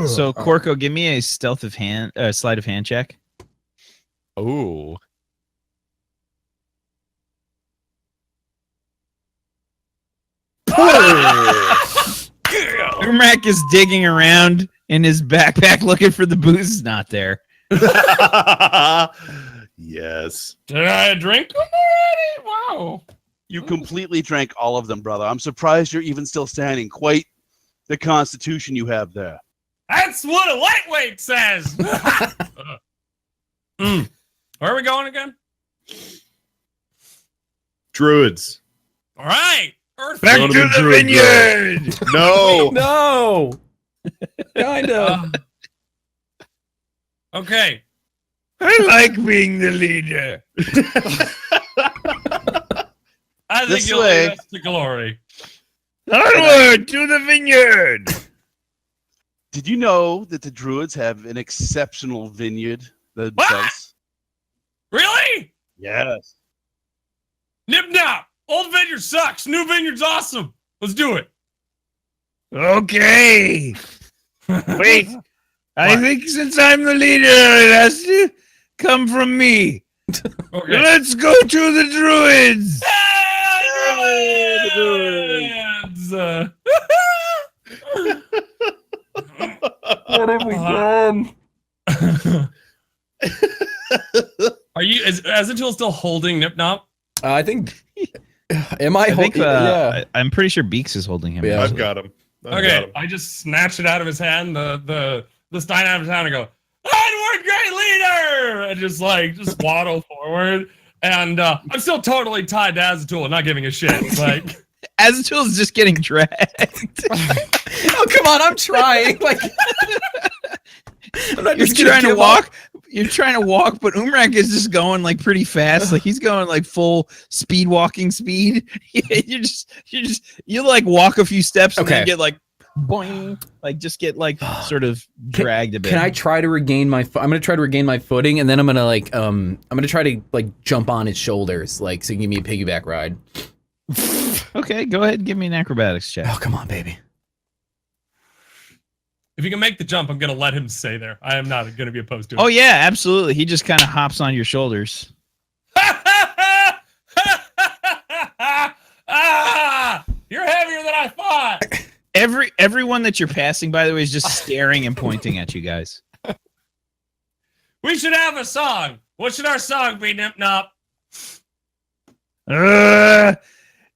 So Corco, give me a sleight of hand check. Ooh. Umrak is digging around in his backpack looking for the booze. It's not there. Yes. Did I drink them already? Wow. You completely drank all of them, brother. I'm surprised you're even still standing. Quite the constitution you have there. That's what a lightweight says. Where are we going again? Druids. All right. Earth. Back Go to to the the Druid vineyard! No. No. Kind of. Okay. I like being the leader. I think This you'll way. lead us to glory. Onward to the vineyard! Did you know that the Druids have an exceptional vineyard themselves? Really? Yes. Nip nap. Old vineyard sucks. New vineyard's awesome. Let's do it. Okay. Wait. I What? think since I'm the leader, it has to come from me. Okay. Let's go to the Druids! Hey, Druids. What have we done? Are you? Is Azatul still holding Nip Nop? I think. Am I I think, holding? Yeah. I'm pretty sure Beaks is holding him. Yeah. I've actually. got him. I've got Okay, him. I just snatched it out of his hand, the stein out of his hand, and go, "Onward, great leader!" And just waddle forward. And I'm still totally tied to Azatul and not giving a shit. Like, Azatul is just getting dragged. Oh come on! I'm trying. Like. I'm not You're just gonna trying to give walk. up. You're trying to walk, but Umrak is just going like pretty fast. Like he's going like full speed walking speed. You like walk a few steps and then Okay. get like boing, like just get like sort of dragged a bit. Can I try to regain my? I'm gonna try to regain my footing, and then I'm gonna try to like jump on his shoulders, like so you can give me a piggyback ride. Okay, go ahead and give me an acrobatics check. Oh come on, baby. if you can make the jump, I'm gonna let him stay there. I am not gonna be opposed to it. Oh yeah, absolutely. He just kind of hops on your shoulders. You're heavier than I thought. Everyone that you're passing, by the way, is just staring and pointing at you guys. We should have a song. What should our song be, Nip Nop? Do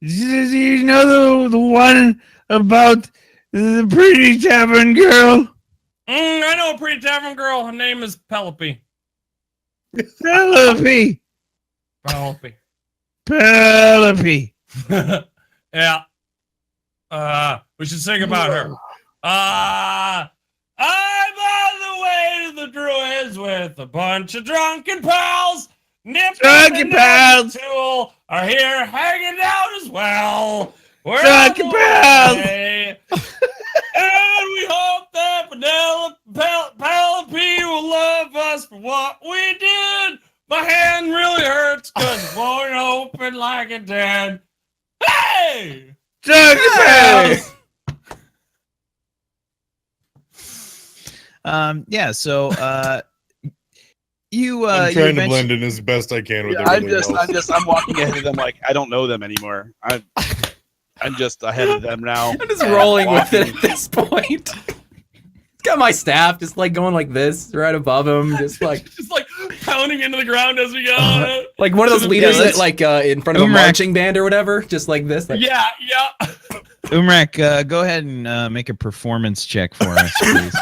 you know the one about the pretty tavern girl? I know a pretty tavern girl. Her name is Penelope. Penelope. Penelope. Penelope. Yeah. We should sing about her. I'm on the way to the Druids with a bunch of drunken pals. Nip Drunken pals. Tool are here hanging out as well. We're Drunken on the pals. way. And we hope that Penelope will love us for what we did. My hand really hurts because it won't open like it did. Hey! Drunken pals. Yeah. So you I'm you trying to eventually- blend in as best I can with I'm everything else. I'm walking ahead of them like I don't know them anymore. I'm just ahead of them now. I'm just rolling with it at this point. Got my staff just like going like this right above him, just like pounding into the ground as we go. like one of those leaders that like in front of a Umrak. marching band or whatever, just like this. Like, Yeah. Umrak, go ahead and make a performance check for us, please.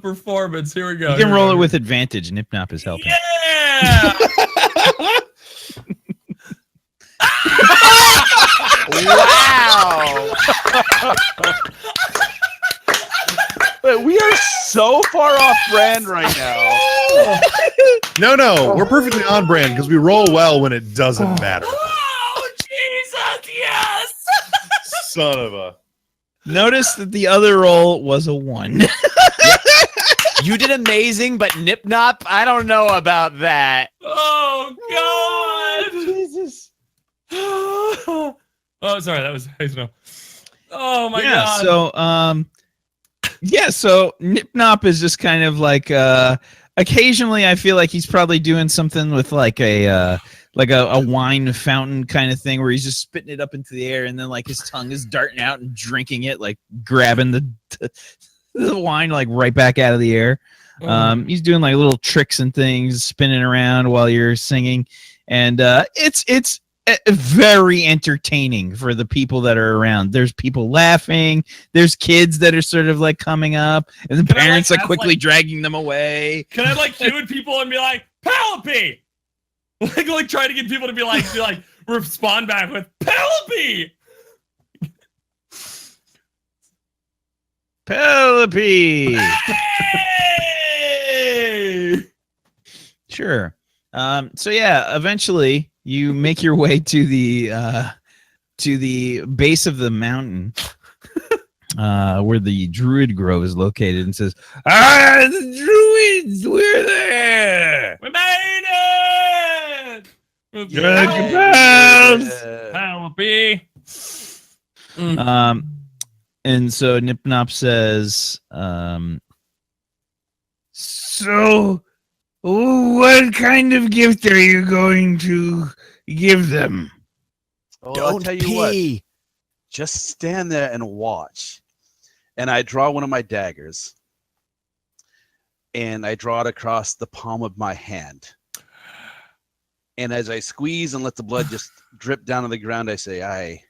Performance. Here we go. You can roll it with advantage. Nipnop is helping. Yeah. Wow. But we are so far off brand right now. No, we're perfectly on brand because we roll well when it doesn't matter. Oh Jesus! Yes. Son of a. Notice that the other roll was a 1. You did amazing, but Nipnop, I don't know about that. Oh God! Jesus. Oh, sorry. That was Hazel. Oh my Yeah. God. So Nipnop is just kind of like occasionally I feel like he's probably doing something with like a wine fountain kind of thing where he's just spitting it up into the air and then like his tongue is darting out and drinking it, like grabbing the wine like right back out of the air. He's doing like little tricks and things, spinning around while you're singing, and it's very entertaining for the people that are around. There's people laughing. There's kids that are sort of like coming up, and the parents are quickly dragging them away. Can I like cue people and be like, Penelope? Like try to get people to be like respond back with Penelope. Penelope. Hey! Sure. So yeah, eventually you make your way to the base of the mountain, where the Druid Grove is located, and says, Ah, the Druids, we're there. We made it! Penelope. and so Nipnop says, So, what kind of gift are you going to give them? I'll Don't tell you what. pee. Just stand there and watch. And I draw one of my daggers. And I draw it across the palm of my hand. And as I squeeze and let the blood just drip down on the ground, I say, I,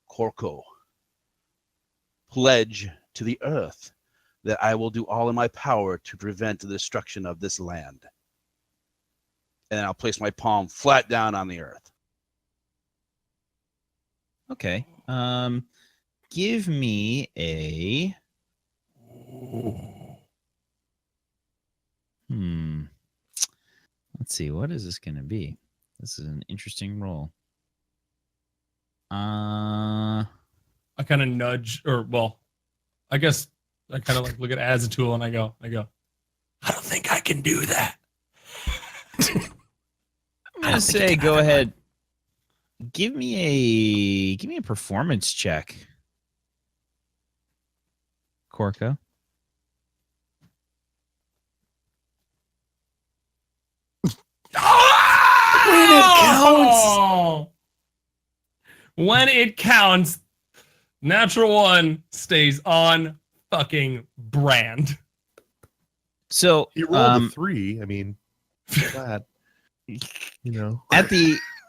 Corco, pledge to the earth that I will do all in my power to prevent the destruction of this land. And I'll place my palm flat down on the earth. "Okay, give me a Let's see, what is this going to be? This is an interesting roll. I kind of nudge, I guess I kind of like look at it as a tool and I go, I don't think I can do that. I'm gonna say, go ahead. Give me a performance check, Corco. When it counts, natural one stays on fucking brand. So He rolled a 3. I mean, that,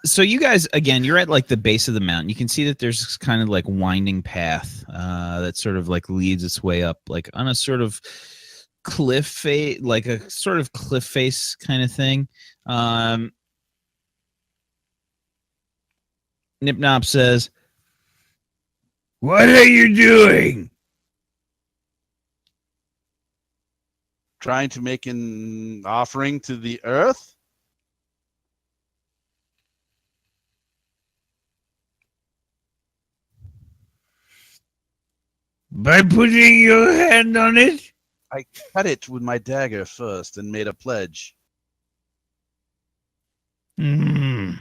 so you guys, again, you're at like the base of the mountain. You can see that there's this kind of like winding path that sort of like leads its way up, like on a sort of cliff face, like a sort of cliff face kind of thing. Nipnop says, What are you doing? Trying to make an offering to the earth? By putting your hand on it? I cut it with my dagger first and made a pledge. Maybe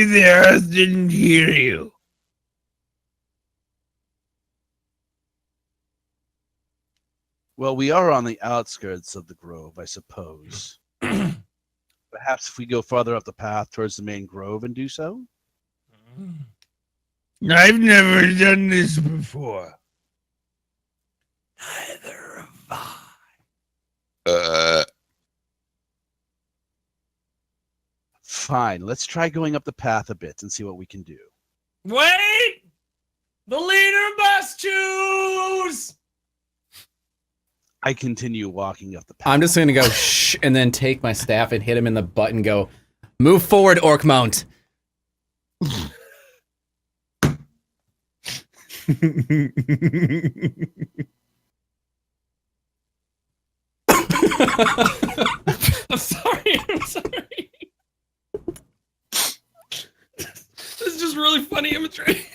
the earth didn't hear you. Well, we are on the outskirts of the grove, I suppose. Perhaps if we go farther up the path towards the main grove and do so? I've never done this before. Neither have Fine, let's try going up the path a bit and see what we can do. Wait! The leader must choose! I continue walking up the path. I'm just gonna go shh, and then take my staff and hit him in the butt and go, move forward, Orc Mount. I'm sorry. This is just really funny imagery.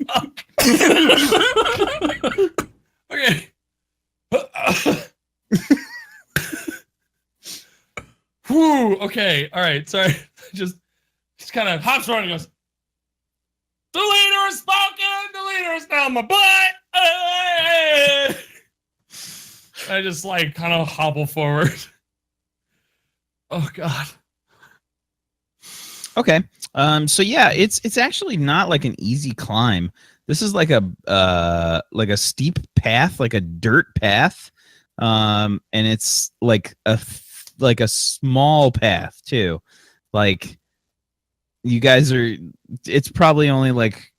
Fuck. Okay. Whew. Okay. All right. Sorry. Just kind of hops around and goes. The leader is spoken. The leader is down my butt. I just like kind of hobble forward. Oh God. Okay. So yeah, it's actually not like an easy climb. This is like a steep path, like a dirt path. And it's like a small path too. Like you guys are, it's probably only like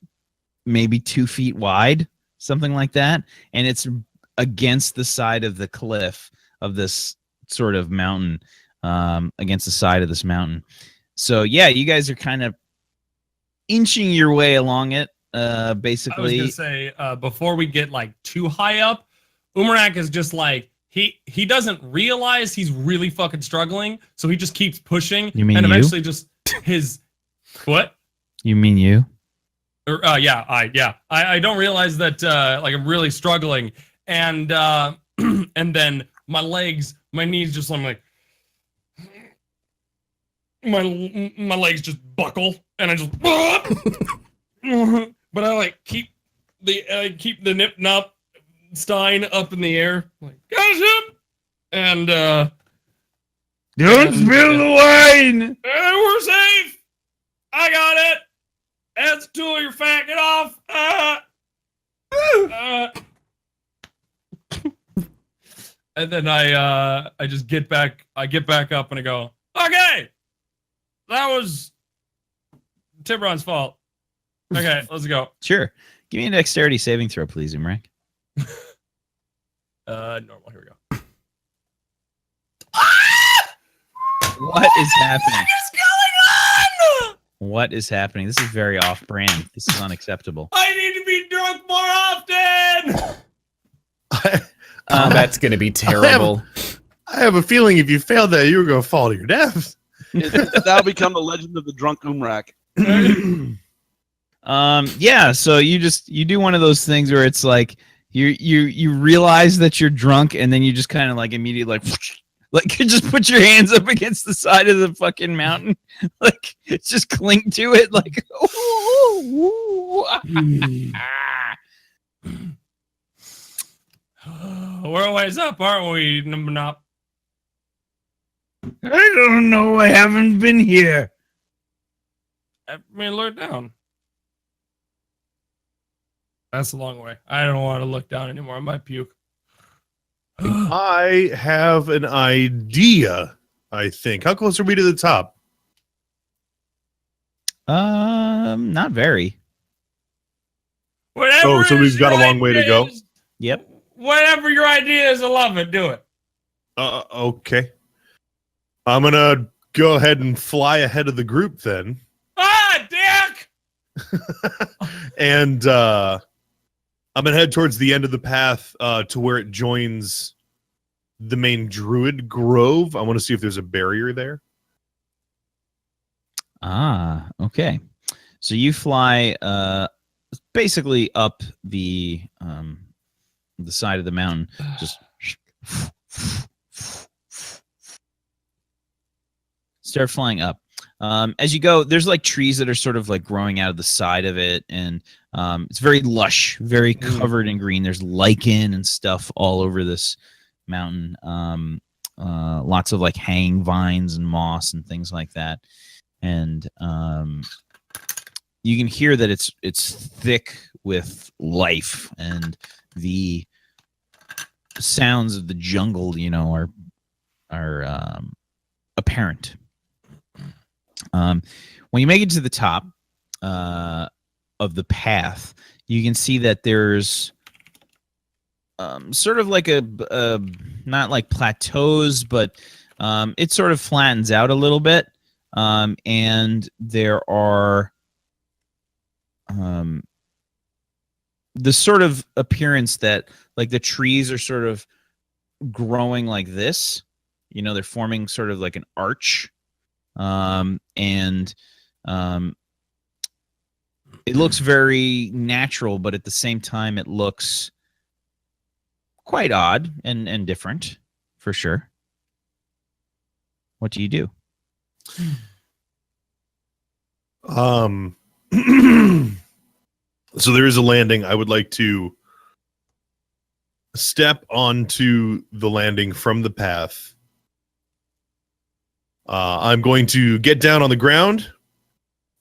maybe 2 feet wide, something like that. And it's against the side of the cliff of this sort of mountain, against the side of this mountain. So yeah, you guys are kind of inching your way along it, basically. I was gonna say, before we get like too high up, Umarak is just like, he doesn't realize he's really fucking struggling, so he just keeps pushing. You mean and you? eventually just his what? You mean you? Or, yeah, I don't realize that like I'm really struggling, and and then my knees just, I'm like, my legs just buckle, and I just but I like keep the nip nop stein up in the air, like got him, and Don't spill the wine. we're safe. I got it. That's the tool. You're fat. Get off. And then I just get back. I get back up and I go, okay, that was Tiburon's fault. Okay, let's go. Sure. Give me a dexterity saving throw, please, Imrak. Normal. Here we go. What is happening? What is going on? What is happening? This is very off-brand. This is unacceptable. I need to be drunk more often. That's gonna be terrible. I have a feeling if you failed that, you were going to fall to your death. It's now become the legend of the drunk Umrak. Yeah, so you do one of those things where it's like you realize that you're drunk, and then you just kind of like immediately like you just put your hands up against the side of the fucking mountain, like just cling to it, like We're a ways up, aren't we, Nop? I don't know. I haven't been here. I mean, look down. That's a long way. I don't want to look down anymore. I might puke. I have an idea, I think. How close are we to the top? not very. Whatever. Oh, so we've got a long way to go. Yep. Whatever your idea is, I love it. Do it. Okay. I'm going to go ahead and fly ahead of the group then. Ah, dick! And I'm going to head towards the end of the path to where it joins the main Druid Grove. I want to see if there's a barrier there. Ah, okay. So you fly basically up the side of the mountain, just start flying up. As you go, there's like trees that are sort of like growing out of the side of it, and it's very lush, very covered in green. There's lichen and stuff all over this mountain. Lots of like hanging vines and moss and things like that. And you can hear that it's thick with life, and the sounds of the jungle, are apparent. When you make it to the top of the path, you can see that there's sort of like a not like plateaus, but it sort of flattens out a little bit, and there are the sort of appearance that like the trees are sort of growing like this. They're forming sort of like an arch. And it looks very natural, but at the same time, it looks quite odd and different, for sure. What do you do? So there is a landing. I would like to step onto the landing from the path. I'm going to get down on the ground,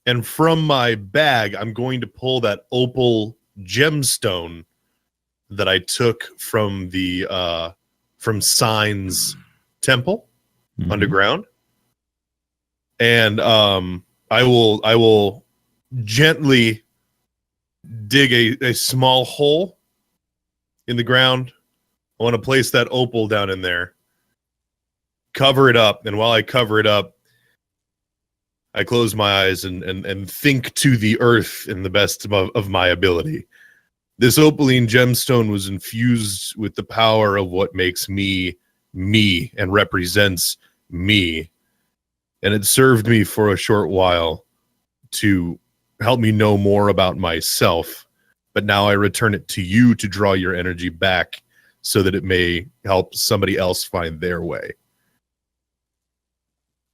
and from my bag, I'm going to pull that opal gemstone that I took from the from Sign's temple underground, and I will gently dig a small hole in the ground. I want to place that opal down in there. Cover it up, and while I cover it up, I close my eyes and think to the earth in the best of my ability. This opaline gemstone was infused with the power of what makes me, me, and represents me. And it served me for a short while to help me know more about myself. But now I return it to you to draw your energy back so that it may help somebody else find their way.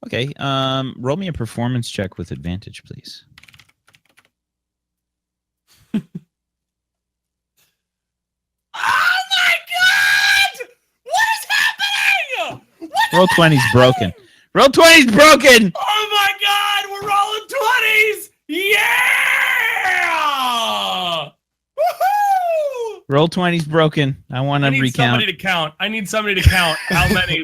Okay, roll me a performance check with advantage, please. Oh my god! What is happening? Roll 20's broken. Roll 20's broken! Oh my god, we're rolling 20s! Yeah! Woohoo! Roll 20's broken. I want to recount. I need somebody to count how many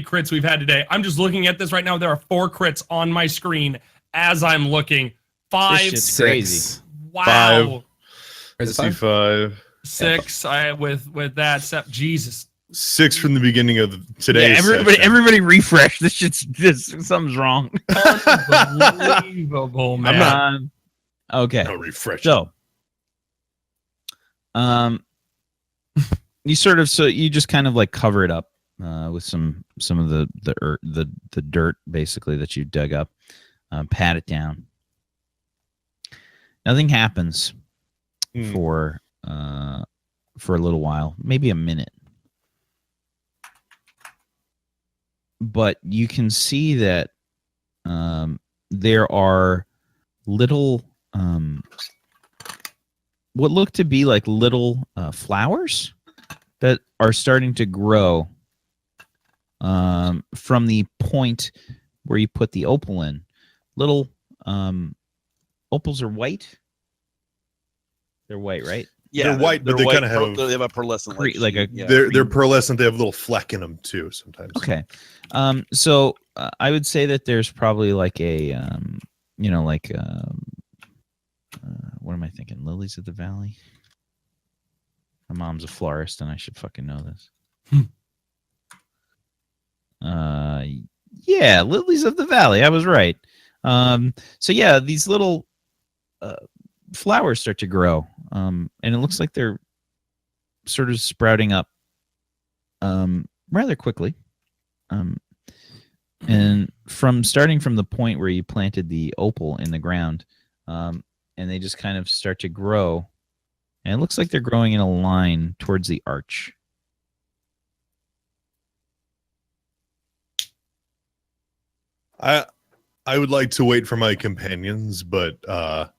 crits we've had today. I'm just looking at this right now. There are 4 crits on my screen as I'm looking. 5, This shit's 6. crazy. Wow. Is it 5? 5. 6. With that, Jesus. 6 from the beginning of today's session. Everybody refresh. This shit's something's wrong. Unbelievable, man. I'm Okay. No refresh. So, you just kind of like cover it up with some of the dirt basically that you dug up, pat it down. Nothing happens for a little while, maybe a minute, but you can see that there are little what look to be like little flowers that are starting to grow from the point where you put the opal in. Little opals are white. They're white, right? Yeah, They're white, but they kind of have they have a pearlescent like a they're pearlescent. They have a little fleck in them too sometimes. Okay. So I would say that there's probably like a what am I thinking? Lilies of the Valley. My mom's a florist, and I should fucking know this. Yeah, lilies of the valley. I was right. So yeah, these little flowers start to grow, and it looks like they're sort of sprouting up rather quickly. And starting from the point where you planted the opal in the ground, and they just kind of start to grow, and it looks like they're growing in a line towards the arch. I would like to wait for my companions, but I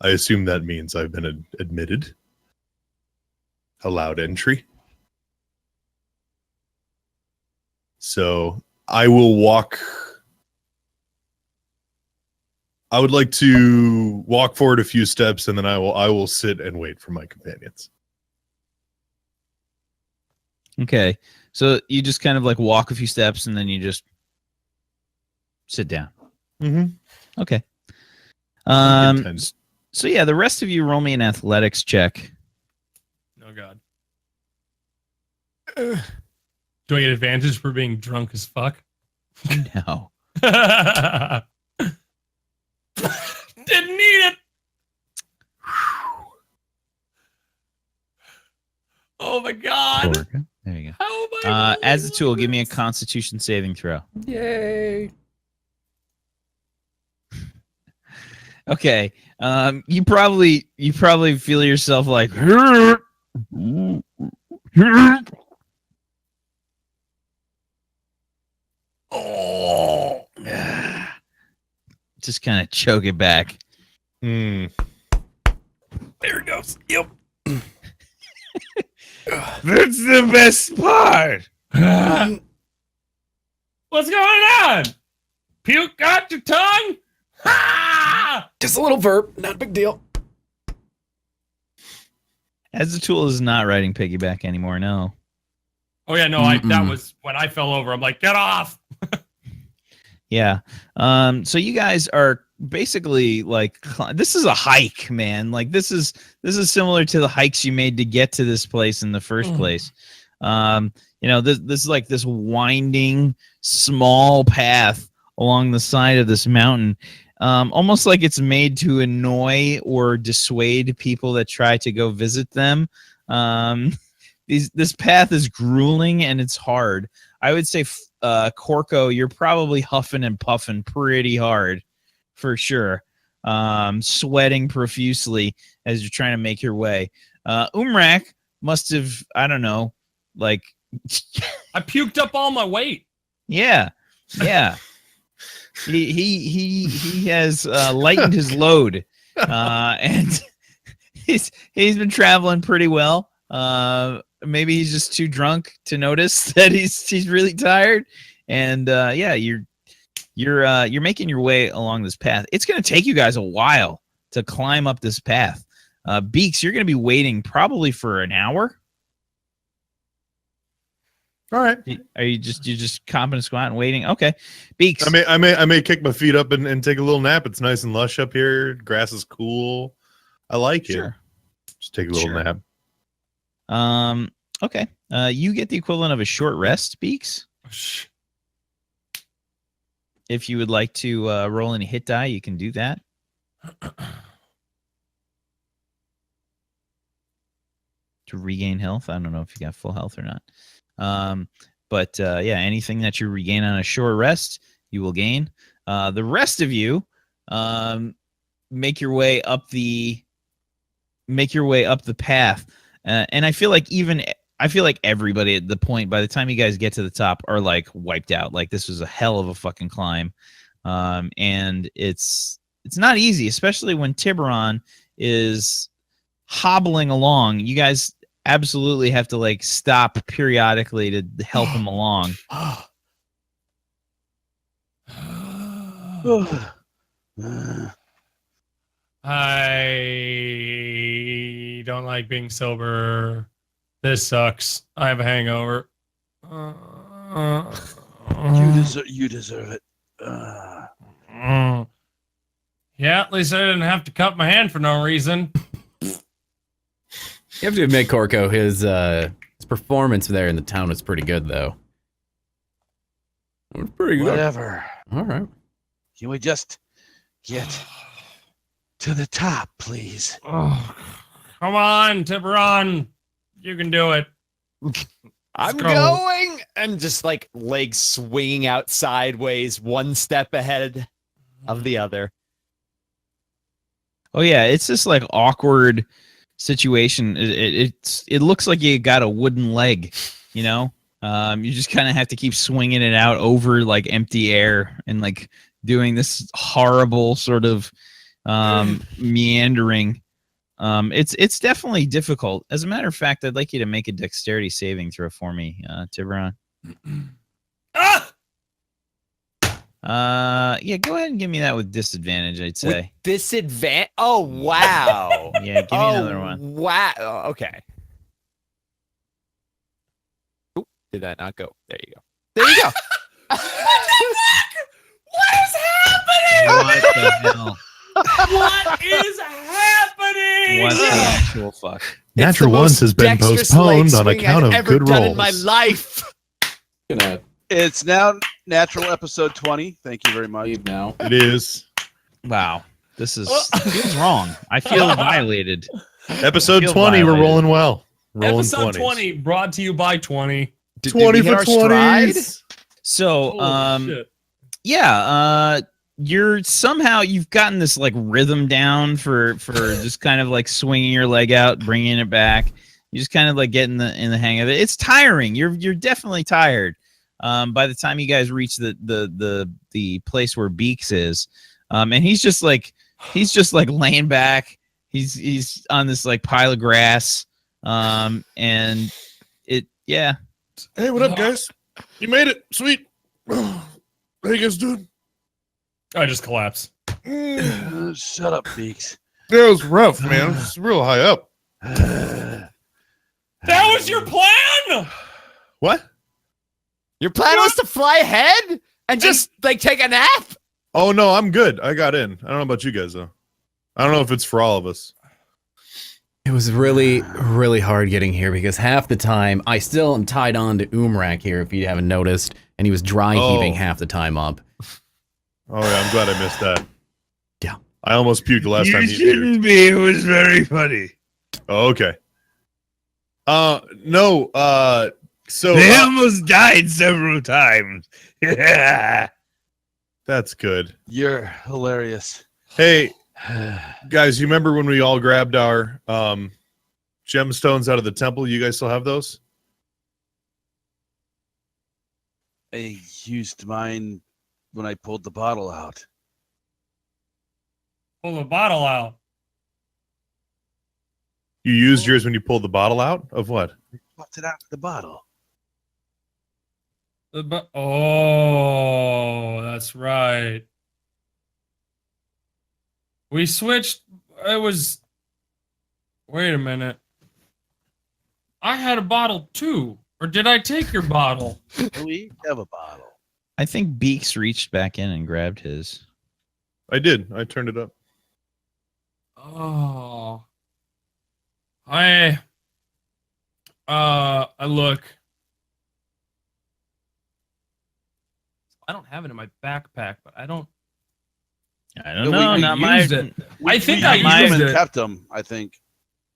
assume that means I've been admitted. Allowed entry. So I will walk. I would like to walk forward a few steps, and then I will sit and wait for my companions. Okay. So you just kind of like walk a few steps and then you just sit down. Mm-hmm. Okay. Intense. So yeah, the rest of you roll me an athletics check. Oh God. Do I get advantage for being drunk as fuck? No. Didn't need it. Oh my God. Four. There you go. How am I As a tool, give me a Constitution saving throw. Yay. Okay. You probably feel yourself like Oh. just kind of choke it back. Mm. There it goes. Yep. That's the best part. What's going on? Puke out your tongue? Ha! Just a little verb, not a big deal. As a tool is not riding piggyback anymore. No. Oh yeah, no, that was when I fell over. I'm like, get off. Yeah. So you guys are basically like this is a hike, man. Like this is similar to the hikes you made to get to this place in the first place. This is like this winding small path along the side of this mountain. Almost like it's made to annoy or dissuade people that try to go visit them. This path is grueling and it's hard. I would say, Corco, you're probably huffing and puffing pretty hard, for sure. Sweating profusely as you're trying to make your way. Umrak must have, I don't know, like I puked up all my weight. yeah. He has lightened his load, and he's been traveling pretty well. Maybe he's just too drunk to notice that he's really tired. And you're making your way along this path. It's going to take you guys a while to climb up this path. Beaks, you're going to be waiting probably for an hour. All right. Are you just comping and squatting, waiting? Okay, Beaks. I may kick my feet up and take a little nap. It's nice and lush up here. Grass is cool. I like it. Sure. Just take a little nap. Okay. You get the equivalent of a short rest, Beaks. If you would like to roll any hit die, you can do that. To regain health. I don't know if you got full health or not. But anything that you regain on a short rest, you will gain. The rest of you make your way up the path. And I feel like everybody at the point, by the time you guys get to the top, are like wiped out. Like this was a hell of a fucking climb. And it's not easy, especially when Tiburon is hobbling along. You guys absolutely have to like stop periodically to help him along. I don't like being sober. This sucks. I have a hangover. You deserve it. Yeah, at least I didn't have to cut my hand for no reason. You have to admit, Corco, his performance there in the town was pretty good, though. It was pretty good. Whatever. All right. Can we just get to the top, please? Oh, come on, Tiburon. You can do it. I'm go. going. I'm just like legs swinging out sideways, one step ahead of the other. Oh yeah, it's this like awkward situation. It looks like you got a wooden leg, you know. You just kind of have to keep swinging it out over like empty air and like doing this horrible sort of meandering. It's definitely difficult. As a matter of fact, I'd like you to make a dexterity saving throw for me, Tiburon. Yeah, go ahead and give me that with disadvantage, I'd say. With disadvantage? Oh, wow. Yeah, give me another one. Wow. Oh, okay. Oop, did that not go? There you go. There you go. What is happening? What the hell? What is happening? What the actual fuck? Natural It's the Ones most has been dexterous postponed leg on swing account I've of ever good done rolls. in my life. Gonna It's now natural episode 20. Thank you very much. leave now. It is. Wow. This feels wrong. I feel violated. Episode Feel 20, we're violated. rolling well. Rolling Episode 20s. 20 brought to you by 20. Did 20 we hit for our stride? 20s. So, Holy shit. yeah, you've gotten this like rhythm down for just kind of like swinging your leg out, bringing it back. You just kind of like getting in the hang of it. It's tiring. You're definitely tired. By the time you guys reach the place where Beaks is, and he's just like laying back. He's on this like pile of grass, and yeah. Hey, what up, guys? You made it. Sweet. How you guys doing? I just collapsed. Shut up, Beaks. That was rough, man. It's real high up. That was your plan? What? Your plan was to fly ahead and just like take a nap? Oh, no, I'm good. I got in. I don't know about you guys, though. I don't know if it's for all of us. It was really, really hard getting here because half the time I still am tied on to Umrak here, if you haven't noticed, and he was dry heaving half the time up. Oh, yeah, I'm glad I missed that. Yeah. I almost puked the last You time he appeared. shouldn't be. It was very funny. Oh, okay. No, so They almost died several times. that's good. You're hilarious. Hey, guys, you remember when we all grabbed our gemstones out of the temple? You guys still have those? I used mine when I pulled the bottle out. Pull the bottle out. You used yours when you pulled the bottle out of what? Popped it out of the bottle. Oh, that's right. We switched. It was. Wait a minute. I had a bottle too. Or did I take your bottle? We have a bottle. I think Beaks reached back in and grabbed his. I did. I turned it up. Oh. I look. I don't have it in my backpack, but I don't. I don't No, know. we Not my. used it. I think we I used them used and it. kept them, I think.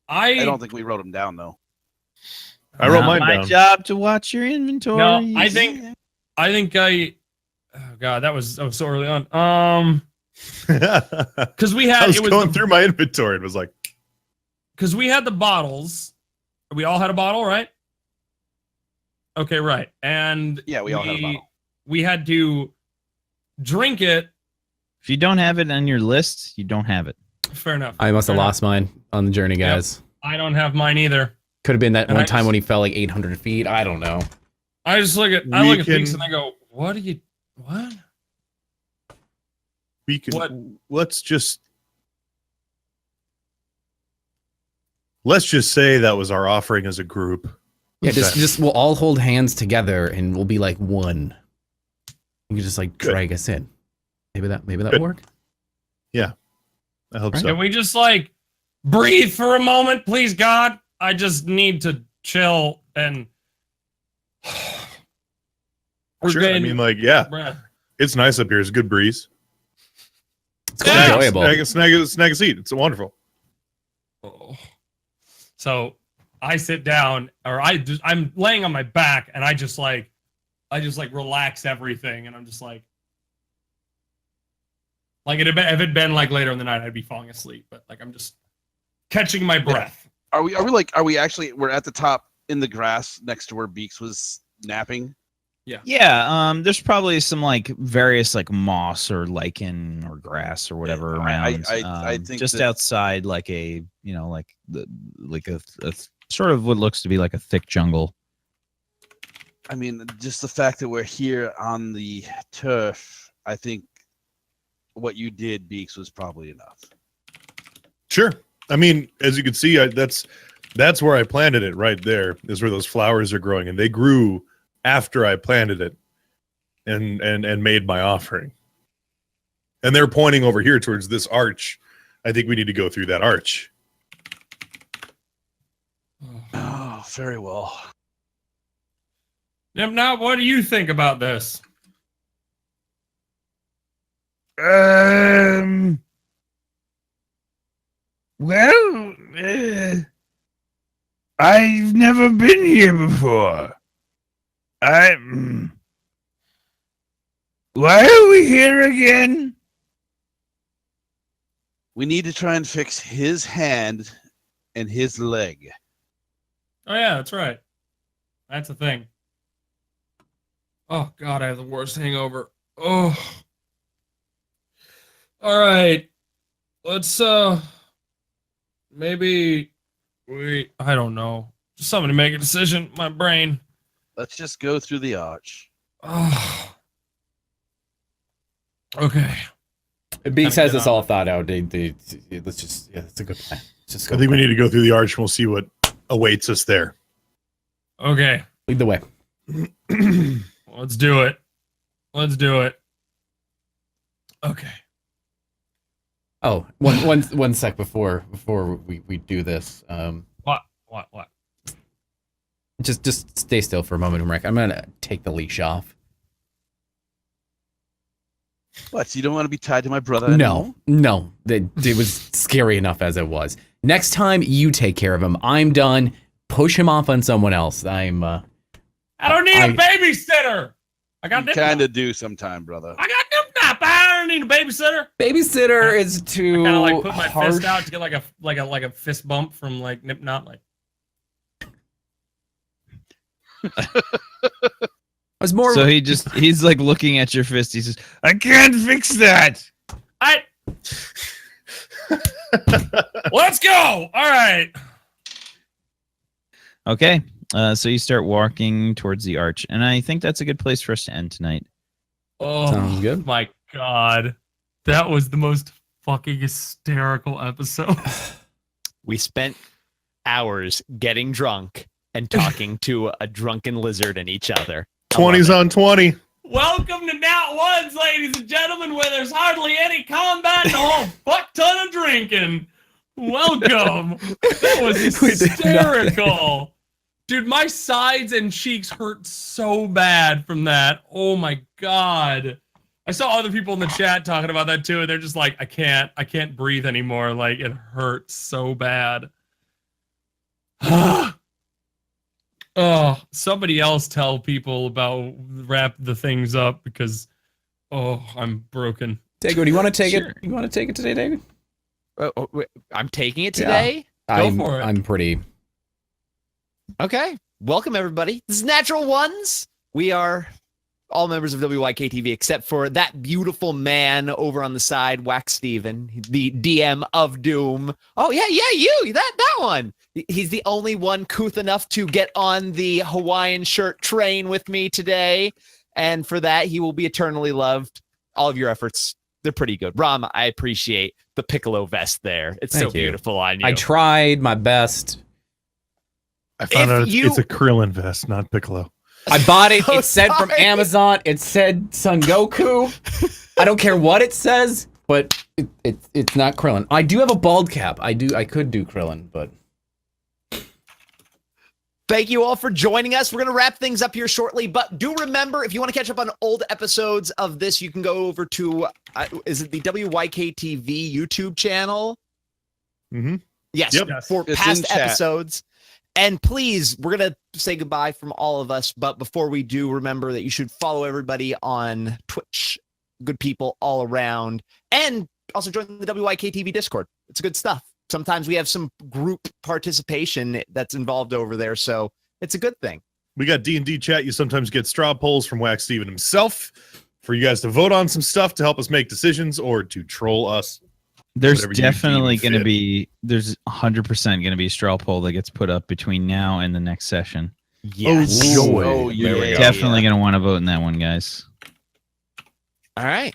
I I don't think we wrote them down, though. I wrote Not mine my down. job to watch your inventory. No, I think I. Oh God, that was so early on. Because we had I was it was going through my inventory and was like, because we had the bottles. We all had a bottle, right? Okay, right. And Yeah, we all had a bottle. We had to drink it. If you don't have it on your list, you don't have it. Fair enough. I must have Fair enough. lost mine on the journey, Yep. guys. I don't have mine either. Could have been that And one I time just- when he fell like 800 feet. I don't know. I just look at We Beaks can- and I go, what? we can. What? Let's just say that was our offering as a group. Yeah, Okay. just we'll all hold hands together and we'll be like one. You can just like Good. drag us in. Maybe that Good. will work. I hope Right. so. Can we just like breathe for a moment, please, God? I just need to chill and. We're Sure. I getting mean, like, yeah, breath. it's nice up here. It's a good breeze. It's quite enjoyable. Snag a seat. It's wonderful. Oh. So I sit down, or I'm laying on my back, and I just relax everything, and I'm just like if it'd been like later in the night, I'd be falling asleep, but like I'm just catching my breath. Are we actually, we're at the top in the grass next to where Beaks was napping? Yeah, there's probably some like various like moss or lichen or grass or whatever around. I think just that- outside, like a like a sort of what looks to be like a thick jungle. I mean, just the fact that we're here on the turf, I think what you did, Beaks, was probably enough. Sure. I mean, as you can see, that's where I planted it. Right there is where those flowers are growing, and they grew after I planted it and made my offering. And they're pointing over here towards this arch. I think we need to go through that arch. Oh, very well. Now, what do you think about this? Well, I've never been here before. Why are we here again? We need to try and fix his hand and his leg. Oh yeah, that's right. That's the thing. Oh God, I have the worst hangover. Oh. All right. Let's maybe I don't know. Just somebody make a decision. My brain. Let's just go through the arch. Oh. Okay. Beaks Gotta has get this on all it. thought out. Let's just it's a good plan. Let's just go. I think we need to go through the arch and we'll see what awaits us there. Okay. Lead the way. Let's do it. Let's do it. Okay. Oh, one sec before we do this. What? Just stay still for a moment, Rick. I'm gonna take the leash off. What? You don't want to be tied to my brother anymore? No, it was scary enough as it was. Next time you take care of him. I'm done. Push him off on someone else. I don't need a babysitter. I got You kind of do sometime, brother. I got nip. I don't need a babysitter. Babysitter is too I kind of like put my harsh. fist out to get like a fist bump from like Nip Not like. I was more. So he's like looking at your fist. He says, I can't fix that. Let's go. All right. okay. So you start walking towards the arch, and I think that's a good place for us to end tonight. Oh Sounds good. my God, that was the most fucking hysterical episode. We spent hours getting drunk and talking to a drunken lizard and each other. I love 20s it. on 20. Welcome to Nat Ones, ladies and gentlemen, where there's hardly any combat and a whole fuck ton of drinking. Welcome. That was We did hysterical. Dude, my sides and cheeks hurt so bad from that. Oh my God. I saw other people in the chat talking about that too, and they're just like, I can't breathe anymore. Like, it hurts so bad. Oh, somebody else tell people about wrap the things up because I'm broken. Dago, do you want to take Sure. it? You want to take it today, David? Wait, I'm taking it today. For it. I'm pretty. Okay. Welcome, everybody. This is Natural Ones. We are all members of WYKTV except for that beautiful man over on the side, Wax Steven, the DM of Doom. Oh, yeah, you. That one. He's the only one couth enough to get on the Hawaiian shirt train with me today. And for that, he will be eternally loved. All of your efforts, they're pretty good. Ram, I appreciate the piccolo vest there. It's Thank so you. beautiful on you. I tried my best. I found If out you- it's a Krillin vest, not Piccolo. I bought it. So It said from sorry. Amazon. It said Son Goku. I don't care what it says, but it's not Krillin. I do have a bald cap. I could do Krillin, but Thank you all for joining us. We're going to wrap things up here shortly, but do remember, if you want to catch up on old episodes of this, you can go over to, is it the WYKTV YouTube channel? Mhm. Yes, Yep. for It's in past chat. episodes. And please, we're going to say goodbye from all of us, but before we do, remember that you should follow everybody on Twitch, good people all around, and also join the WYKTV Discord. It's good stuff. Sometimes we have some group participation that's involved over there, so it's a good thing. We got D&D chat. You sometimes get straw polls from Wax Steven himself for you guys to vote on some stuff to help us make decisions or to troll us. There's Whatever you definitely deem going to fit. be, there's 100% going to be a straw poll that gets put up between now and the next session. Yes. joy. Oh, There we yeah. go. Definitely going to want to vote in that one, guys. All right.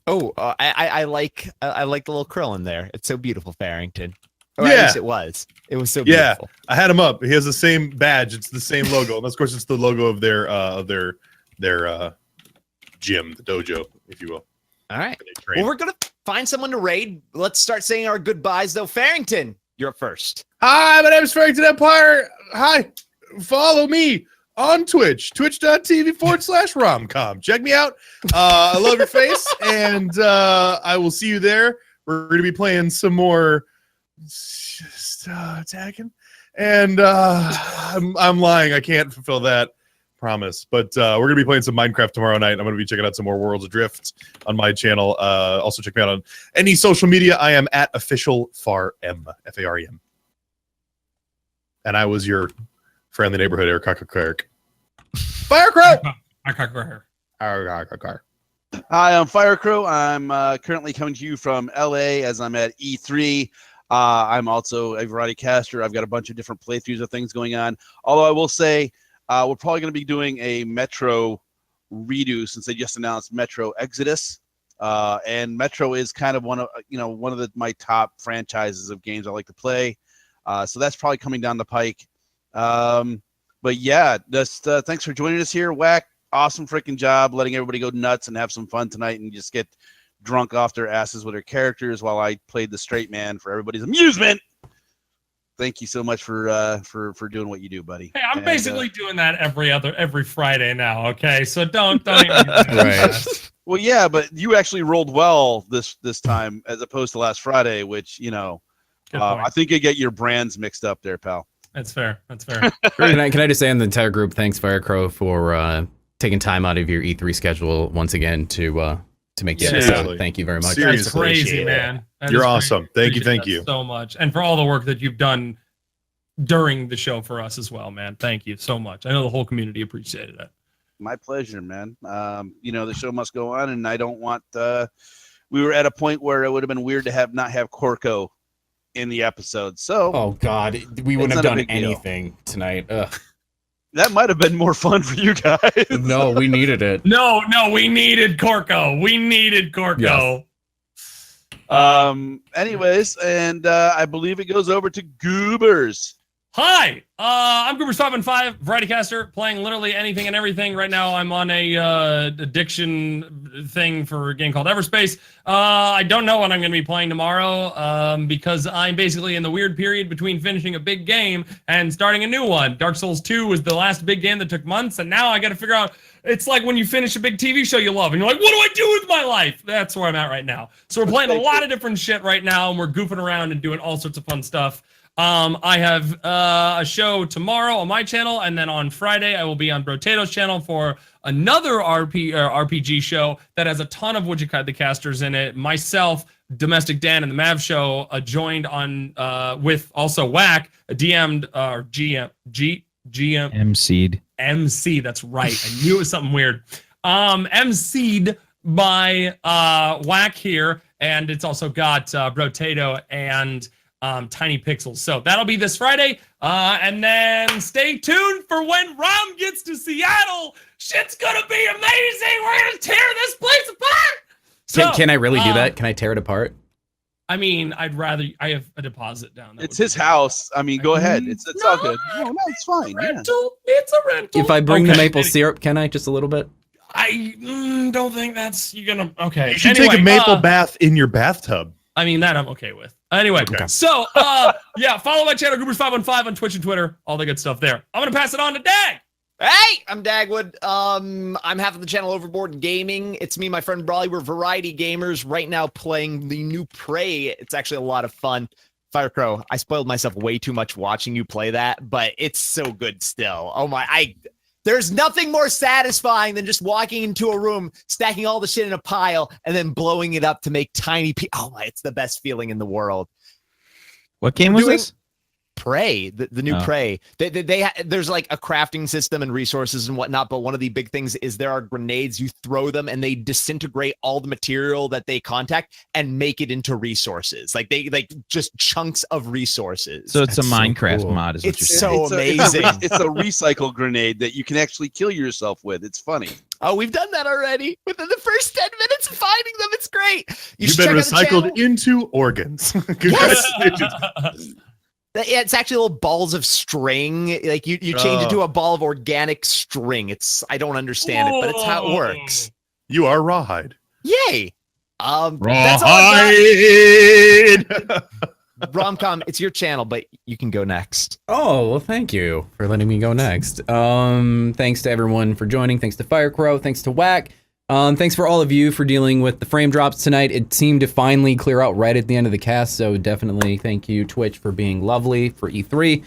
Oh, I like the little krill in there. It's so beautiful, Farrington. Or at Yeah. least it was. It was so Yeah. beautiful. I had him up. He has the same badge. It's the same logo. And of course, it's the logo of their gym, the dojo, if you will. All right. They train. Well, we're gonna find someone to raid. Let's start saying our goodbyes, though. Farrington, you're up first. Hi, my name is Farrington Empire. Hi, follow me on Twitch, twitch.tv/romcom. Check me out. I love your face, and I will see you there. We're going to be playing some more attacking, and I'm lying. I can't fulfill that promise, but we're going to be playing some Minecraft tomorrow night. I'm going to be checking out some more Worlds Adrift on my channel. Also, check me out on any social media. I am at officialfarm, F-A-R-E-M. And I was your friendly neighborhood Eric Cleric. Firecrow! Hi, I'm Firecrow. I'm currently coming to you from LA as I'm at E3. I'm also a variety caster. I've got a bunch of different playthroughs of things going on. Although I will say we're probably going to be doing a Metro redo since they just announced Metro Exodus. And Metro is kind of one of my top franchises of games I like to play. So that's probably coming down the pike. But yeah, just thanks for joining us here, Whack. Awesome freaking job letting everybody go nuts and have some fun tonight and just get drunk off their asses with their characters while I played the straight man for everybody's amusement. Thank you so much for doing what you do, buddy. Hey, I'm And, basically doing that every Friday now. Okay, so don't even do that. well, yeah, but you actually rolled well this time as opposed to last Friday, which Good point. I think you get your brands mixed up there, pal. That's fair. That's fair. Can I just say on the entire group, thanks Firecrow for taking time out of your E3 schedule once again to make the Seriously. episode. Thank you very much. Seriously. That's crazy, Appreciate it. man. That You're is awesome. crazy. Thank you. Appreciate that so much, and for all the work that you've done during the show for us as well, man. Thank you so much. I know the whole community appreciated it. My pleasure, man. The show must go on, and I don't want. We were at a point where it would have been weird to not have Corco in the episode. So, Oh God, we wouldn't It's have not a done big deal. anything tonight. Ugh. that might have been more fun for you guys. No, we needed it. No, we needed Corco. We needed Corco. Anyways, and I believe it goes over to Goobers. Hi, I'm Goobers515, variety caster, playing literally anything and everything. Right now, I'm on a addiction thing for a game called Everspace. I don't know what I'm going to be playing tomorrow because I'm basically in the weird period between finishing a big game and starting a new one. Dark Souls 2 was the last big game that took months, and now I got to figure out. It's like when you finish a big TV show you love, and you're like, what do I do with my life? That's where I'm at right now. So we're playing a lot of different shit right now, and we're goofing around and doing all sorts of fun stuff. I have a show tomorrow on my channel, and then on Friday I will be on Brotato's channel for another RPG show that has a ton of Woodchuck the casters in it. Myself, Domestic Dan, and the Mav Show joined on with also Whack, DM'd or GM MC'd. MC. That's right. I knew it was something weird. MC'd by Whack here, and it's also got Brotato and Tiny Pixels. So that'll be this Friday. And then stay tuned for when Rom gets to Seattle. Shit's gonna be amazing. We're gonna tear this place apart. So, Can I really do that? Can I tear it apart? I mean, I have a deposit down there. It's his house. I mean, go ahead. It's all good. No, it's fine. Yeah. Rental. It's a rental. If I bring the Okay. maple syrup, can I just a little bit? I don't think that's you're gonna. Okay. You should Anyway, take a maple bath in your bathtub. I mean, that I'm okay with. Anyway, Okay. so, yeah, follow my channel, Goobers515 on Twitch and Twitter, all the good stuff there. I'm going to pass it on to Dag. Hey, I'm Dagwood. I'm half of the channel Overboard Gaming. It's me and my friend Brawley. We're variety gamers right now playing the new Prey. It's actually a lot of fun. Firecrow, I spoiled myself way too much watching you play that, but it's so good still. Oh my, there's nothing more satisfying than just walking into a room, stacking all the shit in a pile, and then blowing it up to make tiny oh my, it's the best feeling in the world. What game was this? Prey, the new Prey. There's like a crafting system and resources and whatnot, but one of the big things is there are grenades. You throw them and they disintegrate all the material that they contact and make it into resources. Like they just chunks of resources. So it's That's a so Minecraft cool. mod, is what It's you're saying. so amazing. It's a recycle grenade that you can actually kill yourself with. It's funny. Oh, we've done that already. Within the first 10 minutes of finding them, it's great. You've should been check out the recycled channel. into organs. Congratulations. Yeah, it's actually little balls of string. Like you change it to a ball of organic string. I don't understand it, but it's how it works. You are rawhide. Yay. That's all I got. Romcom, it's your channel, but you can go next. Oh, well, thank you for letting me go next. Thanks to everyone for joining. Thanks to Firecrow. Thanks to Whack. Thanks for all of you for dealing with the frame drops tonight. It seemed to finally clear out right at the end of the cast, so definitely thank you, Twitch, for being lovely for E3.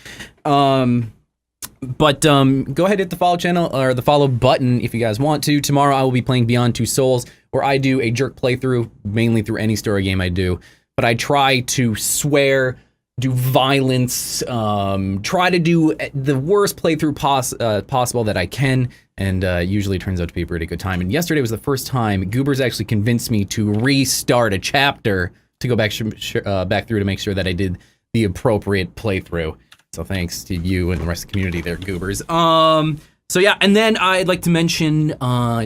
But go ahead, hit the follow channel or the follow button if you guys want to. Tomorrow I will be playing Beyond Two Souls, where I do a jerk playthrough, mainly through any story game I do. But I try to swear, do violence, try to do the worst playthrough possible that I can, and usually turns out to be a pretty good time. And yesterday was the first time Goobers actually convinced me to restart a chapter to go back through to make sure that I did the appropriate playthrough. So thanks to you and the rest of the community there, Goobers. So yeah, and then I'd like to mention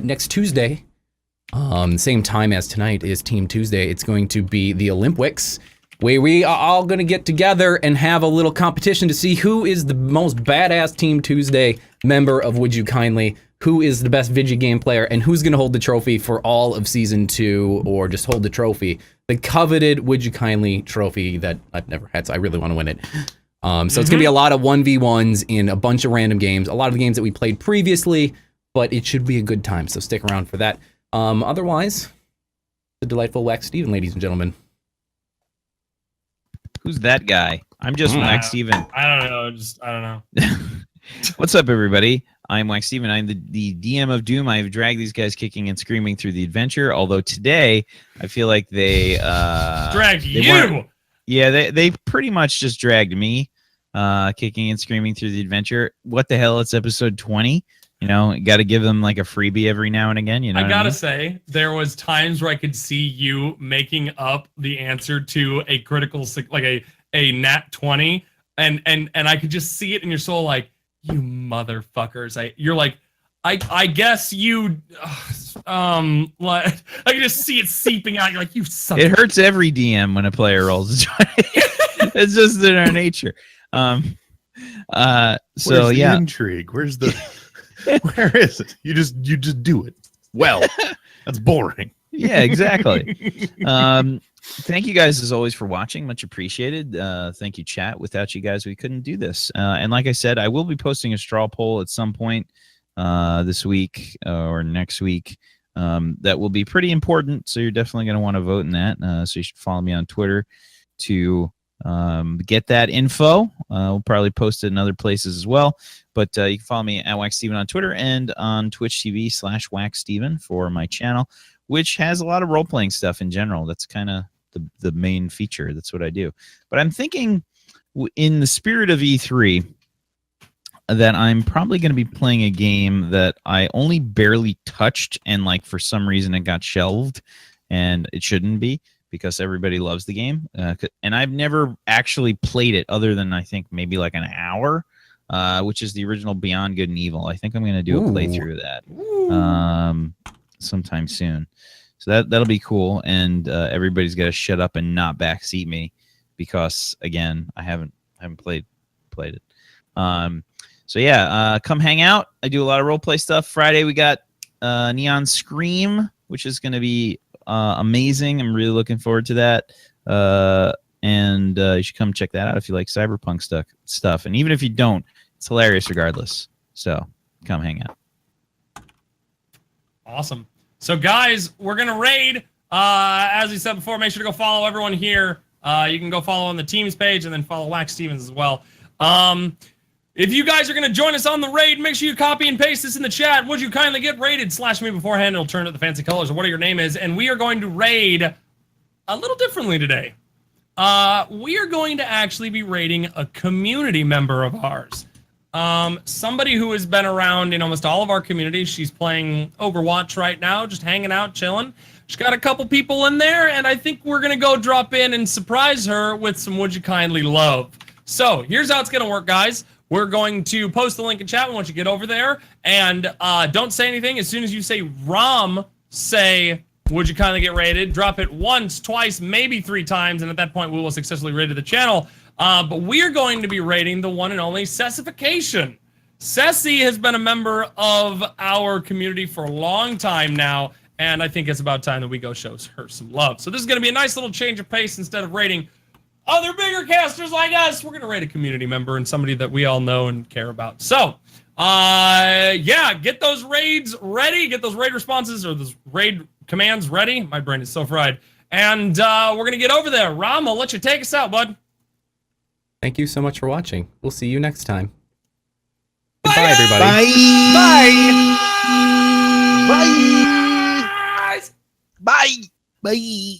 next Tuesday, same time as tonight is Team Tuesday. It's going to be the Olympics, where we are all going to get together and have a little competition to see who is the most badass Team Tuesday member of Would You Kindly, who is the best video game player, and who's going to hold the trophy for all of Season 2, or just hold the trophy. The coveted Would You Kindly trophy that I've never had, so I really want to win it. So it's going to be a lot of 1v1s in a bunch of random games, a lot of the games that we played previously, but it should be a good time, so stick around for that. Otherwise, the delightful Wax Steven, ladies and gentlemen. Who's that guy? I'm just Wax Steven. I don't know. I don't know. What's up, everybody? I'm Wax Steven. I'm the DM of Doom. I've dragged these guys kicking and screaming through the adventure, although today I feel like they Dragged you. weren't- Yeah, they pretty much just dragged me, kicking and screaming through the adventure. What the hell? It's episode 20. You know, got to give them like a freebie every now and again. You know, I gotta say, there was times where I could see you making up the answer to a critical, like a nat 20, and I could just see it in your soul, like, you motherfuckers. You're like, I guess you, like, I can just see it seeping out. You're like, you suck. it hurts every DM when a player rolls a 20. It's just in our nature. So Where's the yeah, intrigue? Where's the where is it? You just do it. Well, that's boring. yeah, exactly. Thank you guys as always for watching. Much appreciated. Thank you, chat. Without you guys, we couldn't do this. And like I said, I will be posting a straw poll at some point this week or next week. That will be pretty important. So you're definitely going to want to vote in that. So you should follow me on Twitter to get that info. We'll probably post it in other places as well. But you can follow me at WaxSteven on Twitter and on Twitch TV/WaxSteven for my channel, which has a lot of role-playing stuff in general. That's kind of the main feature. That's what I do. But I'm thinking in the spirit of E3 that I'm probably going to be playing a game that I only barely touched, and like for some reason it got shelved, and it shouldn't be because everybody loves the game. And I've never actually played it other than I think maybe like an hour, which is the original Beyond Good and Evil. I think I'm going to do a playthrough of that sometime soon. So that'll be cool, and everybody's got to shut up and not backseat me because again, I haven't played it. So yeah, come hang out. I do a lot of roleplay stuff. Friday we got Neon Scream, which is going to be amazing. I'm really looking forward to that. And you should come check that out if you like cyberpunk stuff. And even if you don't, it's hilarious regardless. So come hang out. Awesome. So guys, we're gonna raid. As we said before, make sure to go follow everyone here. You can go follow on the team's page and then follow Wax Stevens as well. If you guys are gonna join us on the raid, make sure you copy and paste this in the chat. Would you kindly get raided? Slash me beforehand. It'll turn to the fancy colors or whatever your name is, and we are going to raid a little differently today. we are going to actually be rating a community member of ours. Somebody who has been around in almost all of our communities. She's playing Overwatch right now, just hanging out, chilling. She's got a couple people in there, and I think we're going to go drop in and surprise her with some Would You Kindly love. So here's how it's going to work, guys. We're going to post the link in chat once you get over there, and don't say anything. As soon as you say Rom, say, would you kindly get rated? Drop it once, twice, maybe 3 times, and at that point, we will successfully rate the channel. But we're going to be rating the one and only Cessification. Ceci has been a member of our community for a long time now, and I think it's about time that we go show her some love. So this is going to be a nice little change of pace. Instead of rating other bigger casters like us, we're going to rate a community member and somebody that we all know and care about. So, yeah, get those raids ready. Get those raid responses or those raid commands ready. My brain is so fried. And we're going to get over there. Ram, I'll let you take us out, bud. Thank you so much for watching. We'll see you next time. Bye, Goodbye, everybody. Bye. Bye. Bye. Bye.